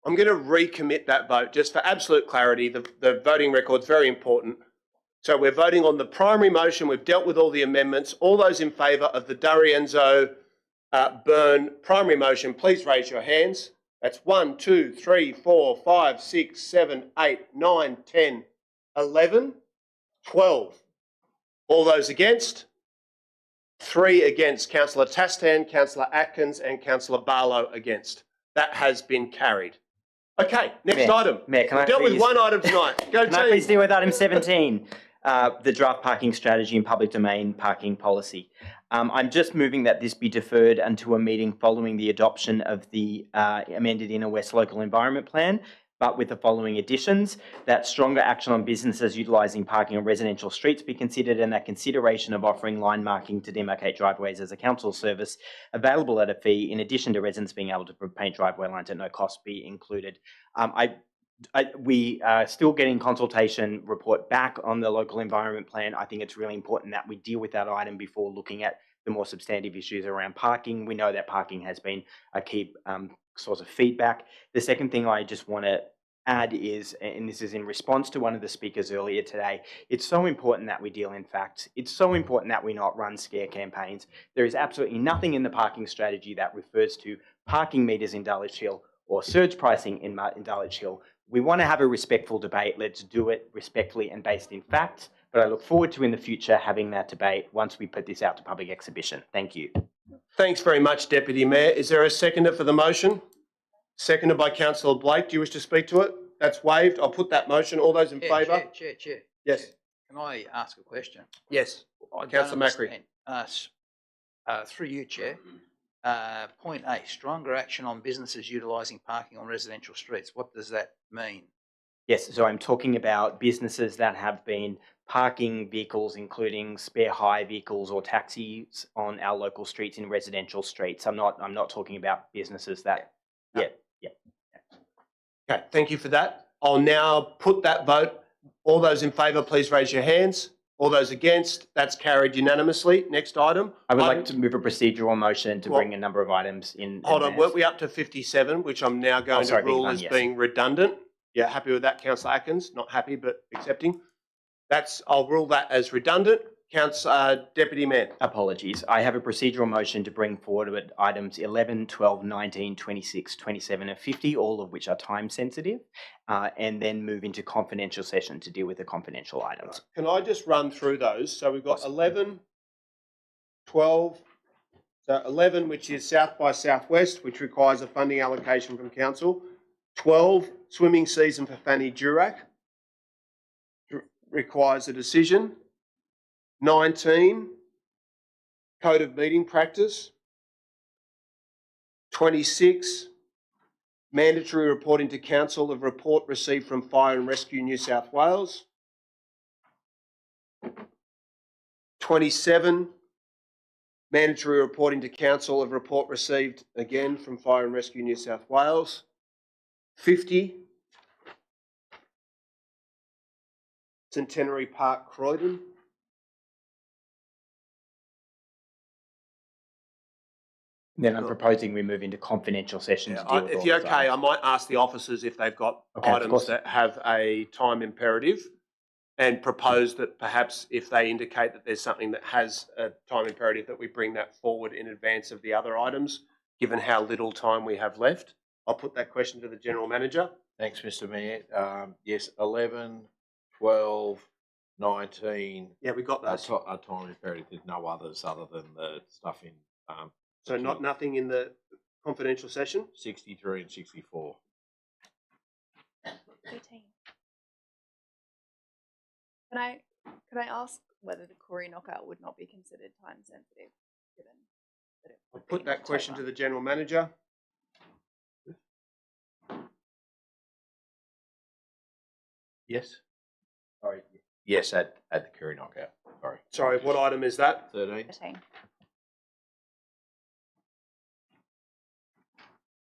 I'm going to recommit that vote just for absolute clarity. The voting record's very important. So we're voting on the primary motion. We've dealt with all the amendments. All those in favour of the D'Arienzo Byrne primary motion, please raise your hands. That's 1, 2, 3, 4, 5, 6, 7, 8, 9, 10, 11, 12. All those against? 3 against. Councillor Tastan, Councillor Atkins and Councillor Barlow against. That has been carried. Okay, next item. Mayor, can I dealt with please- one item tonight. Go Can I please deal with item 17, the draft parking strategy and public domain parking policy? I'm just moving that this be deferred until a meeting following the adoption of the amended Inner West Local Environment Plan, but with the following additions: that stronger action on businesses utilising parking on residential streets be considered, and that consideration of offering line marking to demarcate driveways as a council service available at a fee, in addition to residents being able to paint driveway lines at no cost, be included. We are still getting consultation report back on the local environment plan. I think it's really important that we deal with that item before looking at the more substantive issues around parking. We know that parking has been a key source of feedback. The second thing I just want to add is, and this is in response to one of the speakers earlier today, it's so important that we deal in facts. It's so important that we not run scare campaigns. There is absolutely nothing in the parking strategy that refers to parking meters in Dulwich Hill or surge pricing in Dulwich Hill. We want to have a respectful debate. Let's do it respectfully and based in facts. But I look forward to in the future having that debate once we put this out to public exhibition. Thank you. Thanks very much, Deputy Mayor. Is there a seconder for the motion? Seconded by Councillor Blake. Do you wish to speak to it? That's waived. I'll put that motion. All those in favour? Chair. Yes. Can I ask a question? Yes. I don't Councillor Macri. understand. Through you, Chair. Point A, stronger action on businesses utilising parking on residential streets. What does that mean? Yes, so I'm talking about businesses that have been parking vehicles, including spare hire vehicles or taxis, on our local streets in residential streets. I'm not talking about businesses that. Yeah. Okay, thank you for that. I'll now put that vote. All those in favour, please raise your hands. All those against, that's carried unanimously. Next item. I would like to move a procedural motion to bring a number of items in. Hold on, weren't we up to 57, which I'm now going to rule as being redundant? Yeah, happy with that, Councillor Atkins? Not happy, but accepting. I'll rule that as redundant. Deputy Mayor. Apologies. I have a procedural motion to bring forward items 11, 12, 19, 26, 27 and 50, all of which are time sensitive, and then move into confidential session to deal with the confidential items. Can I just run through those? So we've got 11, 12, so 11, which is South by Southwest, which requires a funding allocation from Council. 12, swimming season for Fanny Durack, requires a decision. 19, code of meeting practice. 26, mandatory reporting to Council of report received from Fire and Rescue New South Wales. 27, mandatory reporting to Council of report received again from Fire and Rescue New South Wales. 50, Centenary Park, Croydon. Then I'm proposing we move into confidential session to deal with If all you're those okay, I items. might ask the officers if they've got Okay, of items course. that have a time imperative, and propose that perhaps if they indicate that there's something that has a time imperative, that we bring that forward in advance of the other items, given how little time we have left. I'll put that question to the General Manager. Thanks, Mr Mayor. Yes, 11, 12, 19. Yeah, we got those. Are time imperative. There's no others other than the stuff in. So nothing in the confidential session? 63 and 64. 13. Can I ask whether the Koori Knockout would not be considered time sensitive, given that it I'll put that question to the General Manager. Yes. Sorry. Yes, at the Koori Knockout. Sorry. Sorry, what item is that? 13. 13.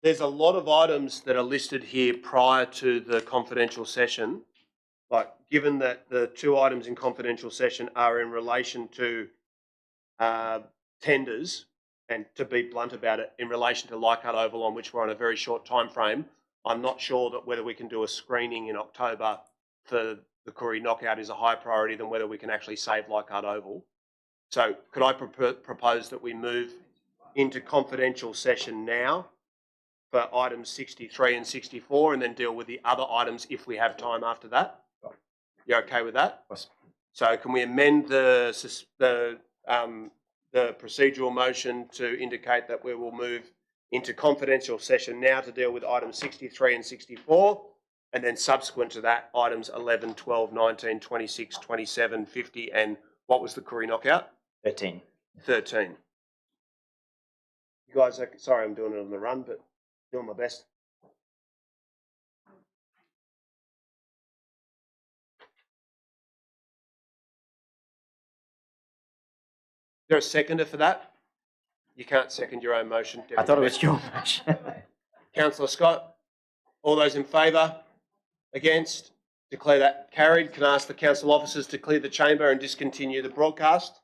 There's a lot of items that are listed here prior to the confidential session. Like, given that the two items in confidential session are in relation to tenders, and to be blunt about it, in relation to Leichhardt Oval, on which we're on a very short time frame, I'm not sure that whether we can do a screening in October for the Koori Knockout is a higher priority than whether we can actually save Leichhardt Oval. So could I propose that we move into confidential session now for items 63 and 64, and then deal with the other items if we have time after that? You okay with that? So can we amend the procedural motion to indicate that we will move into confidential session now to deal with items 63 and 64, and then subsequent to that, items 11, 12, 19, 26, 27, 50, and what was the Koori Knockout? 13. 13. You guys, sorry I'm doing it on the run, but doing my best. Is there a seconder for that? You can't second your own motion. I thought it was your motion. Councillor Scott, all those in favour? Against? Declare that carried. Can I ask the council officers to clear the chamber and discontinue the broadcast?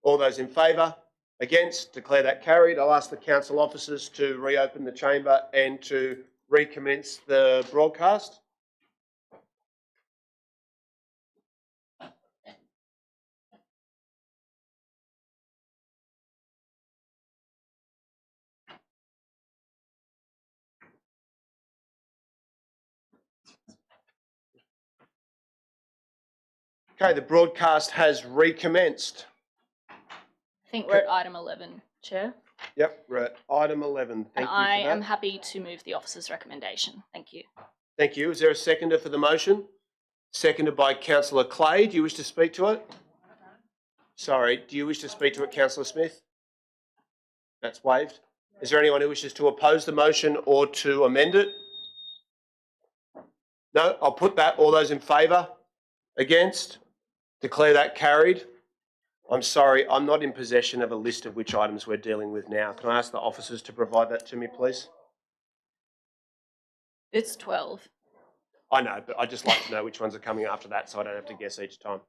All those in favour? Against? Declare that carried. I'll ask the council officers to reopen the chamber and to recommence the broadcast. Okay, the broadcast has recommenced. I think we're at item 11, Chair. Yep, we're at item 11. Thank you for I that. am happy to move the officer's recommendation. Thank you. Thank you. Is there a seconder for the motion? Seconded by Councillor Clay. Do you wish to speak to it? Sorry, do you wish to speak to it, Councillor Smith? That's waived. Is there anyone who wishes to oppose the motion or to amend it? No, I'll put that. All those in favour? Against? Declare that carried. I'm sorry, I'm not in possession of a list of which items we're dealing with now. Can I ask the officers to provide that to me, please? It's 12. I know, but I'd just like to know which ones are coming after that so I don't have to guess each time.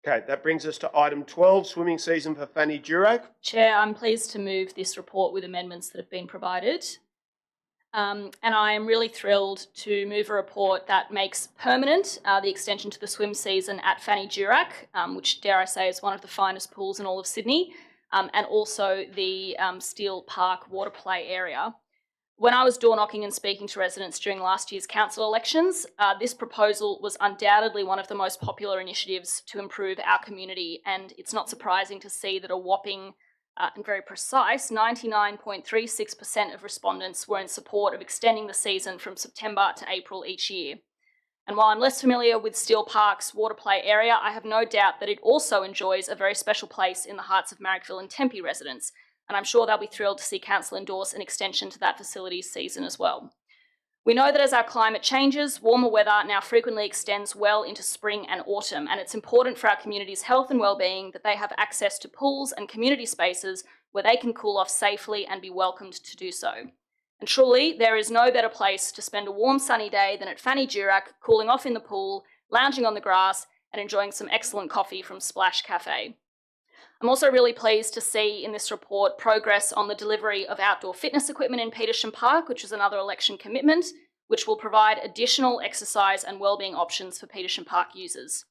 Okay, that brings us to item 12, swimming season for Fanny Durack. Chair, I'm pleased to move this report with amendments that have been provided. And I am really thrilled to move a report that makes permanent the extension to the swim season at Fanny Durack, which, dare I say, is one of the finest pools in all of Sydney, and also the Steel Park water play area. When I was door knocking and speaking to residents during last year's council elections, this proposal was undoubtedly one of the most popular initiatives to improve our community, and it's not surprising to see that a whopping and very precise 99.36% of respondents were in support of extending the season from September to April each year. And while I'm less familiar with Steel Park's water play area, I have no doubt that it also enjoys a very special place in the hearts of Marrickville and Tempe residents, and I'm sure they'll be thrilled to see council endorse an extension to that facility's season as well. We know that as our climate changes, warmer weather now frequently extends well into spring and autumn, and it's important for our community's health and well-being that they have access to pools and community spaces where they can cool off safely and be welcomed to do so. And truly, there is no better place to spend a warm sunny day than at Fanny Durack, cooling off in the pool, lounging on the grass, and enjoying some excellent coffee from Splash Cafe. I'm also really pleased to see in this report progress on the delivery of outdoor fitness equipment in Petersham Park, which was another election commitment, which will provide additional exercise and wellbeing options for Petersham Park users.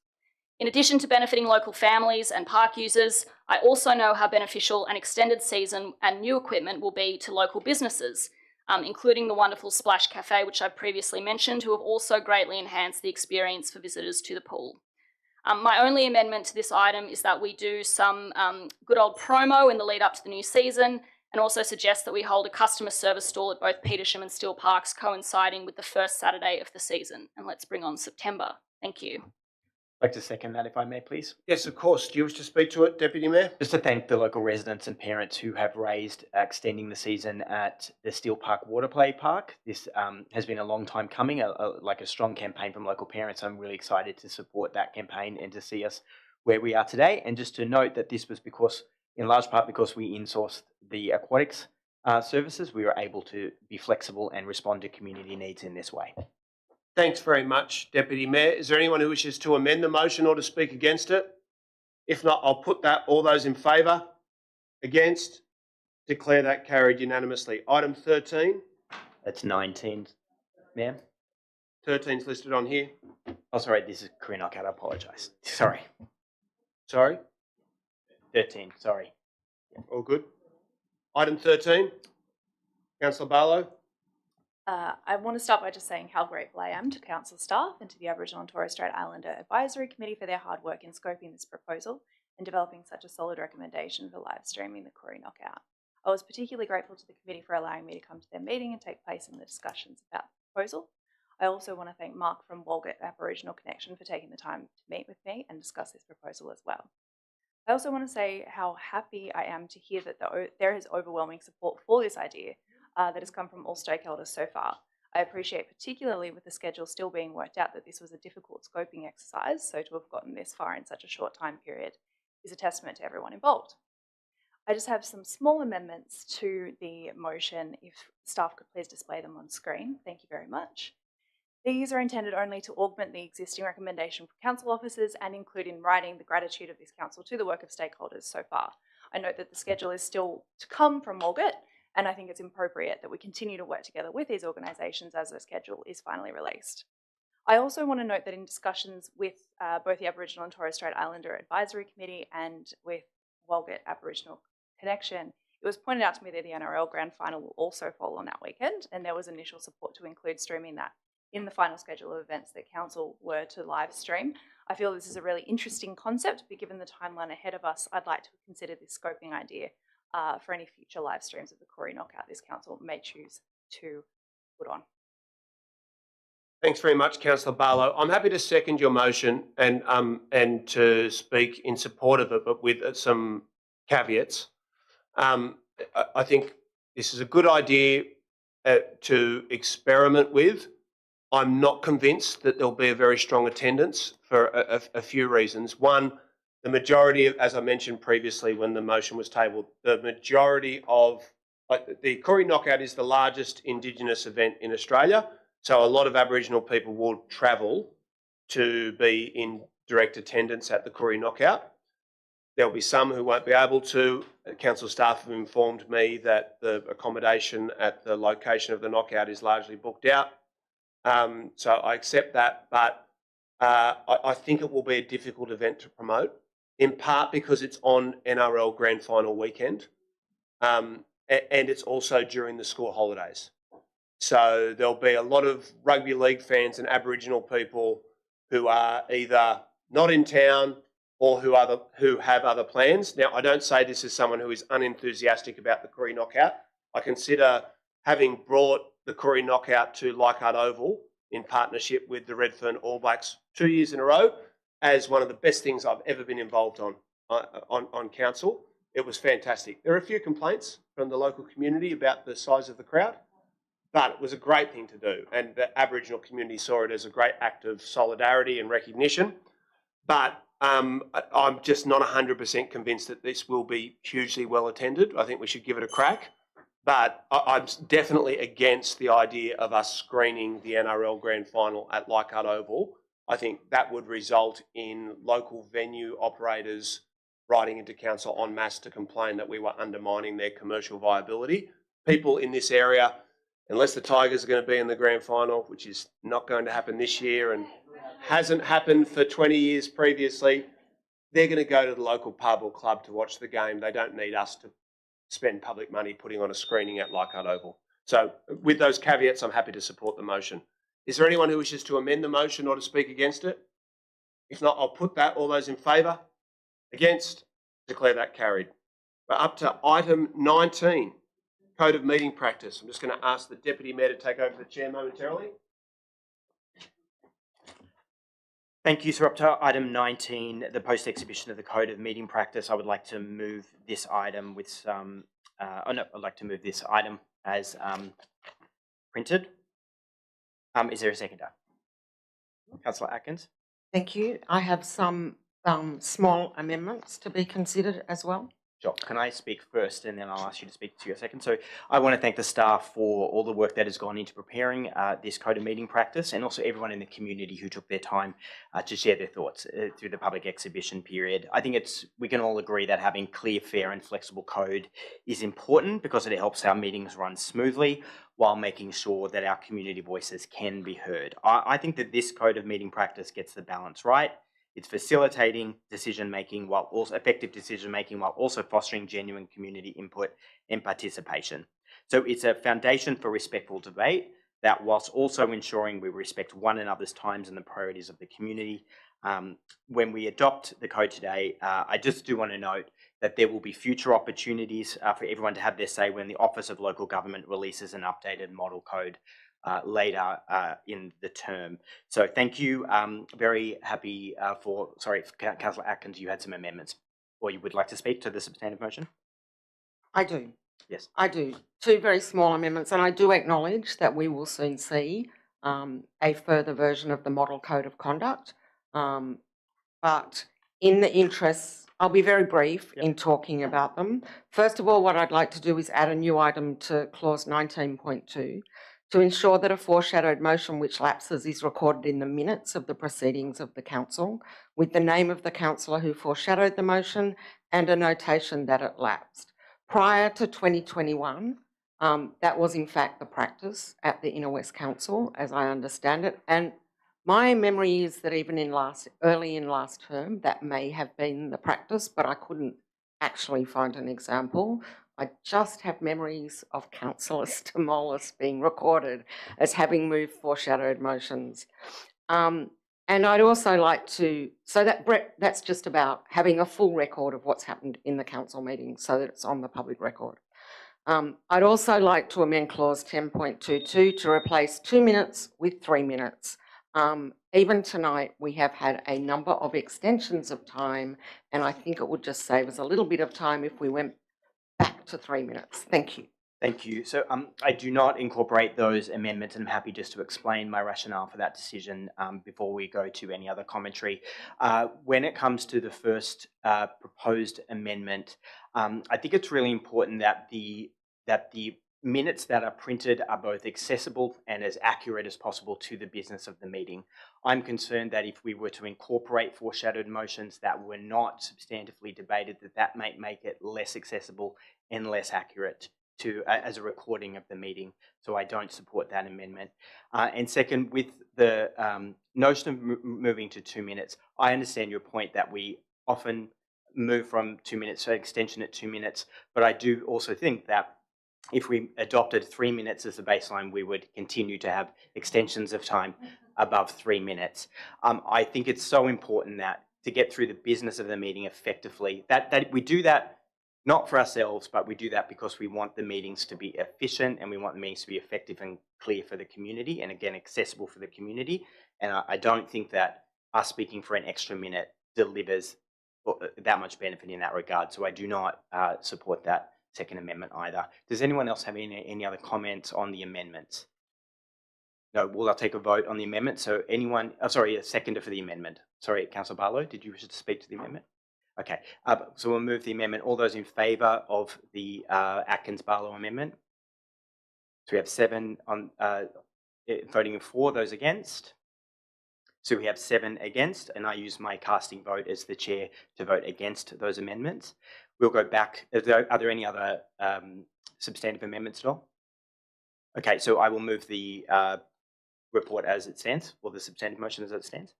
In addition to benefiting local families and park users, I also know how beneficial an extended season and new equipment will be to local businesses, including the wonderful Splash Cafe, which I've previously mentioned, who have also greatly enhanced the experience for visitors to the pool. My only amendment to this item is that we do some good old promo in the lead up to the new season, and also suggest that we hold a customer service stall at both Petersham and Steel Parks coinciding with the first Saturday of the season. And let's bring on September. Thank you. I'd like to second that, if I may, please. Yes, of course. Do you wish to speak to it, Deputy Mayor? Just to thank the local residents and parents who have raised extending the season at the Steel Park Water Play Park. This has been a long time coming, like a strong campaign from local parents. I'm really excited to support that campaign and to see us where we are today. And just to note that this was because, in large part, because we insourced the aquatics services, we were able to be flexible and respond to community needs in this way. Thanks very much, Deputy Mayor. Is there anyone who wishes to amend the motion or to speak against it? If not, I'll put that. All those in favour? Against? Declare that carried unanimously. Item 13. That's 19, ma'am. 13's listed on here. Oh, sorry, this is Koori Knockout. I apologise. Sorry. Sorry? 13, sorry. All good. Item 13. Councillor Barlow. I want to start by just saying how grateful I am to council staff and to the Aboriginal and Torres Strait Islander Advisory Committee for their hard work in scoping this proposal and developing such a solid recommendation for live streaming the Koori Knockout. I was particularly grateful to the committee for allowing me to come to their meeting and take place in the discussions about the proposal. I also want to thank Mark from Walgett Aboriginal Connection for taking the time to meet with me and discuss this proposal as well. I also want to say how happy I am to hear that there is overwhelming support for this idea that has come from all stakeholders so far. I appreciate, particularly with the schedule still being worked out, that this was a difficult scoping exercise, so to have gotten this far in such a short time period is a testament to everyone involved. I just have some small amendments to the motion. If staff could please display them on screen. Thank you very much. These are intended only to augment the existing recommendation for council officers and include in writing the gratitude of this council to the work of stakeholders so far. I note that the schedule is still to come from Walgett, and I think it's appropriate that we continue to work together with these organisations as the schedule is finally released. I also want to note that in discussions with both the Aboriginal and Torres Strait Islander Advisory Committee and with Walgett Aboriginal Connection, it was pointed out to me that the NRL Grand Final will also fall on that weekend, and there was initial support to include streaming that in the final schedule of events that Council were to live stream. I feel this is a really interesting concept, but given the timeline ahead of us, I'd like to consider this scoping idea for any future live streams of the Koori Knockout this Council may choose to put on. Thanks very much, Councillor Barlow. I'm happy to second your motion and to speak in support of it, but with some caveats. I think this is a good idea to experiment with. I'm not convinced that there'll be a very strong attendance for a few reasons. One, the majority of, as I mentioned previously when the motion was tabled, the majority of, the Koori Knockout is the largest Indigenous event in Australia, so a lot of Aboriginal people will travel to be in direct attendance at the Koori Knockout. There'll be some who won't be able to. Council staff have informed me that the accommodation at the location of the knockout is largely booked out. So I accept that, but I think it will be a difficult event to promote, in part because it's on NRL Grand Final weekend, and it's also during the school holidays. So there'll be a lot of rugby league fans and Aboriginal people who are either not in town or who have other plans. Now, I don't say this as someone who is unenthusiastic about the Koori Knockout. I consider having brought the Koori Knockout to Leichhardt Oval in partnership with the Redfern All Blacks 2 years in a row as one of the best things I've ever been involved on council. It was fantastic. There are a few complaints from the local community about the size of the crowd, but it was a great thing to do, and the Aboriginal community saw it as a great act of solidarity and recognition. But I'm just not 100% convinced that this will be hugely well attended. I think we should give it a crack. But I'm definitely against the idea of us screening the NRL Grand Final at Leichhardt Oval. I think that would result in local venue operators writing into council en masse to complain that we were undermining their commercial viability. People in this area, unless the Tigers are going to be in the Grand Final, which is not going to happen this year and hasn't happened for 20 years previously, they're going to go to the local pub or club to watch the game. They don't need us to spend public money putting on a screening at Leichhardt Oval. So with those caveats, I'm happy to support the motion. Is there anyone who wishes to amend the motion or to speak against it? If not, I'll put that. All those in favour? Against? Declare that carried. We're up to item 19, Code of Meeting Practice. I'm just going to ask the Deputy Mayor to take over the chair momentarily. Thank you, sir. Up to item 19, the post-exhibition of the Code of Meeting Practice. I would like to move this item with some, I'd like to move this item as printed. Is there a seconder? Councillor Atkins. Thank you. I have some small amendments to be considered as well. Sure. Can I speak first and then I'll ask you to speak to your second? So I want to thank the staff for all the work that has gone into preparing this Code of Meeting Practice, and also everyone in the community who took their time to share their thoughts through the public exhibition period. I think we can all agree that having clear, fair and flexible code is important because it helps our meetings run smoothly while making sure that our community voices can be heard. I think that this Code of Meeting Practice gets the balance right. It's facilitating decision-making while also effective decision-making while also fostering genuine community input and participation. So it's a foundation for respectful debate that, whilst also ensuring we respect one another's times and the priorities of the community. When we adopt the code today, I just do want to note that there will be future opportunities for everyone to have their say when the Office of Local Government releases an updated model code later in the term. So thank you. Very happy sorry, Councillor Atkins, you had some amendments, or you would like to speak to the substantive motion? I do. Yes. I do. Two very small amendments, and I do acknowledge that we will soon see a further version of the Model Code of Conduct. But in the interests I'll be very brief in talking about them. First of all, what I'd like to do is add a new item to clause 19.2 to ensure that a foreshadowed motion which lapses is recorded in the minutes of the proceedings of the council with the name of the councillor who foreshadowed the motion and a notation that it lapsed. Prior to 2021, that was in fact the practice at the Inner West Council, as I understand it, and my memory is that even early in last term, that may have been the practice, but I couldn't actually find an example. I just have memories of Councillor Stamolis being recorded as having moved foreshadowed motions. And I'd also like to, so that Brett, that's just about having a full record of what's happened in the council meeting so that it's on the public record. I'd also like to amend clause 10.22 to replace 2 minutes with 3 minutes. Even tonight, we have had a number of extensions of time, and I think it would just save us a little bit of time if we went back to 3 minutes. Thank you. Thank you. So I do not incorporate those amendments, and I'm happy just to explain my rationale for that decision before we go to any other commentary. When it comes to the first proposed amendment, I think it's really important that the minutes that are printed are both accessible and as accurate as possible to the business of the meeting. I'm concerned that if we were to incorporate foreshadowed motions that were not substantively debated, that might make it less accessible and less accurate to as a recording of the meeting. So I don't support that amendment. And second, with the notion of moving to 2 minutes, I understand your point that we often move from 2 minutes to extension at 2 minutes, but I do also think that if we adopted 3 minutes as the baseline, we would continue to have extensions of time above 3 minutes. I think it's so important that to get through the business of the meeting effectively, that we do that not for ourselves, but we do that because we want the meetings to be efficient and we want the meetings to be effective and clear for the community and, again, accessible for the community. And I don't think that us speaking for an extra minute delivers that much benefit in that regard. So I do not support that second amendment either. Does anyone else have any other comments on the amendments? No, well, I'll take a vote on the amendment. So anyone, sorry, a seconder for the amendment. Sorry, Councillor Barlow, did you wish to speak to the amendment? Okay, so we'll move the amendment. All those in favour of the Atkins-Barlow amendment? So we have 7 on voting for, those against. So we have 7 against, and I use my casting vote as the chair to vote against those amendments. We'll go back. Are there any other substantive amendments at all? Okay, so I will move the report as it stands, or the substantive motion as it stands.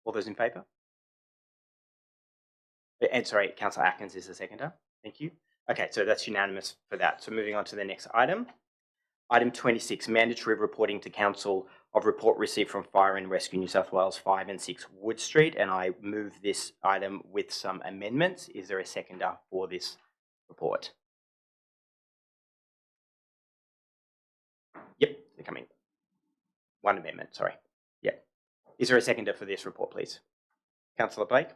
All those in favour? And sorry, Councillor Atkins is the seconder. Thank you. Okay, so that's unanimous for that. So moving on to the next item. Item 26, mandatory reporting to Council of report received from Fire and Rescue New South Wales 5 and 6 Wood Street, and I move this item with some amendments. Is there a seconder for this report? Yep, they're coming. One amendment, sorry. Yep. Is there a seconder for this report, please? Councillor Blake?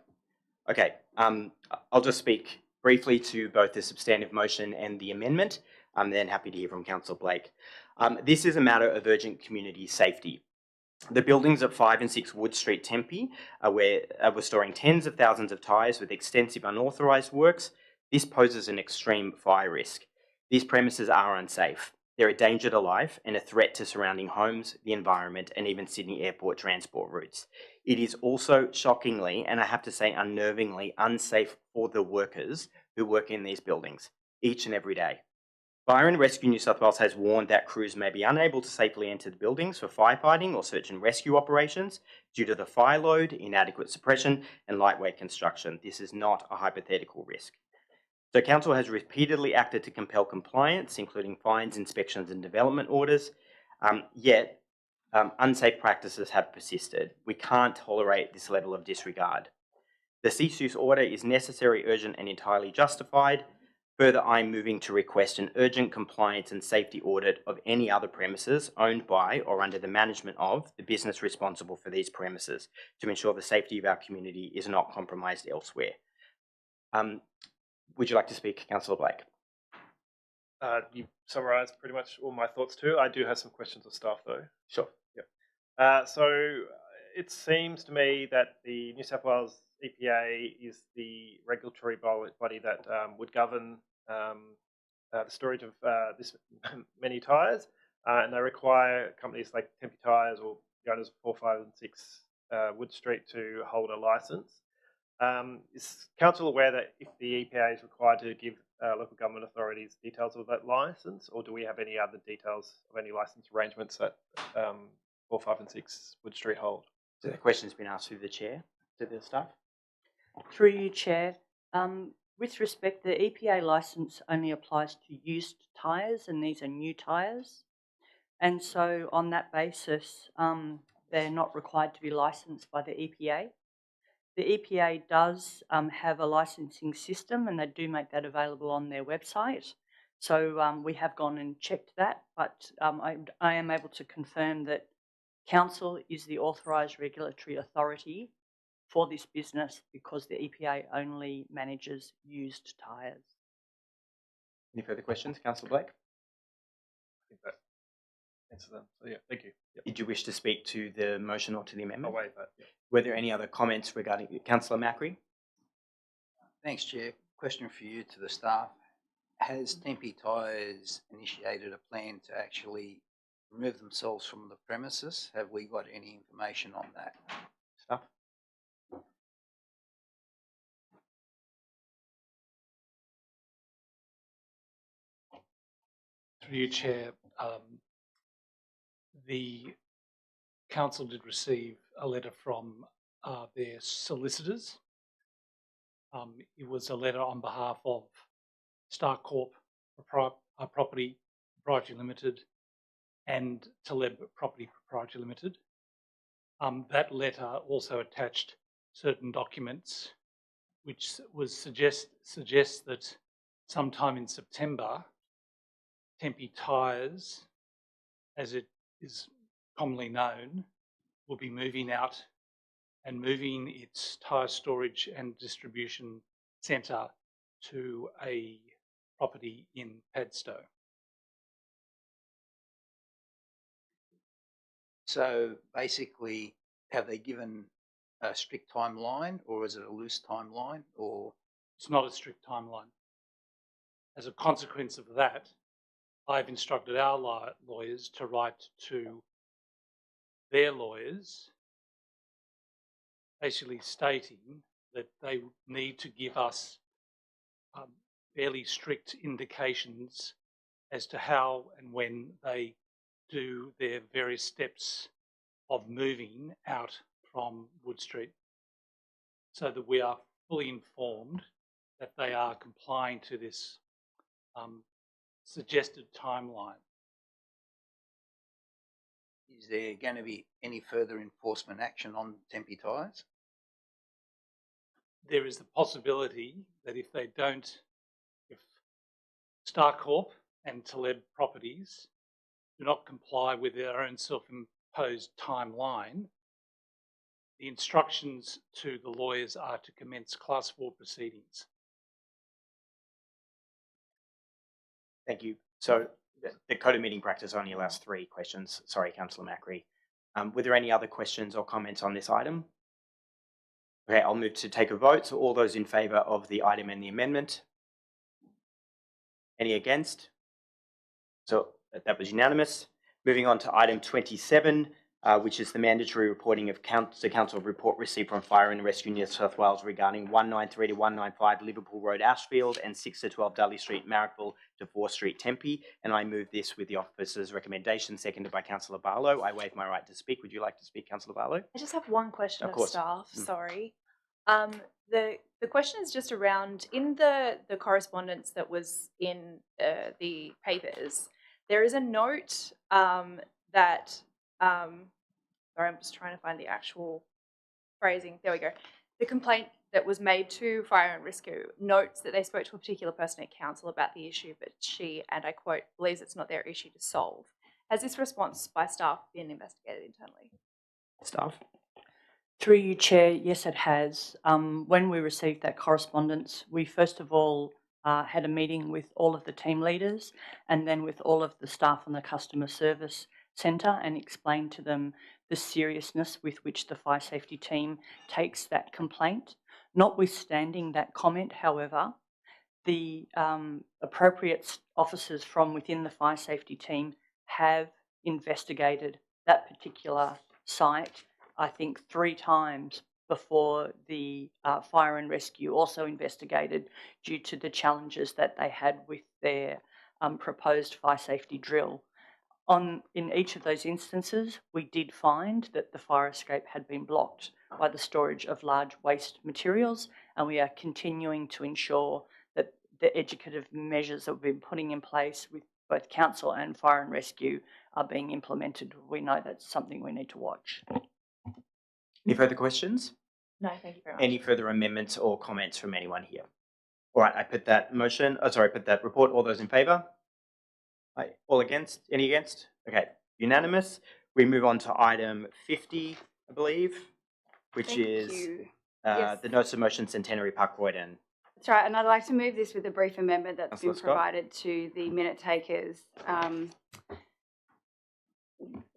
Okay, I'll just speak briefly to both the substantive motion and the amendment. I'm then happy to hear from Councillor Blake. This is a matter of urgent community safety. The buildings at 5 and 6 Wood Street, Tempe, were storing tens of thousands of tyres with extensive unauthorised works. This poses an extreme fire risk. These premises are unsafe. They're a danger to life and a threat to surrounding homes, the environment, and even Sydney Airport transport routes. It is also shockingly, and I have to say unnervingly, unsafe for the workers who work in these buildings each and every day. Fire and Rescue New South Wales has warned that crews may be unable to safely enter the buildings for firefighting or search and rescue operations due to the fire load, inadequate suppression, and lightweight construction. This is not a hypothetical risk. So Council has repeatedly acted to compel compliance, including fines, inspections and development orders, yet unsafe practices have persisted. We can't tolerate this level of disregard. The cease-use order is necessary, urgent and entirely justified. Further, I'm moving to request an urgent compliance and safety audit of any other premises owned by or under the management of the business responsible for these premises to ensure the safety of our community is not compromised elsewhere. Would you like to speak, Councillor Blake? You summarised pretty much all my thoughts too. I do have some questions of staff though. Sure. Yep. So it seems to me that the New South Wales EPA is the regulatory body that would govern the storage of this many tyres, and they require companies like Tempe Tyres or the owners of 4, 5 and 6 Wood Street to hold a licence. Is Council aware that if the EPA is required to give local government authorities details of that licence, or do we have any other details of any licence arrangements that 4, 5 and 6 Wood Street hold? So the question's been asked through the chair to the staff. Through you, Chair. With respect, the EPA licence only applies to used tyres, and these are new tyres. And so on that basis, they're not required to be licensed by the EPA. The EPA does have a licensing system, and they do make that available on their website. So we have gone and checked that, but I am able to confirm that Council is the authorised regulatory authority for this business because the EPA only manages used tyres. Any further questions, Councillor Blake? I think that answers them. So yeah, thank you. Yep. Did you wish to speak to the motion or to the amendment? I'll waive that. Yep. Were there any other comments regarding Councillor Macri? Thanks, Chair. Question for you to the staff. Has Tempe Tyres initiated a plan to actually remove themselves from the premises? Have we got any information on that? Staff? Through you, Chair, the council did receive a letter from their solicitors. It was a letter on behalf of Star Corp Property Proprietary Limited and Taleb Property Proprietary Limited. That letter also attached certain documents which was suggests that sometime in September, Tempe Tyres, as it is commonly known, will be moving out and moving its tyre storage and distribution centre to a property in Padstow. So basically, have they given a strict timeline, or is it a loose timeline, or? It's not a strict timeline. As a consequence of that, I've instructed our lawyers to write to their lawyers, basically stating that they need to give us fairly strict indications as to how and when they do their various steps of moving out from Wood Street, so that we are fully informed that they are complying to this suggested timeline. Is there going to be any further enforcement action on Tempe Tyres? There is the possibility that if they don't, if Star Corp and Taleb Properties do not comply with their own self-imposed timeline, the instructions to the lawyers are to commence Class 4 proceedings. Thank you. So the code of meeting practice only allows 3 questions. Sorry, Councillor Macri. Were there any other questions or comments on this item? Okay, I'll move to take a vote. So all those in favour of the item and the amendment? Any against? So that was unanimous. Moving on to item 27, which is the mandatory reporting of the council report received from Fire and Rescue New South Wales regarding 193 to 195 Liverpool Road, Ashfield, and 6 to 12 Dudley Street, Marrickville to 4 Street, Tempe. And I move this with the officer's recommendation, seconded by Councillor Barlow. I waive my right to speak. Would you like to speak, Councillor Barlow? I just have one question Of of course. staff, sorry. The question is just around, in the correspondence that was in the papers, there is a note that, sorry, I'm just trying to find the actual phrasing. There we go. The complaint that was made to Fire and Rescue notes that they spoke to a particular person at council about the issue, but she, and I quote, believes it's not their issue to solve. Has this response by staff been investigated internally? Staff? Through you, Chair, yes, it has. When we received that correspondence, we first of all had a meeting with all of the team leaders and then with all of the staff on the customer service centre and explained to them the seriousness with which the fire safety team takes that complaint. Notwithstanding that comment, however, the appropriate officers from within the fire safety team have investigated that particular site, I think 3 times before the fire and rescue also investigated due to the challenges that they had with their proposed fire safety drill. In each of those instances, we did find that the fire escape had been blocked by the storage of large waste materials, and we are continuing to ensure that the educative measures that we've been putting in place with both council and fire and rescue are being implemented. We know that's something we need to watch. Any further questions? No, thank you very much. Any further amendments or comments from anyone here? All right, I put that motion, put that report. All those in favour? Aye. All against? Any against? Okay, unanimous. We move on to item 50, I believe, which Thank is you. Yes. the notice of motion Centenary Park Croydon. That's right, and I'd like to move this with a brief amendment that's Councillor been Scott. provided to the minute takers.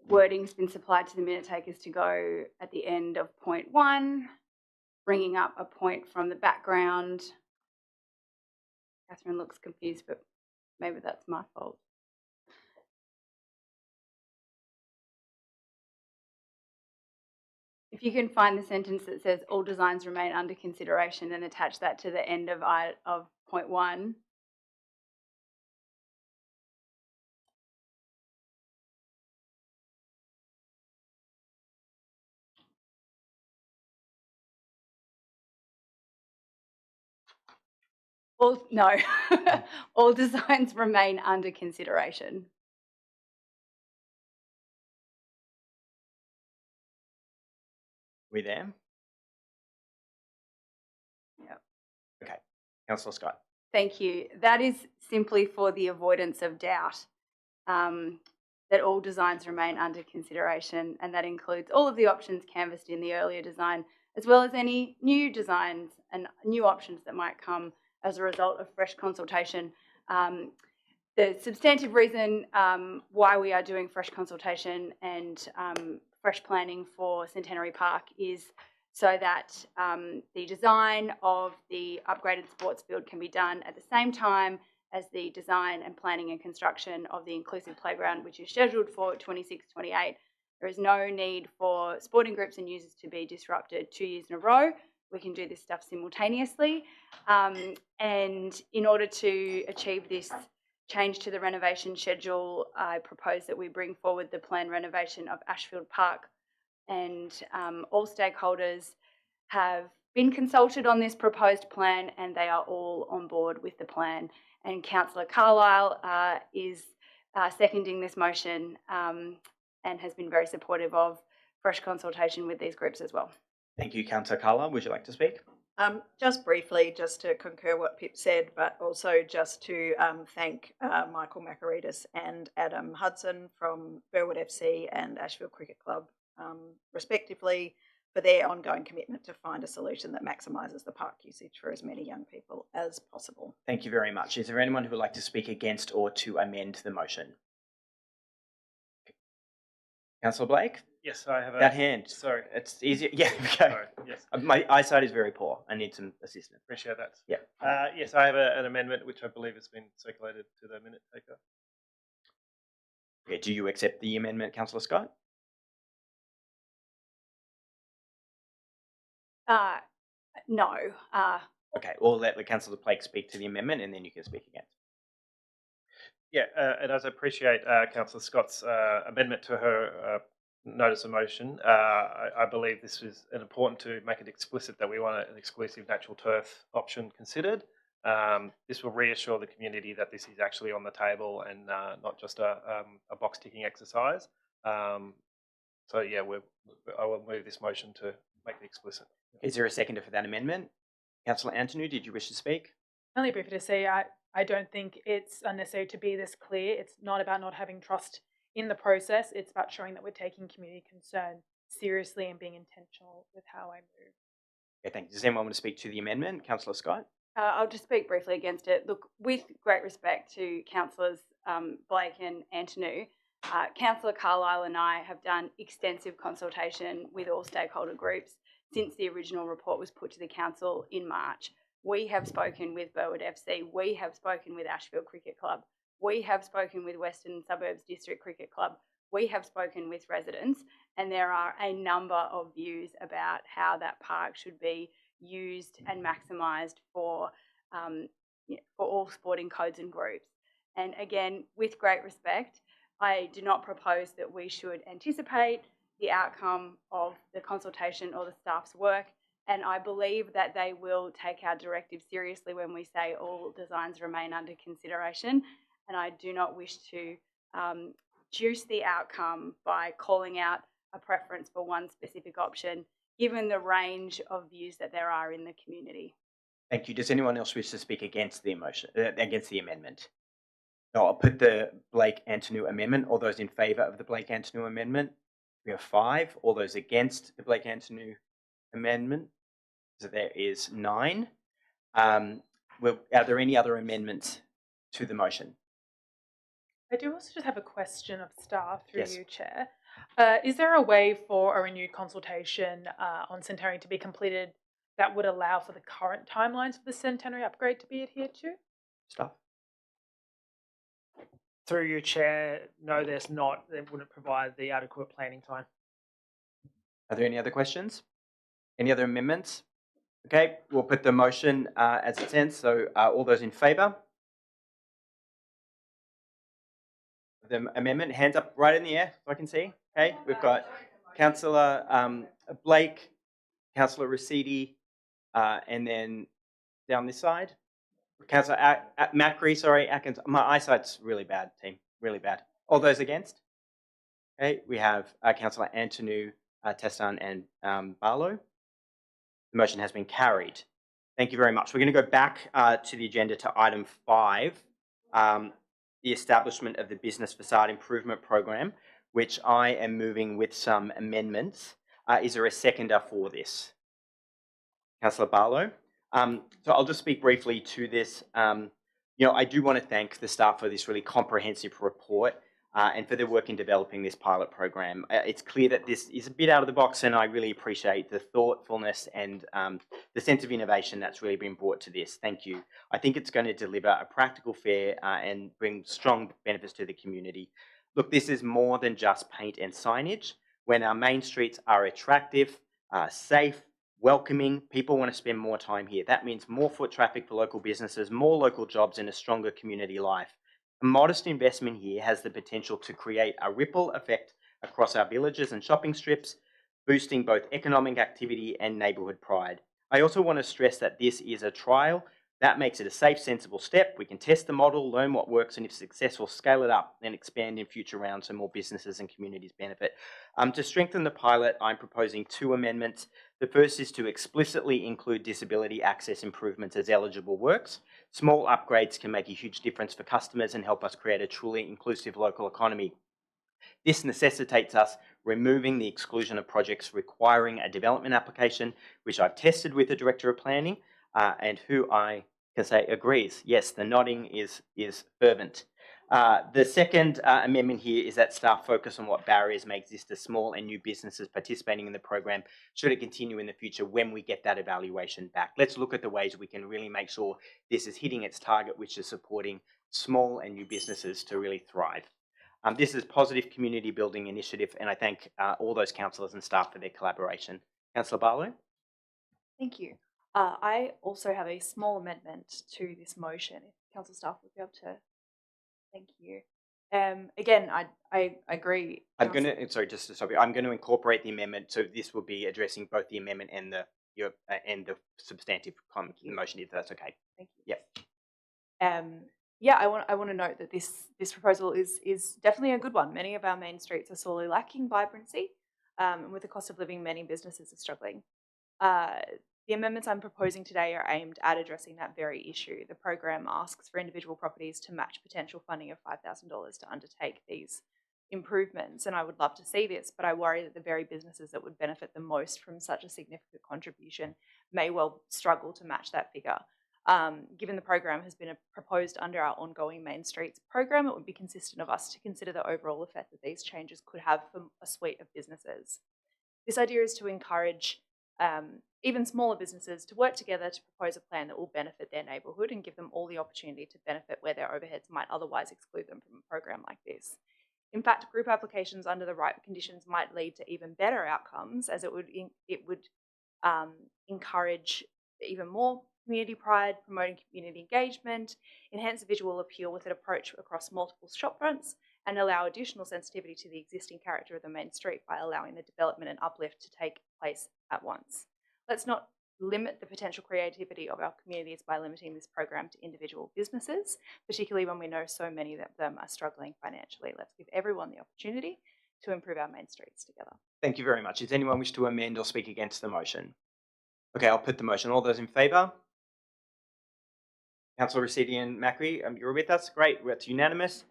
Wording's been supplied to the minute takers to go at the end of point 1, bringing up a point from the background. Catherine looks confused, but maybe that's my fault. If you can find the sentence that says all designs remain under consideration and attach that to the end of point 1. All designs remain under consideration. We there? Yep. Okay, Councillor Scott. Thank you. That is simply for the avoidance of doubt, that all designs remain under consideration, and that includes all of the options canvassed in the earlier design, as well as any new designs and new options that might come as a result of fresh consultation. The substantive reason why we are doing fresh consultation and fresh planning for Centenary Park is so that the design of the upgraded sports field can be done at the same time as the design and planning and construction of the inclusive playground, which is scheduled for 26-28. There is no need for sporting groups and users to be disrupted 2 years in a row. We can do this stuff simultaneously. And in order to achieve this change to the renovation schedule, I propose that we bring forward the planned renovation of Ashfield Park, and all stakeholders have been consulted on this proposed plan and they are all on board with the plan. And Councillor Carlisle is seconding this motion and has been very supportive of fresh consultation with these groups as well. Thank you, Councillor Carla. Would you like to speak? Just briefly, just to concur what Pip said, but also just to thank Michael Macaridis and Adam Hudson from Burwood FC and Ashfield Cricket Club, respectively, for their ongoing commitment to find a solution that maximises the park usage for as many young people as possible. Thank you very much. Is there anyone who would like to speak against or to amend the motion? Councillor Blake? Yes, I have that hand. Sorry. It's easier. Yeah, okay. Sorry, yes. My eyesight is very poor. I need some assistance. Appreciate that. Yeah. Yes, I have an amendment which I believe has been circulated to the minute taker. Okay, do you accept the amendment, Councillor Scott? No. Okay, we'll let the Councillor Blake speak to the amendment and then you can speak against. Yeah, and as I appreciate Councillor Scott's amendment to her notice of motion, I believe this is important to make it explicit that we want an exclusive natural turf option considered. This will reassure the community that this is actually on the table and not just a box ticking exercise. So yeah, I will move this motion to make it explicit. Is there a seconder for that amendment? Councillor Antonou, did you wish to speak? Only briefly to say, I don't think it's unnecessary to be this clear. It's not about not having trust in the process. It's about showing that we're taking community concern seriously and being intentional with how I move. Okay, thank you. Does anyone want to speak to the amendment? Councillor Scott? I'll just speak briefly against it. Look, with great respect to Councillors Blake and Antonou, Councillor Carlisle and I have done extensive consultation with all stakeholder groups since the original report was put to the council in March. We have spoken with Burwood FC, we have spoken with Ashfield Cricket Club, we have spoken with Western Suburbs District Cricket Club, we have spoken with residents, and there are a number of views about how that park should be used and maximised for all sporting codes and groups. And again, with great respect, I do not propose that we should anticipate the outcome of the consultation or the staff's work. And I believe that they will take our directive seriously when we say all designs remain under consideration. And I do not wish to juice the outcome by calling out a preference for one specific option, given the range of views that there are in the community. Thank you. Does anyone else wish to speak against the against the amendment? No, I'll put the Blake Antonou amendment. All those in favour of the Blake Antonou amendment? We have 5. All those against the Blake Antonou amendment? So there is 9. Are there any other amendments to the motion? I do also just have a question of staff through Yes. you, Chair. Is there a way for a renewed consultation on Centenary to be completed that would allow for the current timelines for the Centenary upgrade to be adhered to? Staff? Through you, Chair, no, there's not. They wouldn't provide the adequate planning time. Are there any other questions? Any other amendments? Okay, we'll put the motion as it stands. So all those in favour? The amendment, hands up right in the air so I can see. Okay, we've got Councillor Blake, Councillor Rosidi, and then down this side, Councillor Macri, sorry, Atkins. My eyesight's really bad, team, really bad. All those against? Okay, we have Councillor Antonou, Testan, and Barlow. The motion has been carried. Thank you very much. We're going to go back to the agenda to item 5, the establishment of the Business Facade Improvement Program, which I am moving with some amendments. Is there a seconder for this? Councillor Barlow. So I'll just speak briefly to this. I do want to thank the staff for this really comprehensive report and for their work in developing this pilot program. It's clear that this is a bit out of the box, and I really appreciate the thoughtfulness and the sense of innovation that's really been brought to this. Thank you. I think it's going to deliver a practical, fair, and bring strong benefits to the community. Look, this is more than just paint and signage. When our main streets are attractive, safe, welcoming, people want to spend more time here. That means more foot traffic for local businesses, more local jobs, and a stronger community life. A modest investment here has the potential to create a ripple effect across our villages and shopping strips, boosting both economic activity and neighbourhood pride. I also want to stress that this is a trial. That makes it a safe, sensible step. We can test the model, learn what works, and if successful, scale it up and expand in future rounds so more businesses and communities benefit. To strengthen the pilot, I'm proposing 2 amendments. The first is to explicitly include disability access improvements as eligible works. Small upgrades can make a huge difference for customers and help us create a truly inclusive local economy. This necessitates us removing the exclusion of projects requiring a development application, which I've tested with the Director of Planning, and who I can say agrees. Yes, the nodding is fervent. The second amendment here is that staff focus on what barriers may exist to small and new businesses participating in the program should it continue in the future when we get that evaluation back. Let's look at the ways we can really make sure this is hitting its target, which is supporting small and new businesses to really thrive. This is a positive community building initiative, and I thank all those councillors and staff for their collaboration. Councillor Barlow? Thank you. I also have a small amendment to this motion. If council staff would be able to. Thank you. Again, I agree. I'm going to, sorry, just to stop you. I'm going to incorporate the amendment, so this will be addressing both the amendment and the substantive comment in the motion, if that's okay. Thank you. Yep. Yeah, I want to note that this proposal is definitely a good one. Many of our main streets are sorely lacking vibrancy, and with the cost of living, many businesses are struggling. The amendments I'm proposing today are aimed at addressing that very issue. The program asks for individual properties to match potential funding of $5,000 to undertake these improvements, and I would love to see this, but I worry that the very businesses that would benefit the most from such a significant contribution may well struggle to match that figure. Given the program has been proposed under our ongoing Main Streets program, it would be consistent of us to consider the overall effect that these changes could have for a suite of businesses. This idea is to encourage even smaller businesses to work together to propose a plan that will benefit their neighbourhood and give them all the opportunity to benefit where their overheads might otherwise exclude them from a program like this. In fact, group applications under the right conditions might lead to even better outcomes, as it would encourage even more community pride, promoting community engagement, enhance the visual appeal with an approach across multiple shop fronts, and allow additional sensitivity to the existing character of the main street by allowing the development and uplift to take place at once. Let's not limit the potential creativity of our communities by limiting this program to individual businesses, particularly when we know so many of them are struggling financially. Let's give everyone the opportunity to improve our main streets together. Thank you very much. Does anyone wish to amend or speak against the motion? Okay, I'll put the motion. All those in favour? Councillor Rossetti and Macri, you're with us? Great, that's unanimous.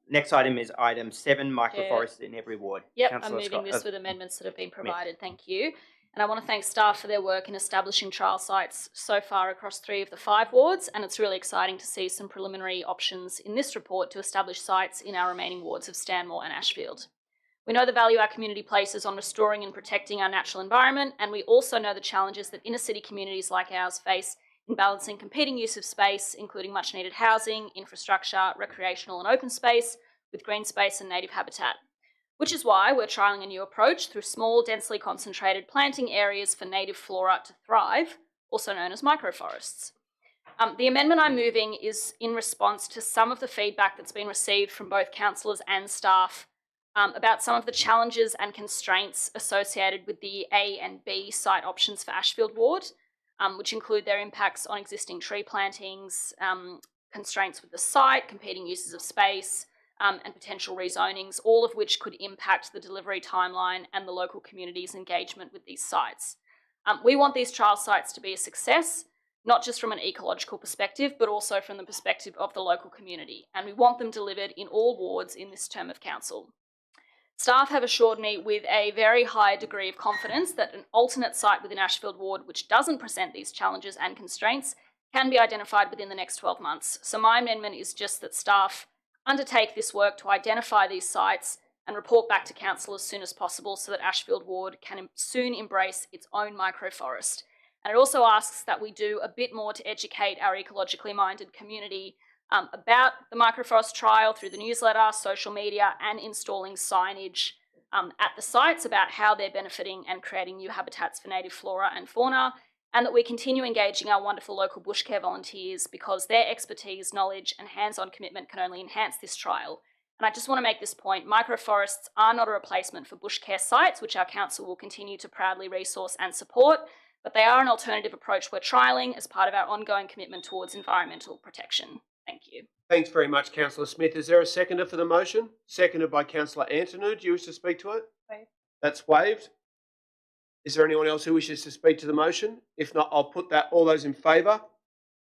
Next item is item 7, microforests in every ward. Yep, Councillor I'm moving Scott, this with amendments that have been provided. Thank you. And I want to thank staff for their work in establishing trial sites so far across 3 of the 5 wards, and it's really exciting to see some preliminary options in this report to establish sites in our remaining wards of Stanmore and Ashfield. We know the value our community places on restoring and protecting our natural environment, and we also know the challenges that inner city communities like ours face in balancing competing use of space, including much needed housing, infrastructure, recreational and open space, with green space and native habitat. Which is why we're trialling a new approach through small, densely concentrated planting areas for native flora to thrive, also known as microforests. The amendment I'm moving is in response to some of the feedback that's been received from both councillors and staff about some of the challenges and constraints associated with the A and B site options for Ashfield Ward, which include their impacts on existing tree plantings, constraints with the site, competing uses of space, and potential rezonings, all of which could impact the delivery timeline and the local community's engagement with these sites. We want these trial sites to be a success, not just from an ecological perspective, but also from the perspective of the local community, and we want them delivered in all wards in this term of council. Staff have assured me with a very high degree of confidence that an alternate site within Ashfield Ward which doesn't present these challenges and constraints can be identified within the next 12 months. So my amendment is just that staff undertake this work to identify these sites and report back to council as soon as possible so that Ashfield Ward can soon embrace its own microforest. And it also asks that we do a bit more to educate our ecologically minded community about the microforest trial through the newsletter, social media, and installing signage at the sites about how they're benefiting and creating new habitats for native flora and fauna, and that we continue engaging our wonderful local bush care volunteers because their expertise, knowledge, and hands-on commitment can only enhance this trial. And I just want to make this point, microforests are not a replacement for bush care sites, which our council will continue to proudly resource and support, but they are an alternative approach we're trialling as part of our ongoing commitment towards environmental protection. Thank you. Thanks very much, Councillor Smith. Is there a seconder for the motion? Seconded by Councillor Antonou. Do you wish to speak to it? Waive. That's waived. Is there anyone else who wishes to speak to the motion? If not, I'll put that. All those in favour?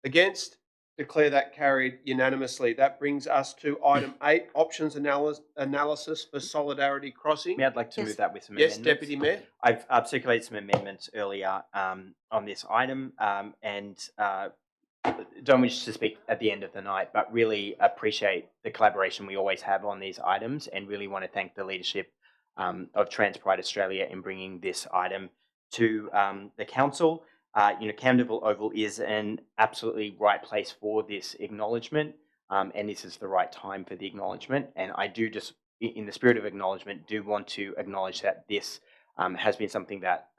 Against? Declare that carried unanimously. That brings us to item 8, options analysis for Solidarity Crossing. I'd like to move that with some yes, amendments. Deputy Mayor. I've circulated some amendments earlier on this item and don't wish to speak at the end of the night, but really appreciate the collaboration we always have on these items and really want to thank the leadership of Trans Pride Australia in bringing this item to the council. Camdenville Oval is an absolutely right place for this acknowledgement, and this is the right time for the acknowledgement. And I do just, in the spirit of acknowledgement, do want to acknowledge that this has been something that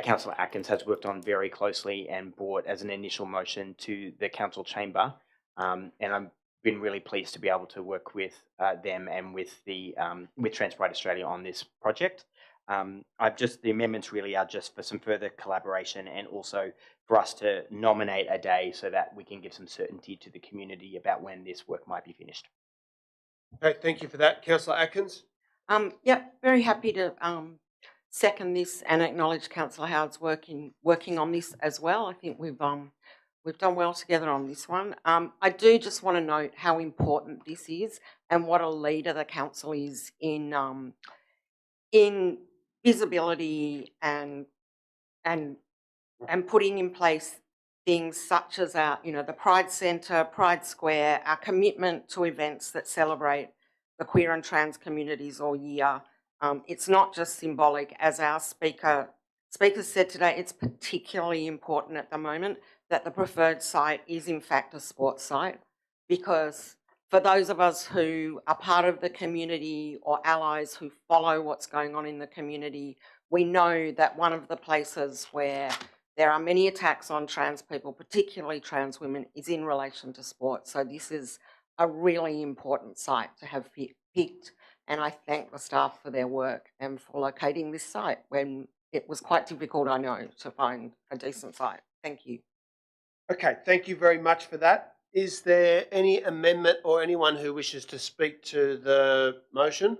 Councillor Atkins has worked on very closely and brought as an initial motion to the council chamber. And I've been really pleased to be able to work with them and with Trans Pride Australia on this project. The amendments really are just for some further collaboration and also for us to nominate a day so that we can give some certainty to the community about when this work might be finished. Okay, thank you for that. Councillor Atkins? Yeah, very happy to second this and acknowledge Councillor Howard's working on this as well. I think we've done well together on this one. I do just want to note how important this is and what a leader the council is in visibility and putting in place things such as our, the Pride Centre, Pride Square, our commitment to events that celebrate the queer and trans communities all year. It's not just symbolic, as our speaker said today, it's particularly important at the moment that the preferred site is in fact a sports site, because for those of us who are part of the community or allies who follow what's going on in the community, we know that one of the places where there are many attacks on trans people, particularly trans women, is in relation to sport. So this is a really important site to have picked, and I thank the staff for their work and for locating this site when it was quite difficult, I know, to find a decent site. Thank you. Okay, thank you very much for that. Is there any amendment or anyone who wishes to speak to the motion?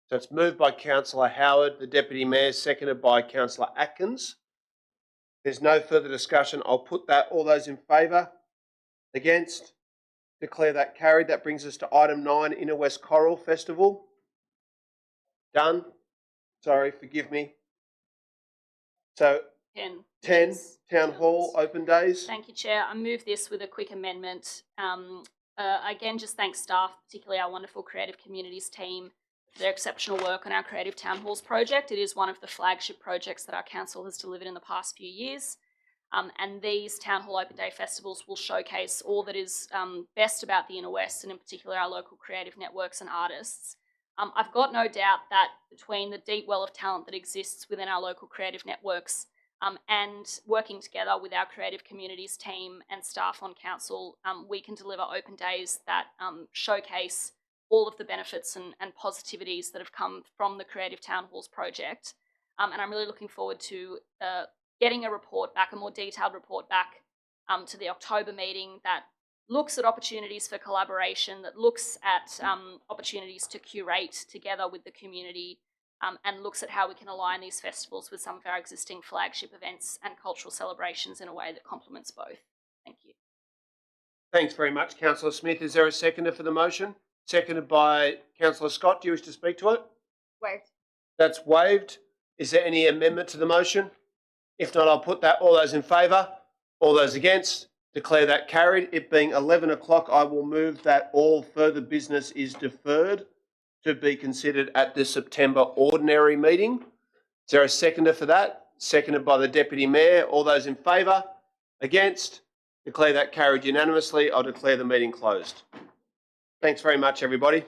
So it's moved by Councillor Howard, the Deputy Mayor, seconded by Councillor Atkins. There's no further discussion. I'll put that. All those in favour? Against? Declare that carried. That brings us to item 9, Inner West Coral Festival. Done. Sorry, forgive me. So 10 Town Hall open days. Thank you, Chair. I move this with a quick amendment. Again, just thank staff, particularly our wonderful Creative Communities team, for their exceptional work on our Creative Town Halls project. It is one of the flagship projects that our council has delivered in the past few years. And these Town Hall Open Day festivals will showcase all that is best about the Inner West, and in particular our local creative networks and artists. I've got no doubt that between the deep well of talent that exists within our local creative networks and working together with our Creative Communities team and staff on council, we can deliver open days that showcase all of the benefits and positivities that have come from the Creative Town Halls project. And I'm really looking forward to getting a report back, a more detailed report back to the October meeting that looks at opportunities for collaboration, that looks at opportunities to curate together with the community, and looks at how we can align these festivals with some of our existing flagship events and cultural celebrations in a way that complements both. Thank you. Thanks very much, Councillor Smith. Is there a seconder for the motion? Seconded by Councillor Scott. Do you wish to speak to it? Waived. That's waived. Is there any amendment to the motion? If not, I'll put that. All those in favour? All those against? Declare that carried. It being 11 o'clock, I will move that all further business is deferred to be considered at the September ordinary meeting. Is there a seconder for that? Seconded by the Deputy Mayor. All those in favour? Against? Declare that carried unanimously. I'll declare the meeting closed. Thanks very much, everybody.